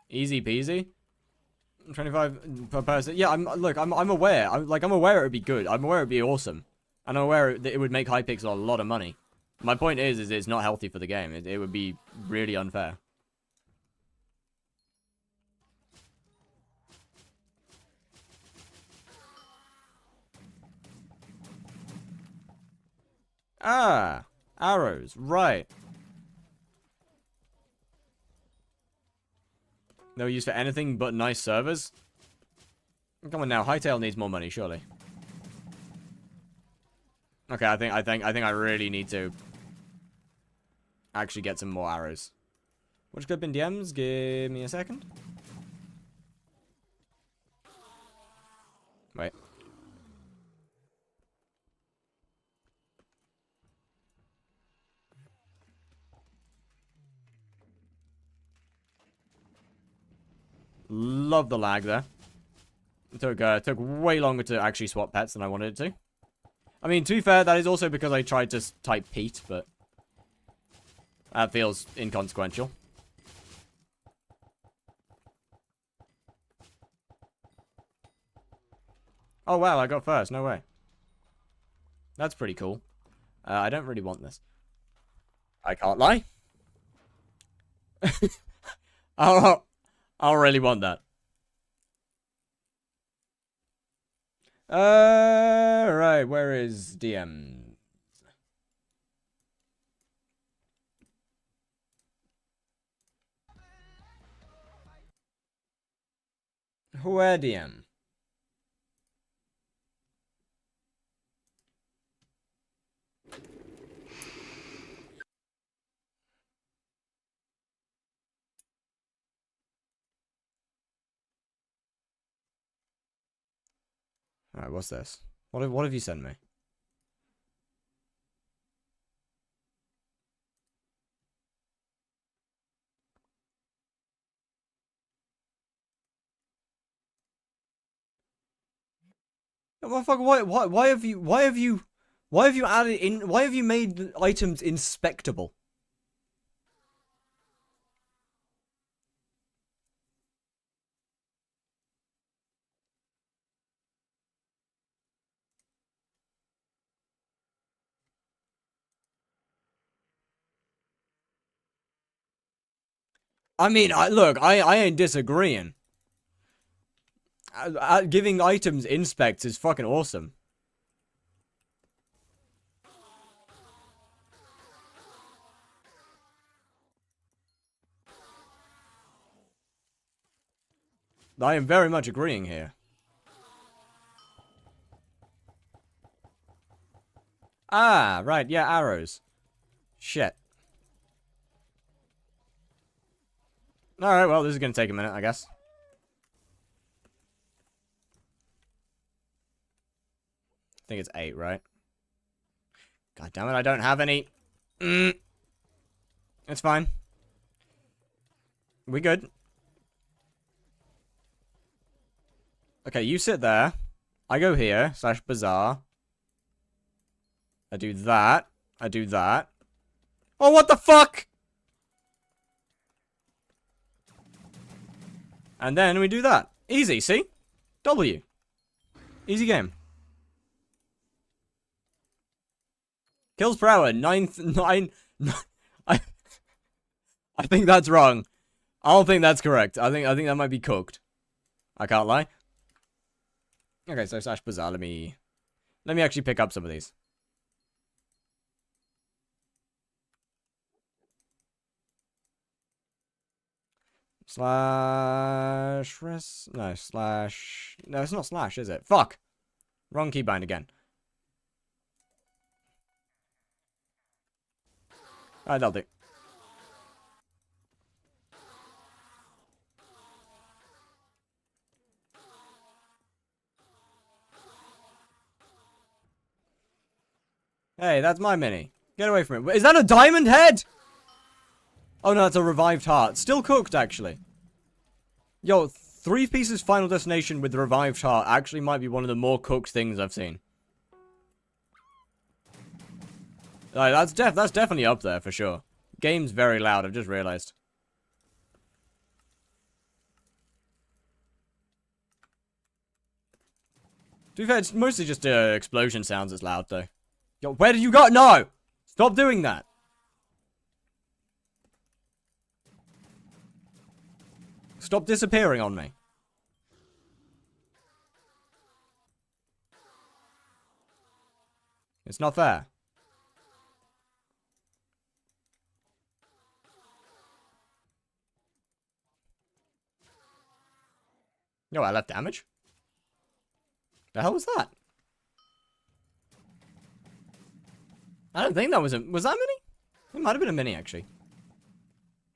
Easy peasy. 25 per person. Yeah, I'm aware. I'm aware it would be good. I'm aware it would be awesome. And I'm aware that it would make Hypixel a lot of money. My point is it's not healthy for the game. It would be really unfair. Ah, arrows, right. No use for anything but nice servers? Come on now, Hytale needs more money, surely. Okay, I think I really need to actually get some more arrows. Which clip in DMs? Give me a second. Wait. Love the lag there. It took way longer to actually swap pets than I wanted it to. I mean, to be fair, that is also because I tried to type Pete, but that feels inconsequential. Oh wow, I got first. No way. That's pretty cool. I don't really want this. I can't lie. I'll really want that. Right, where is DM? Where DM? Alright, what's this? What have you sent me? Motherfucker, why have you added in, why have you made items inspectable? I mean, look, I ain't disagreeing. Giving items inspects is fucking awesome. I am very much agreeing here. Ah, right, yeah, arrows. Shit. Alright, well, this is gonna take a minute, I guess. I think it's 8, right? God damn it, I don't have any. It's fine. We good. Okay, you sit there. I go here, / bazaar. I do that. I do that. Oh, what the fuck? And then we do that. Easy, see? W. Easy game. Kills per hour, 9. I think that's wrong. I don't think that's correct. I think that might be cooked. I can't lie. Okay, so / bazaar, let me actually pick up some of these. Slash res no slash no, it's not slash, is it? Fuck. Wrong keybind again. Alright, that'll do. Hey, that's my mini. Get away from it. Is that a diamond head? Oh no, that's a revived heart. Still cooked, actually. Yo, 3 pieces Final Destination with the revived heart actually might be one of the more cooked things I've seen. That's definitely up there for sure. Game's very loud, I've just realized. To be fair, it's mostly just explosion sounds that's loud though. Yo, where did you go? No! Stop doing that. Stop disappearing on me. It's not fair. Yo, I left damage? The hell was that? I don't think that was was that a mini? It might have been a mini actually.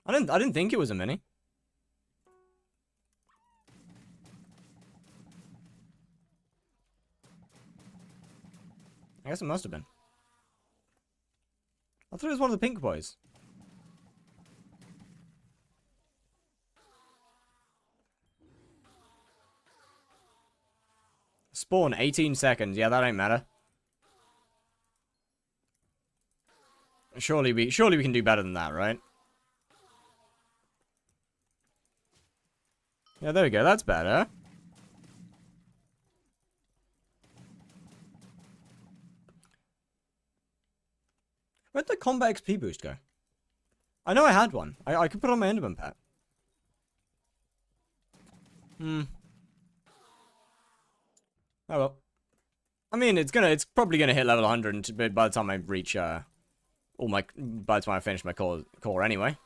I didn't think it was a mini. I guess it must have been. I thought it was one of the pink boys. Spawn, 18 seconds. Yeah, that ain't matter. Surely we can do better than that, right? Yeah, there we go. That's better. Where'd the combat XP boost go? I know I had one. I could put on my Enderman pet. Oh well. I mean, it's probably gonna hit level 100 by the time I reach by the time I finish my core anyway.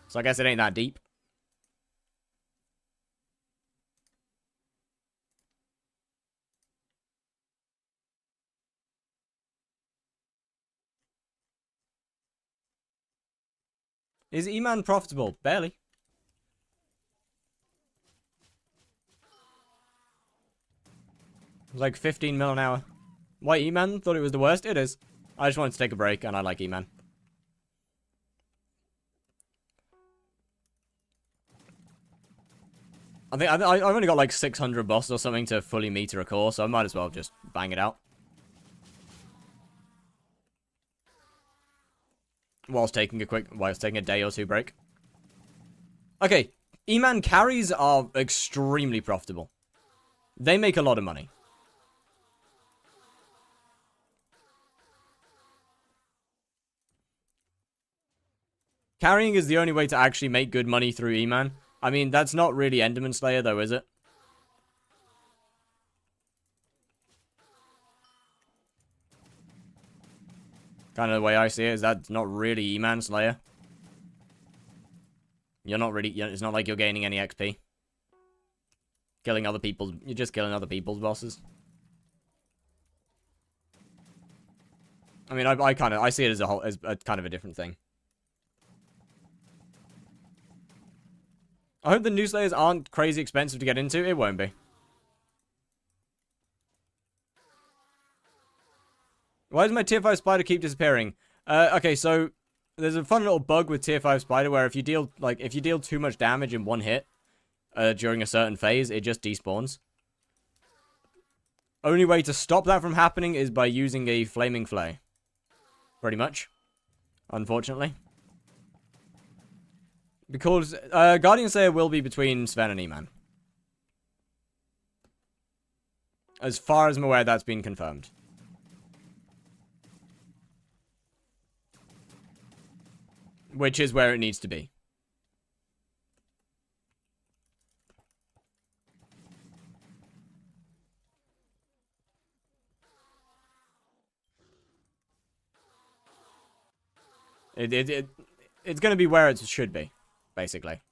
So I guess it ain't that deep. Is E-Man profitable? Barely. Like 15 mil an hour. Why E-Man thought it was the worst? It is. I just wanted to take a break, and I like E-Man. I think I've only got like 600 bosses or something to fully meter a core, so I might as well just bang it out. Whilst taking a day or two break. Okay, E-Man carries are extremely profitable. They make a lot of money. Carrying is the only way to actually make good money through E-Man. I mean, that's not really Enderman Slayer, though, is it? Kind of the way I see it is that's not really E-Man Slayer. You're not really... It's not like you're gaining any XP. Killing other people's... You're just killing other people's bosses. I mean, I see it as a kind of a different thing. I hope the new Slayers aren't crazy expensive to get into. It won't be. Why does my tier 5 spider keep disappearing? Okay, so there's a fun little bug with tier 5 spider where if you deal too much damage in one hit during a certain phase, it just despawns. Only way to stop that from happening is by using a flaming flay. Pretty much. Unfortunately. Because Guardian Slayer will be between Sven and E-Man. As far as I'm aware, that's been confirmed. Which is where it needs to be. It's going to be where it should be, basically.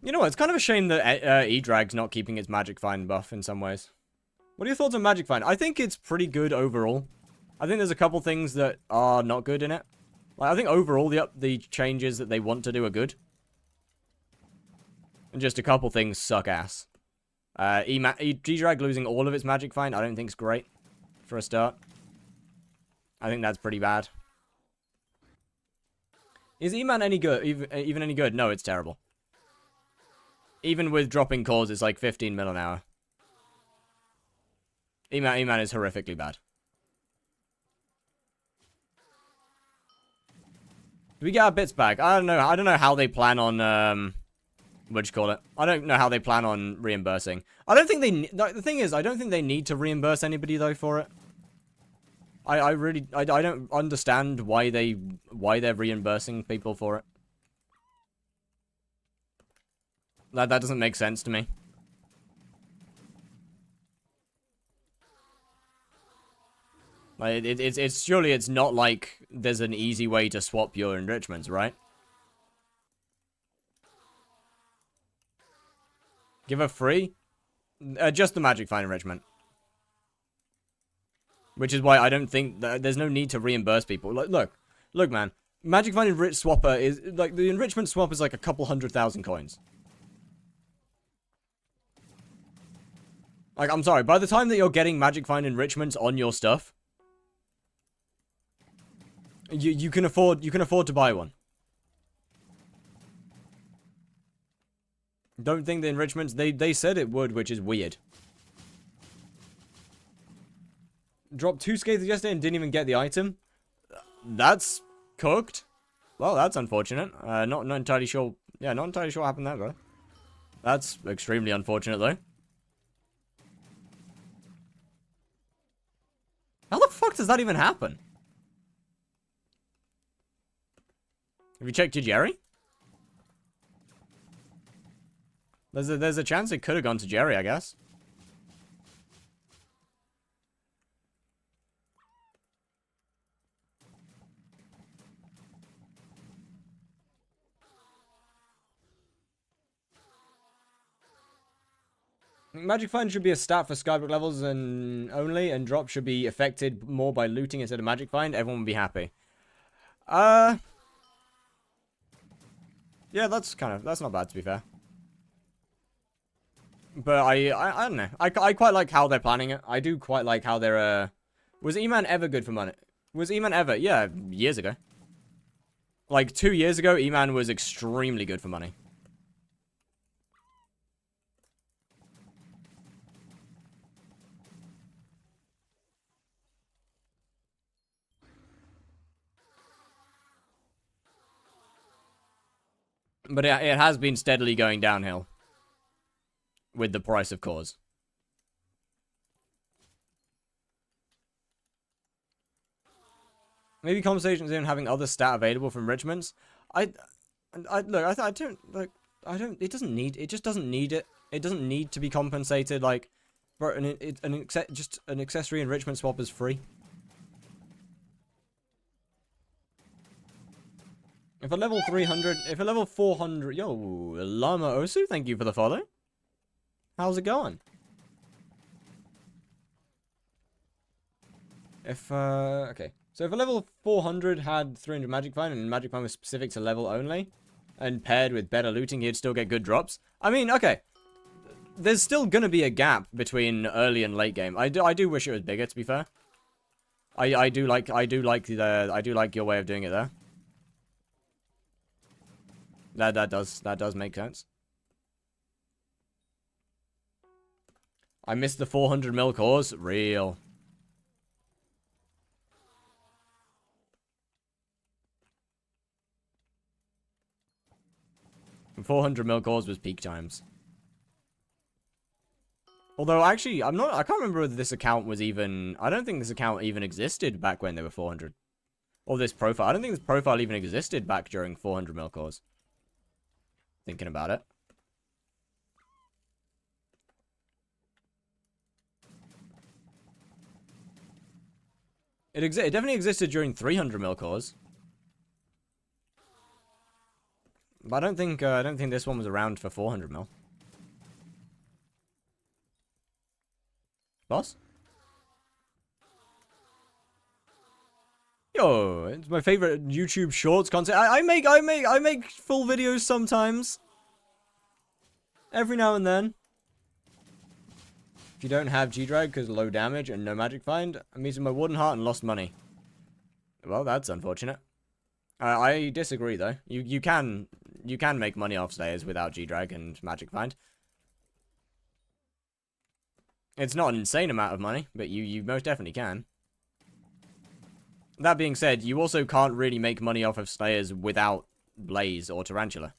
You know what? It's kind of a shame that E-Drag's not keeping its Magic Find buff in some ways. What are your thoughts on Magic Find? I think it's pretty good overall. I think there's a couple things that are not good in it. Like, I think overall the changes that they want to do are good. And just a couple things suck ass. E-Drag losing all of its Magic Find, I don't think is great. For a start. I think that's pretty bad. Is E-Man any good? Even any good? No, it's terrible. Even with dropping cores, it's like 15 mil an hour. E-Man is horrifically bad. Do we get our bits back? I don't know. I don't know how they plan on, what'd you call it? I don't know how they plan on reimbursing. I don't think they... The thing is, I don't think they need to reimburse anybody, though, for it. I don't understand why they're reimbursing people for it. That doesn't make sense to me. Like, it's surely it's not like there's an easy way to swap your enrichments, right? Give her free? Just the Magic Find enrichment. Which is why I don't think that there's no need to reimburse people. Like, look, man. Magic Find enrich swapper is like the enrichment swap is like a couple 100,000 coins. Like, I'm sorry, by the time that you're getting Magic Find enrichments on your stuff, you can afford to buy one. Don't think the enrichments they said it would, which is weird. Dropped 2 skaters yesterday and didn't even get the item. That's cooked. Well, that's unfortunate. Not entirely sure. Yeah, not entirely sure what happened there, bro. That's extremely unfortunate, though. How the fuck does that even happen? Have you checked your Jerry? There's a chance it could have gone to Jerry, I guess. Magic Find should be a stat for skyblock levels and only, and drop should be affected more by looting instead of Magic Find. Everyone would be happy. Yeah, that's not bad, to be fair. But I don't know. I quite like how they're planning it. I do quite like how they're, Was E-Man ever good for money? Was E-Man ever? Yeah, years ago. Like, 2 years ago, E-Man was extremely good for money. But it has been steadily going downhill. With the price of cores. Maybe conversations in having other stat available from enrichments. Look, I don't, like, it doesn't need, it just doesn't need it. It doesn't need to be compensated, like, bro, just an accessory enrichment swap is free. If a level 300, if a level 400, yo, Llama Osu, thank you for the follow. How's it going? Okay. So if a level 400 had 300 Magic Find, and Magic Find was specific to level only, and paired with better looting, he'd still get good drops. I mean, okay. There's still gonna be a gap between early and late game. I do wish it was bigger, to be fair. I do like your way of doing it there. That does make sense. I missed the 400 mil cores. Real. And 400 mil cores was peak times. Although, actually, I can't remember whether this account was even... I don't think this account even existed back when they were 400. Or this profile. I don't think this profile even existed back during 400 mil cores. Thinking about it. It definitely existed during 300 mil cores. But I don't think this one was around for 400 mil. Boss? Yo, it's my favorite YouTube Shorts content. I make full videos sometimes. Every now and then. If you don't have G-Drag because low damage and no magic find, I'm using my wooden heart and lost money. Well, that's unfortunate. I disagree though. You can make money off Slayers without G-Drag and magic find. It's not an insane amount of money, but you most definitely can. That being said, you also can't really make money off of Slayers without Blaze or Tarantula.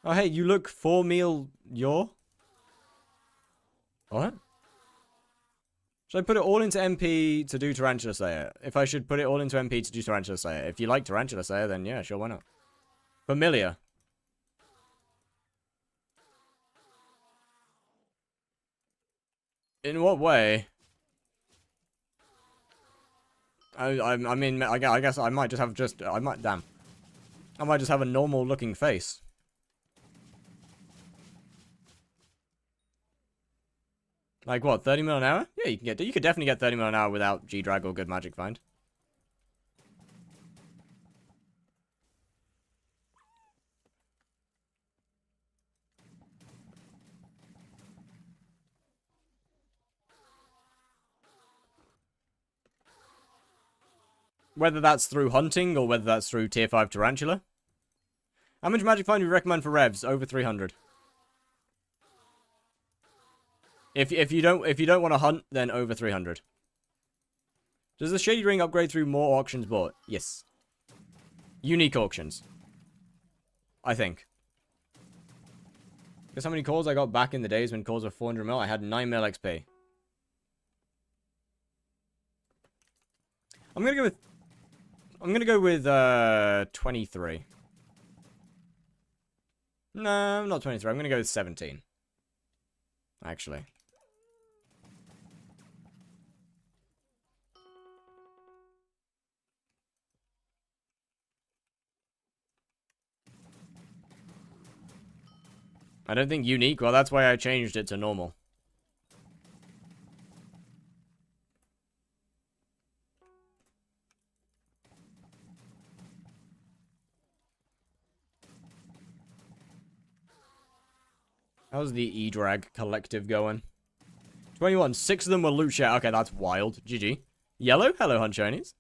Oh, hey, you look 4 meal your? What? Should I put it all into MP to do Tarantula Slayer? If I should put it all into MP to do Tarantula Slayer. If you like Tarantula Slayer, then yeah, sure, why not? Familiar. In what way? I mean, I guess I might just have damn. I might just have a normal looking face. Like what, 30 mil an hour? Yeah, you could definitely get 30 mil an hour without G-Drag or good magic find. Whether that's through hunting or whether that's through tier 5 Tarantula. How much magic find do you recommend for revs? Over 300. If you don't want to hunt, then over 300. Does the Shady Ring upgrade through more auctions bought? Yes. Unique auctions. I think. Guess how many calls I got back in the days when calls were 400 mil? I had 9 mil XP. I'm gonna go with 23. No, not 23. I'm gonna go with 17. Actually. I don't think unique. Well, that's why I changed it to normal. How's the E-Drag collective going? 21. 6 of them were loot share. Okay, that's wild. GG. Yellow? Hello, Hunchonies.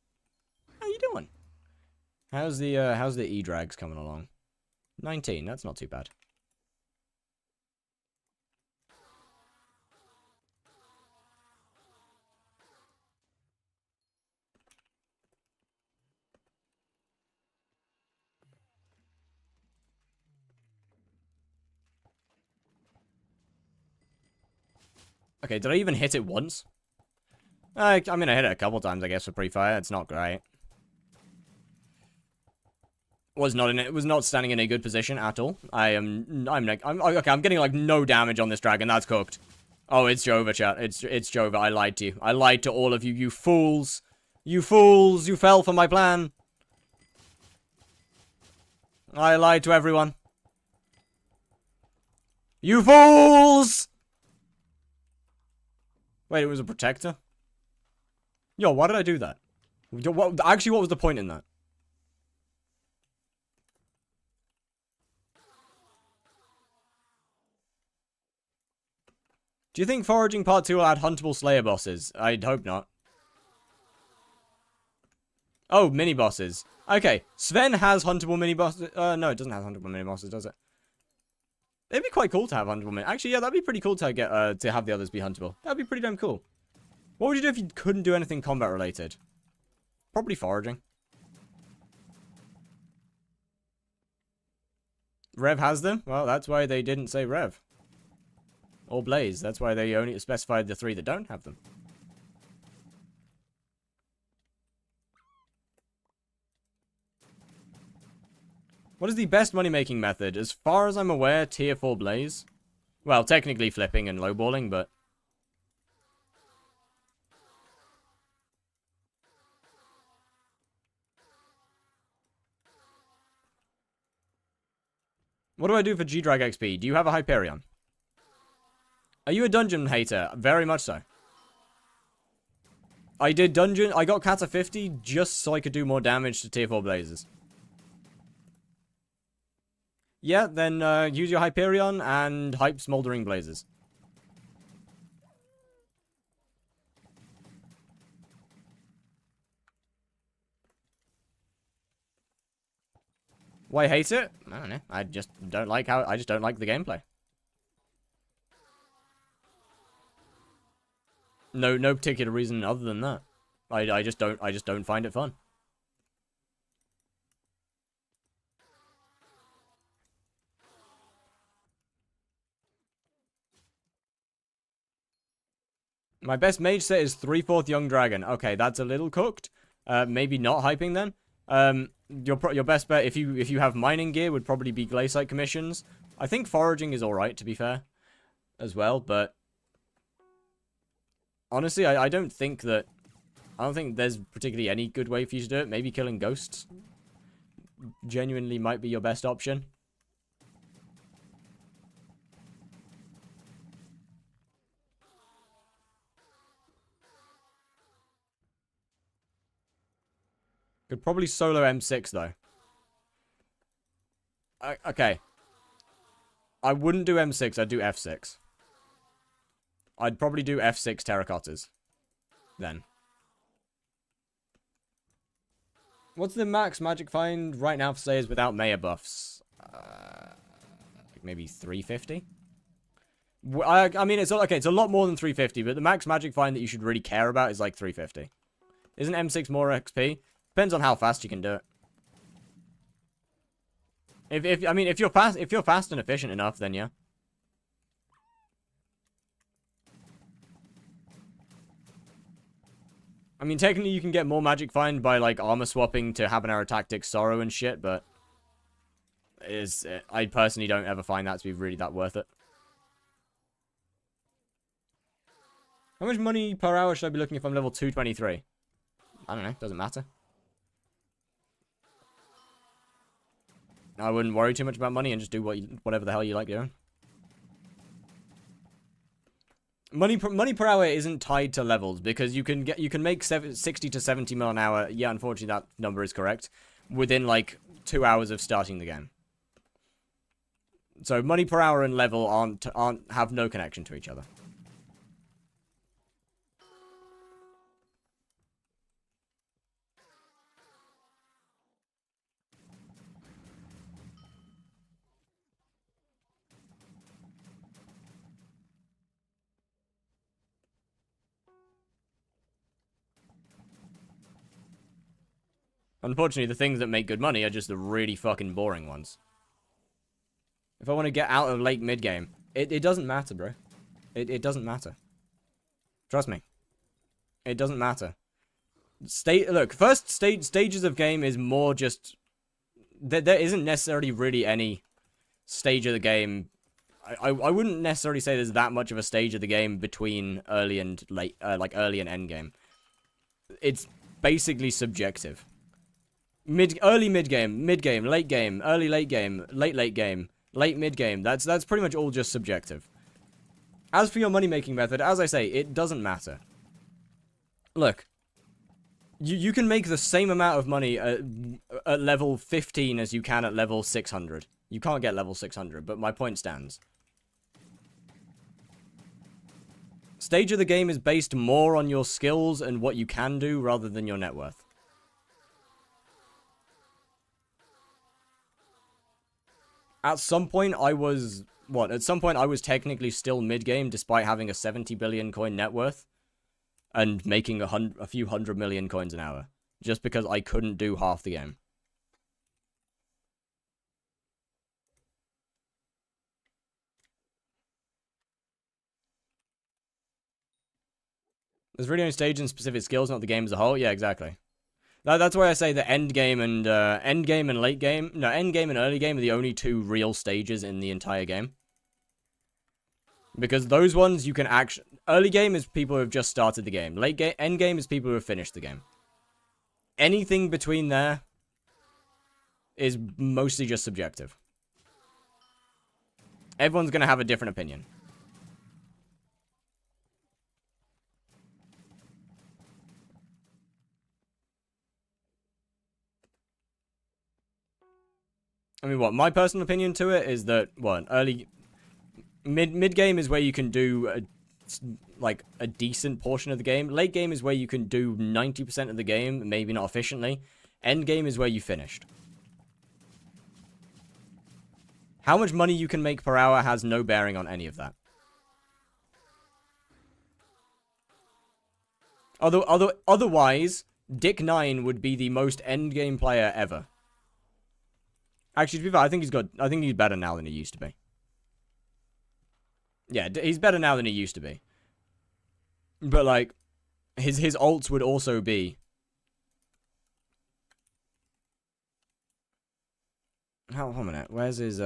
How you doing? How's the E-Drags coming along? 19. That's not too bad. Okay, did I even hit it once? I mean, I hit it a couple times, I guess, for pre-fire. It's not great. Was not standing in a good position at all. I'm getting like no damage on this dragon. That's cooked. Oh, it's Jova, chat. It's Jova. I lied to you. I lied to all of you. You fools. You fools. You fell for my plan. I lied to everyone. You fools! Wait, it was a protector? Yo, why did I do that? Actually, what was the point in that? Do you think Foraging Part 2 will add huntable Slayer bosses? I'd hope not. Oh, mini-bosses. Okay, Sven has huntable mini-bosses. No, it doesn't have huntable mini-bosses, does it? It'd be quite cool to have huntable mini. Actually, yeah, that'd be pretty cool to get to have the others be huntable. That'd be pretty damn cool. What would you do if you couldn't do anything combat related? Probably foraging. Rev has them? Well, that's why they didn't say Rev. Or Blaze. That's why they only specified the 3 that don't have them. What is the best money-making method? As far as I'm aware, tier 4 Blaze. Well, technically flipping and lowballing, but... What do I do for G-Drag XP? Do you have a Hyperion? Are you a dungeon hater? Very much so. I got Kata 50 just so I could do more damage to tier 4 Blazes. Yeah, then use your Hyperion and hype Smoldering Blazes. Why hate it? I don't know. I just don't like the gameplay. No particular reason other than that. I just don't find it fun. My best mage set is 3/4 Young Dragon. Okay, that's a little cooked. Maybe not hyping then. Your best bet if you have mining gear would probably be Glaciite commissions. I think foraging is alright, to be fair, as well, but honestly, I don't think there's particularly any good way for you to do it. Maybe killing ghosts genuinely might be your best option. Could probably solo M6, though. Okay. I wouldn't do M6, I'd do F6. I'd probably do F6 Terracottas. Then. What's the max magic find right now for Slayers without Maya buffs? Like maybe 350? I mean, it's a lot more than 350, but the max magic find that you should really care about is like 350. Isn't M6 more XP? Depends on how fast you can do it. If you're fast and efficient enough, then yeah. I mean, technically you can get more magic find by like armor swapping to Habanero Tactics, Sorrow and shit, but I personally don't ever find that to be really that worth it. How much money per hour should I be looking if I'm level 223? I don't know, doesn't matter. I wouldn't worry too much about money and just do whatever the hell you like doing. Money per hour isn't tied to levels because you can make 60 to 70 mil an hour. Yeah, unfortunately that number is correct. Within like 2 hours of starting the game. So money per hour and level have no connection to each other. Unfortunately, the things that make good money are just the really fucking boring ones. If I want to get out of late mid-game, it doesn't matter, bro. It doesn't matter. Trust me. It doesn't matter. Look, first stages of game is more just... There isn't necessarily really any stage of the game. I wouldn't necessarily say there's that much of a stage of the game between early and late, like early and end game. It's basically subjective. Early mid-game, mid-game, late game, early late game, late game, late mid-game. That's pretty much all just subjective. As for your money-making method, as I say, it doesn't matter. Look, you can make the same amount of money at level 15 as you can at level 600. You can't get level 600, but my point stands. Stage of the game is based more on your skills and what you can do rather than your net worth. At some point, I was technically still mid-game despite having a 70 billion coin net worth and making a few 100 million coins an hour. Just because I couldn't do half the game. There's really only stage and specific skills, not the game as a whole. Yeah, exactly. That's why I say the end game and late game. No, end game and early game are the only two real stages in the entire game. Because those ones you can actually... Early game is people who have just started the game. End game is people who have finished the game. Anything between there is mostly just subjective. Everyone's going to have a different opinion. I mean, what? My personal opinion to it is that, what, mid-game is where you can do, a decent portion of the game. Late game is where you can do 90% of the game, maybe not efficiently. End game is where you finished. How much money you can make per hour has no bearing on any of that. Otherwise, Dick9 would be the most end-game player ever. Actually, to be fair, I think he's better now than he used to be. Yeah, he's better now than he used to be. But, like, his ults would also be... Hold on a minute. Where's his,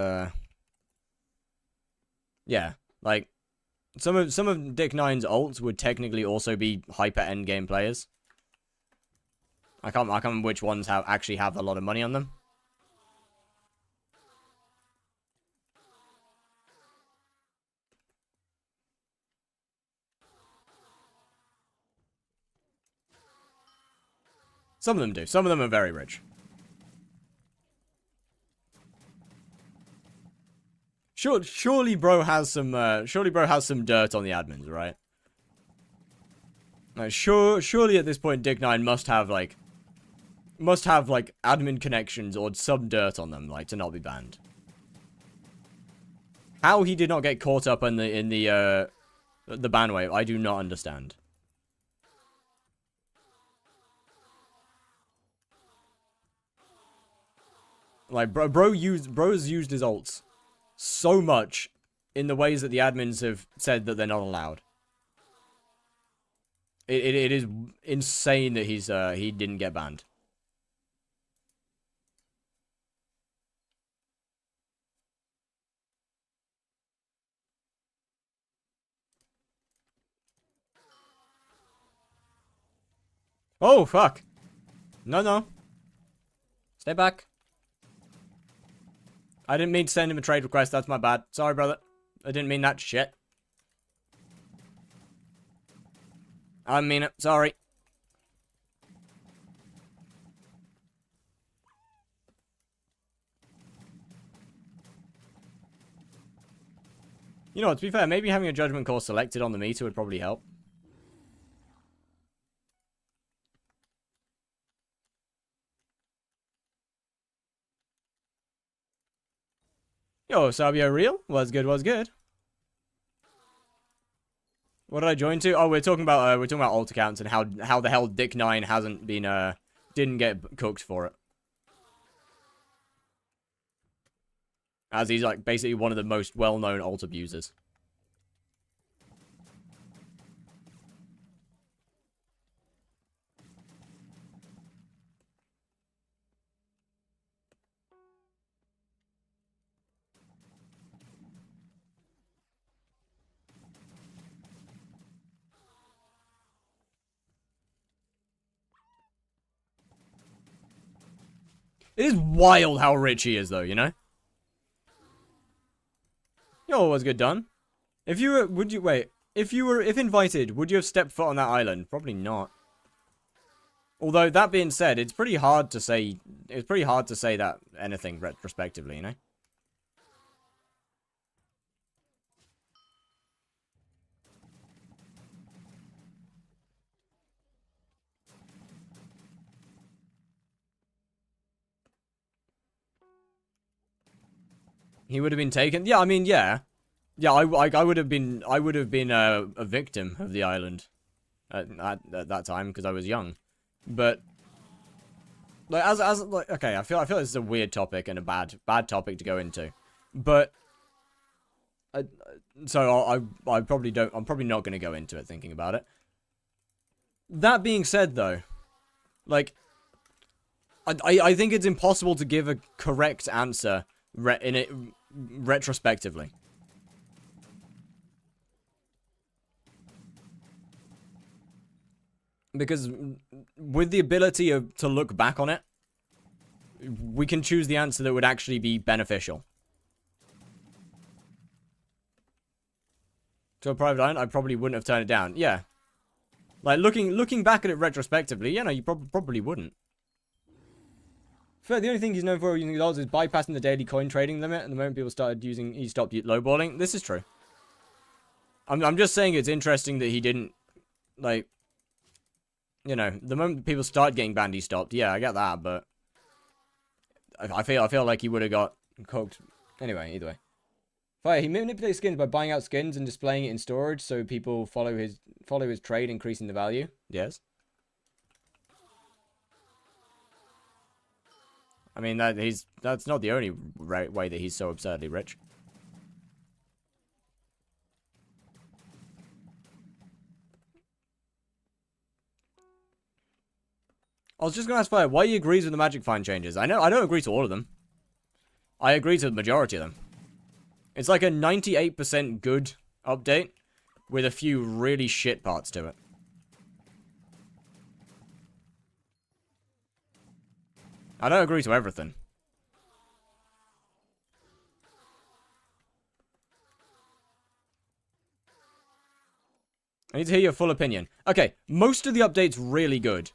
Yeah, like, some of Dick9's ults would technically also be hyper endgame players. I can't remember which ones actually have a lot of money on them. Some of them do. Some of them are very rich. Surely bro has some dirt on the admins, right? Like, surely at this point Dick9 must have admin connections or some dirt on them, like, to not be banned. How he did not get caught up in the ban wave, I do not understand. Like, bro's used his ults so much in the ways that the admins have said that they're not allowed. It is insane that he didn't get banned. Oh, fuck. No. Stay back. I didn't mean to send him a trade request. That's my bad. Sorry, brother. I didn't mean that shit. I didn't mean it. Sorry. You know what, to be fair, maybe having a judgment call selected on the meter would probably help. Yo, Sabio real? Was good, was good. What did I join to? Oh, we're talking about alt accounts and how the hell Dick9 hasn't been didn't get cooked for it. As he's like basically one of the most well-known alt abusers. It is wild how rich he is, though, you know? Yo, was good done. If you were, if invited, would you have stepped foot on that island? Probably not. Although, that being said, it's pretty hard to say that anything retrospectively, you know? He would have been taken. Yeah, I mean, yeah. Yeah, I would have been a victim of the island at that time because I was young. But like okay, I feel this is a weird topic and a bad topic to go into. But so I probably don't. I'm probably not going to go into it thinking about it. That being said, though, like I think it's impossible to give a correct answer retrospectively. Because with the ability to look back on it, we can choose the answer that would actually be beneficial. To a private island, I probably wouldn't have turned it down. Yeah. Like, looking back at it retrospectively, you know, you probably wouldn't. Fair, the only thing he's known for using dollars is bypassing the daily coin trading limit, and the moment people started using, he stopped lowballing. This is true. I'm just saying it's interesting that he didn't, like, you know, the moment people start getting banned, he stopped. Yeah, I get that, but I feel like he would have got cooked. Anyway, either way. Fire, he manipulates skins by buying out skins and displaying it in storage so people follow his trade, increasing the value. Yes. I mean, that's not the only way that he's so absurdly rich. I was just going to ask Fire, why he agrees with the Magic Find changes. I don't agree to all of them. I agree to the majority of them. It's like a 98% good update with a few really shit parts to it. I don't agree to everything. I need to hear your full opinion. Okay, most of the update's really good.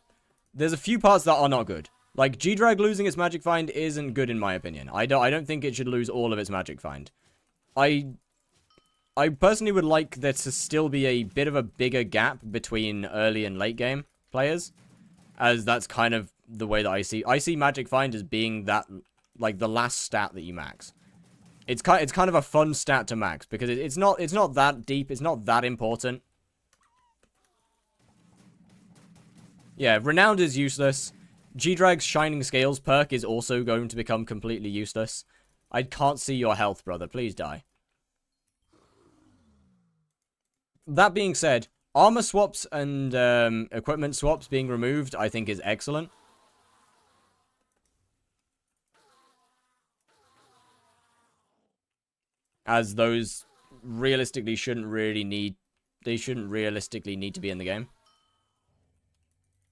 There's a few parts that are not good. Like, G-Drag losing its Magic Find isn't good in my opinion. I don't think it should lose all of its Magic Find. I personally would like there to still be a bit of a bigger gap between early and late game players, as that's kind of the way that I see Magic Find as being that, like, the last stat that you max. It's kind of a fun stat to max because it's not that deep, it's not that important. Yeah, Renowned is useless. G-Drag's Shining Scales perk is also going to become completely useless. I can't see your health, brother. Please die. That being said, armor swaps and equipment swaps being removed, I think, is excellent. As those realistically shouldn't realistically need to be in the game.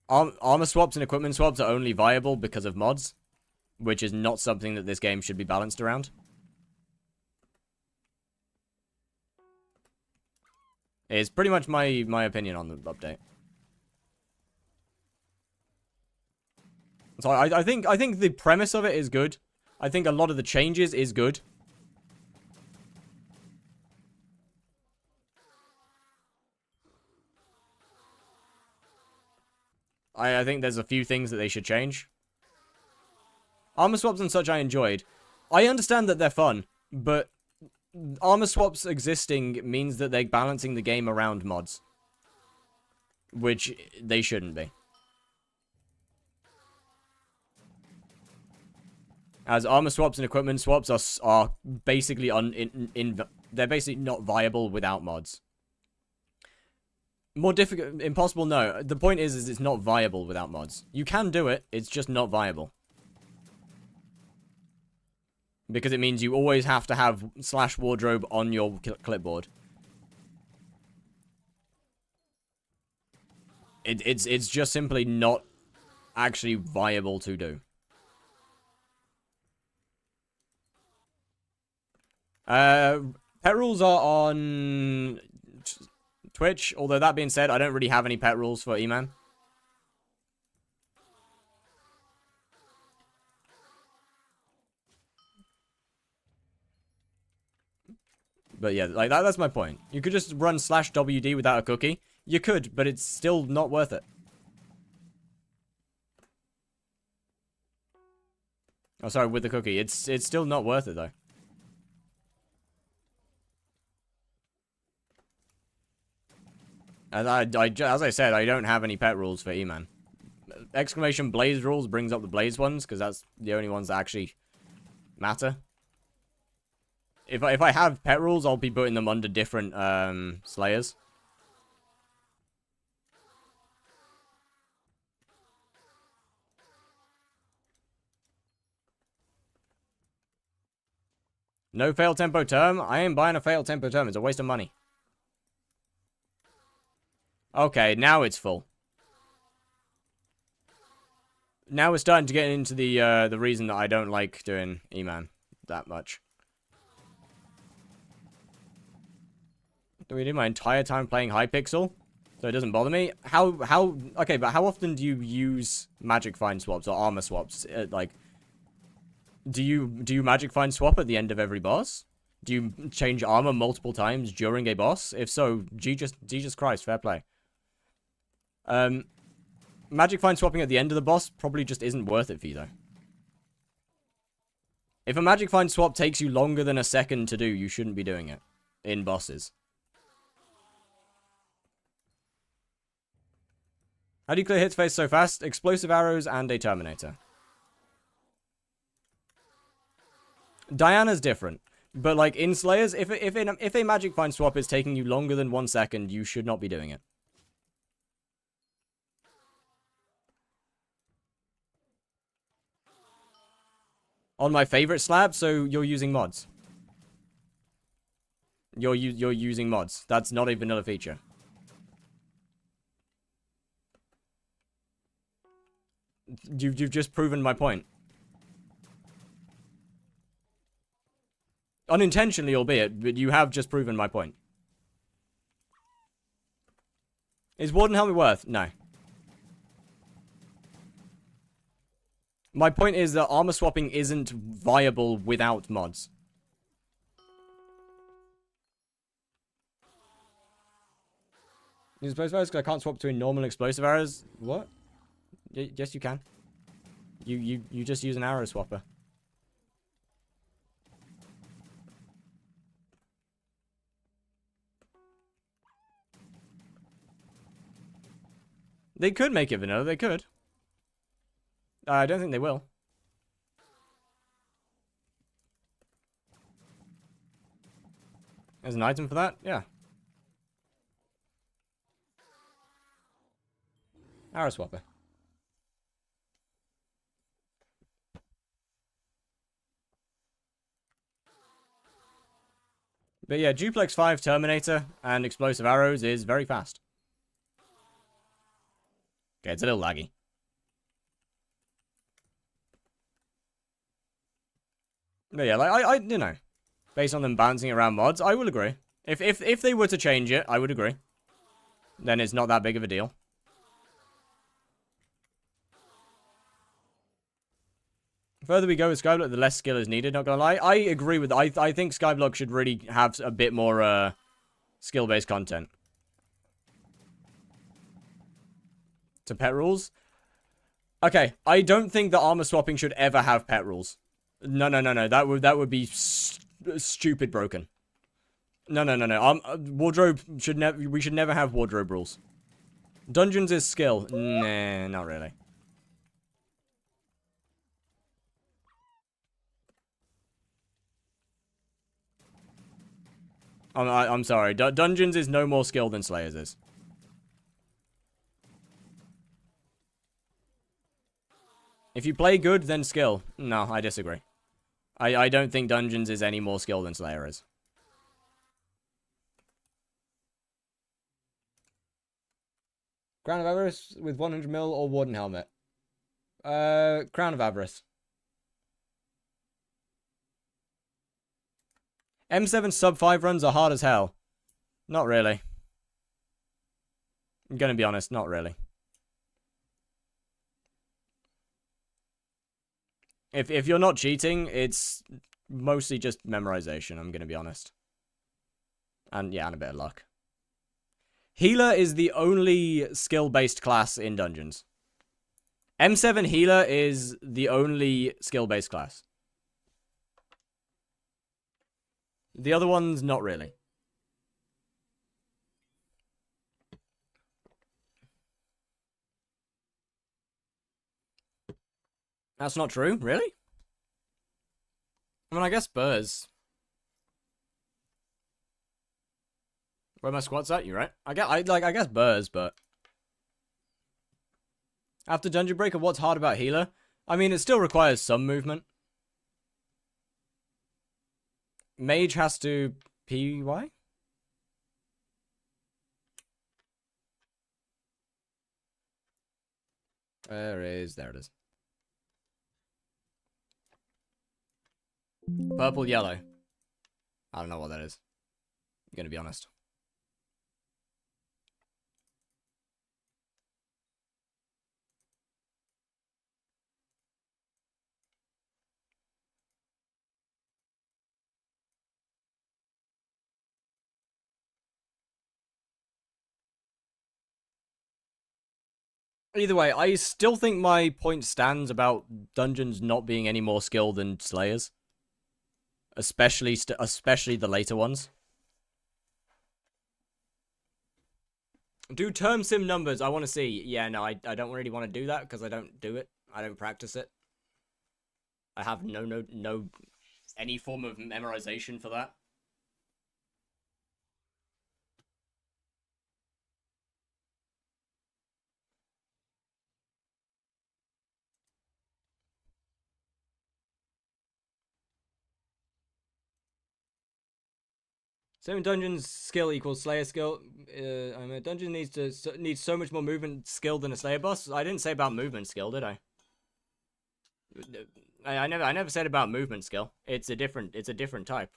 Armor swaps and equipment swaps are only viable because of mods, which is not something that this game should be balanced around. It's pretty much my opinion on the update. So I think the premise of it is good. I think a lot of the changes is good. I think there's a few things that they should change. Armor swaps and such I enjoyed. I understand that they're fun, but armor swaps existing means that they're balancing the game around mods. Which they shouldn't be. As armor swaps and equipment swaps are basically they're basically not viable without mods. More difficult, impossible, no. The point is it's not viable without mods. You can do it, it's just not viable. Because it means you always have to have /wardrobe on your clipboard. It's just simply not actually viable to do. Pet rules are on Twitch, although that being said, I don't really have any pet rules for E-Man. But yeah, like that's my point. You could just run /WD without a cookie. You could, but it's still not worth it. Oh, sorry, with the cookie. It's still not worth it, though. And as I said, I don't have any pet rules for E-Man. Exclamation Blaze rules brings up the Blaze ones, because that's the only ones that actually matter. If I have pet rules, I'll be putting them under different Slayers. No fail tempo term? I ain't buying a fail tempo term. It's a waste of money. Okay, now it's full. Now we're starting to get into the reason that I don't like doing E-Man that much. Do we do my entire time playing hypixel? So it doesn't bother me? Okay, but how often do you use magic find swaps or armor swaps? Like, do you magic find swap at the end of every boss? Do you change armor multiple times during a boss? If so, Jesus Christ, fair play. Magic find swapping at the end of the boss probably just isn't worth it for you, though. If a magic find swap takes you longer than a second to do, you shouldn't be doing it in bosses. How do you clear hits face so fast? Explosive arrows and a Terminator. Diana's different. But, like, in Slayers, if a magic find swap is taking you longer than 1 second, you should not be doing it. On my favorite slab, so you're using mods. You're using mods. That's not a vanilla feature. You've just proven my point. Unintentionally, albeit, but you have just proven my point. Is Warden Helmet worth? No. My point is that armor swapping isn't viable without mods. Use explosive arrows because I can't swap between normal and explosive arrows. What? Yes, you can. You just use an arrow swapper. They could make it vanilla. They could. I don't think they will. There's an item for that? Yeah. Arrow swapper. But yeah, Duplex 5 Terminator and explosive arrows is very fast. Okay, it's a little laggy. But yeah, like I you know, based on them bouncing around mods, I will agree. If they were to change it, I would agree. Then it's not that big of a deal. The further we go with Skyblock, the less skill is needed, not gonna lie. I agree with that. I think Skyblock should really have a bit more skill-based content. To pet rules? Okay, I don't think that armor swapping should ever have pet rules. No. That would be stupid broken. No. Wardrobe should never. We should never have wardrobe rules. Dungeons is skill. Nah, not really. I'm sorry. Dungeons is no more skill than Slayers is. If you play good, then skill. No, I disagree. I don't think Dungeons is any more skill than Slayer is. Crown of Avarice with 100 mil or Warden Helmet? Crown of Avarice. M7 sub 5 runs are hard as hell. Not really. I'm gonna be honest, not really. If you're not cheating, it's mostly just memorization, I'm gonna be honest. And yeah, and a bit of luck. Healer is the only skill-based class in Dungeons. M7 Healer is the only skill-based class. The other ones, not really. That's not true, really? I mean, I guess Burrs. Where my squat's at, you right? I guess Burrs, but after Dungeon Breaker, what's hard about Healer? I mean, it still requires some movement. Mage has to PY? There it is. Purple, yellow. I don't know what that is. I'm gonna be honest. Either way, I still think my point stands about dungeons not being any more skilled than Slayers. Especially the later ones. Do term sim numbers, I want to see. Yeah, no, I don't really want to do that because I don't do it. I don't practice it. I have no any form of memorization for that. Same dungeons skill equals Slayer skill. I mean, a dungeon needs so much more movement skill than a Slayer boss. I didn't say about movement skill, did I? I never said about movement skill. It's a different type.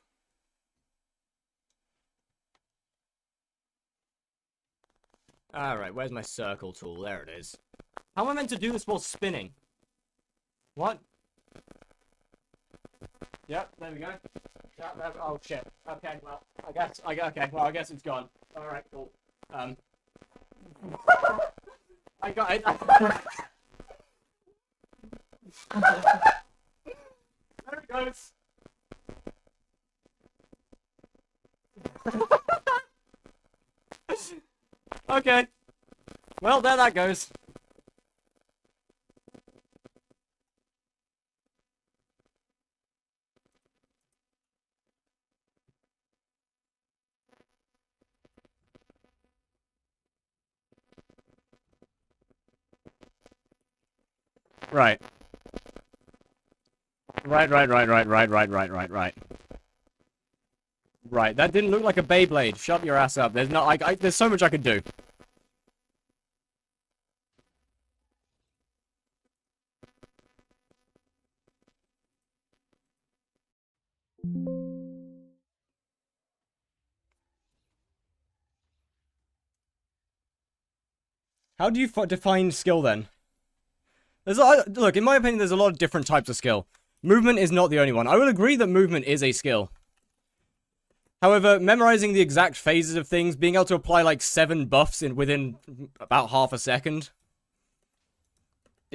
Alright, where's my circle tool? There it is. How am I meant to do this while spinning? What? Yep, there we go. Oh shit. Okay, well, I guess it's gone. Alright, cool. I got it. There it goes. Okay. Well, there that goes. Right. Right. Right, that didn't look like a Beyblade. Shut your ass up. There's so much I could do. How do you define skill then? Look, in my opinion, there's a lot of different types of skill. Movement is not the only one. I will agree that movement is a skill. However, memorizing the exact phases of things, being able to apply like 7 buffs within about half a second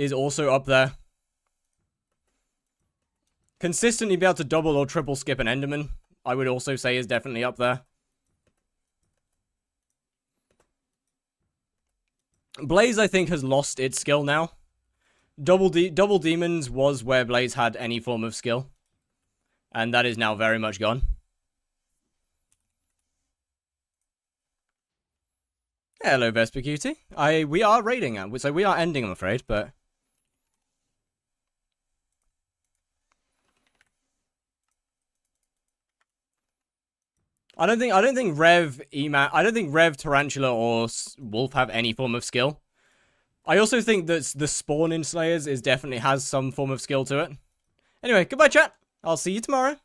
is also up there. Consistently be able to double or triple skip an Enderman, I would also say is definitely up there. Blaze, I think, has lost its skill now. Double Demons was where Blaze had any form of skill. And that is now very much gone. Hello, Vesper Cutie. We are raiding, so we are ending, I'm afraid, but... I don't think Rev, Tarantula, or Wolf have any form of skill. I also think that the spawn in Slayers definitely has some form of skill to it. Anyway, goodbye, chat. I'll see you tomorrow.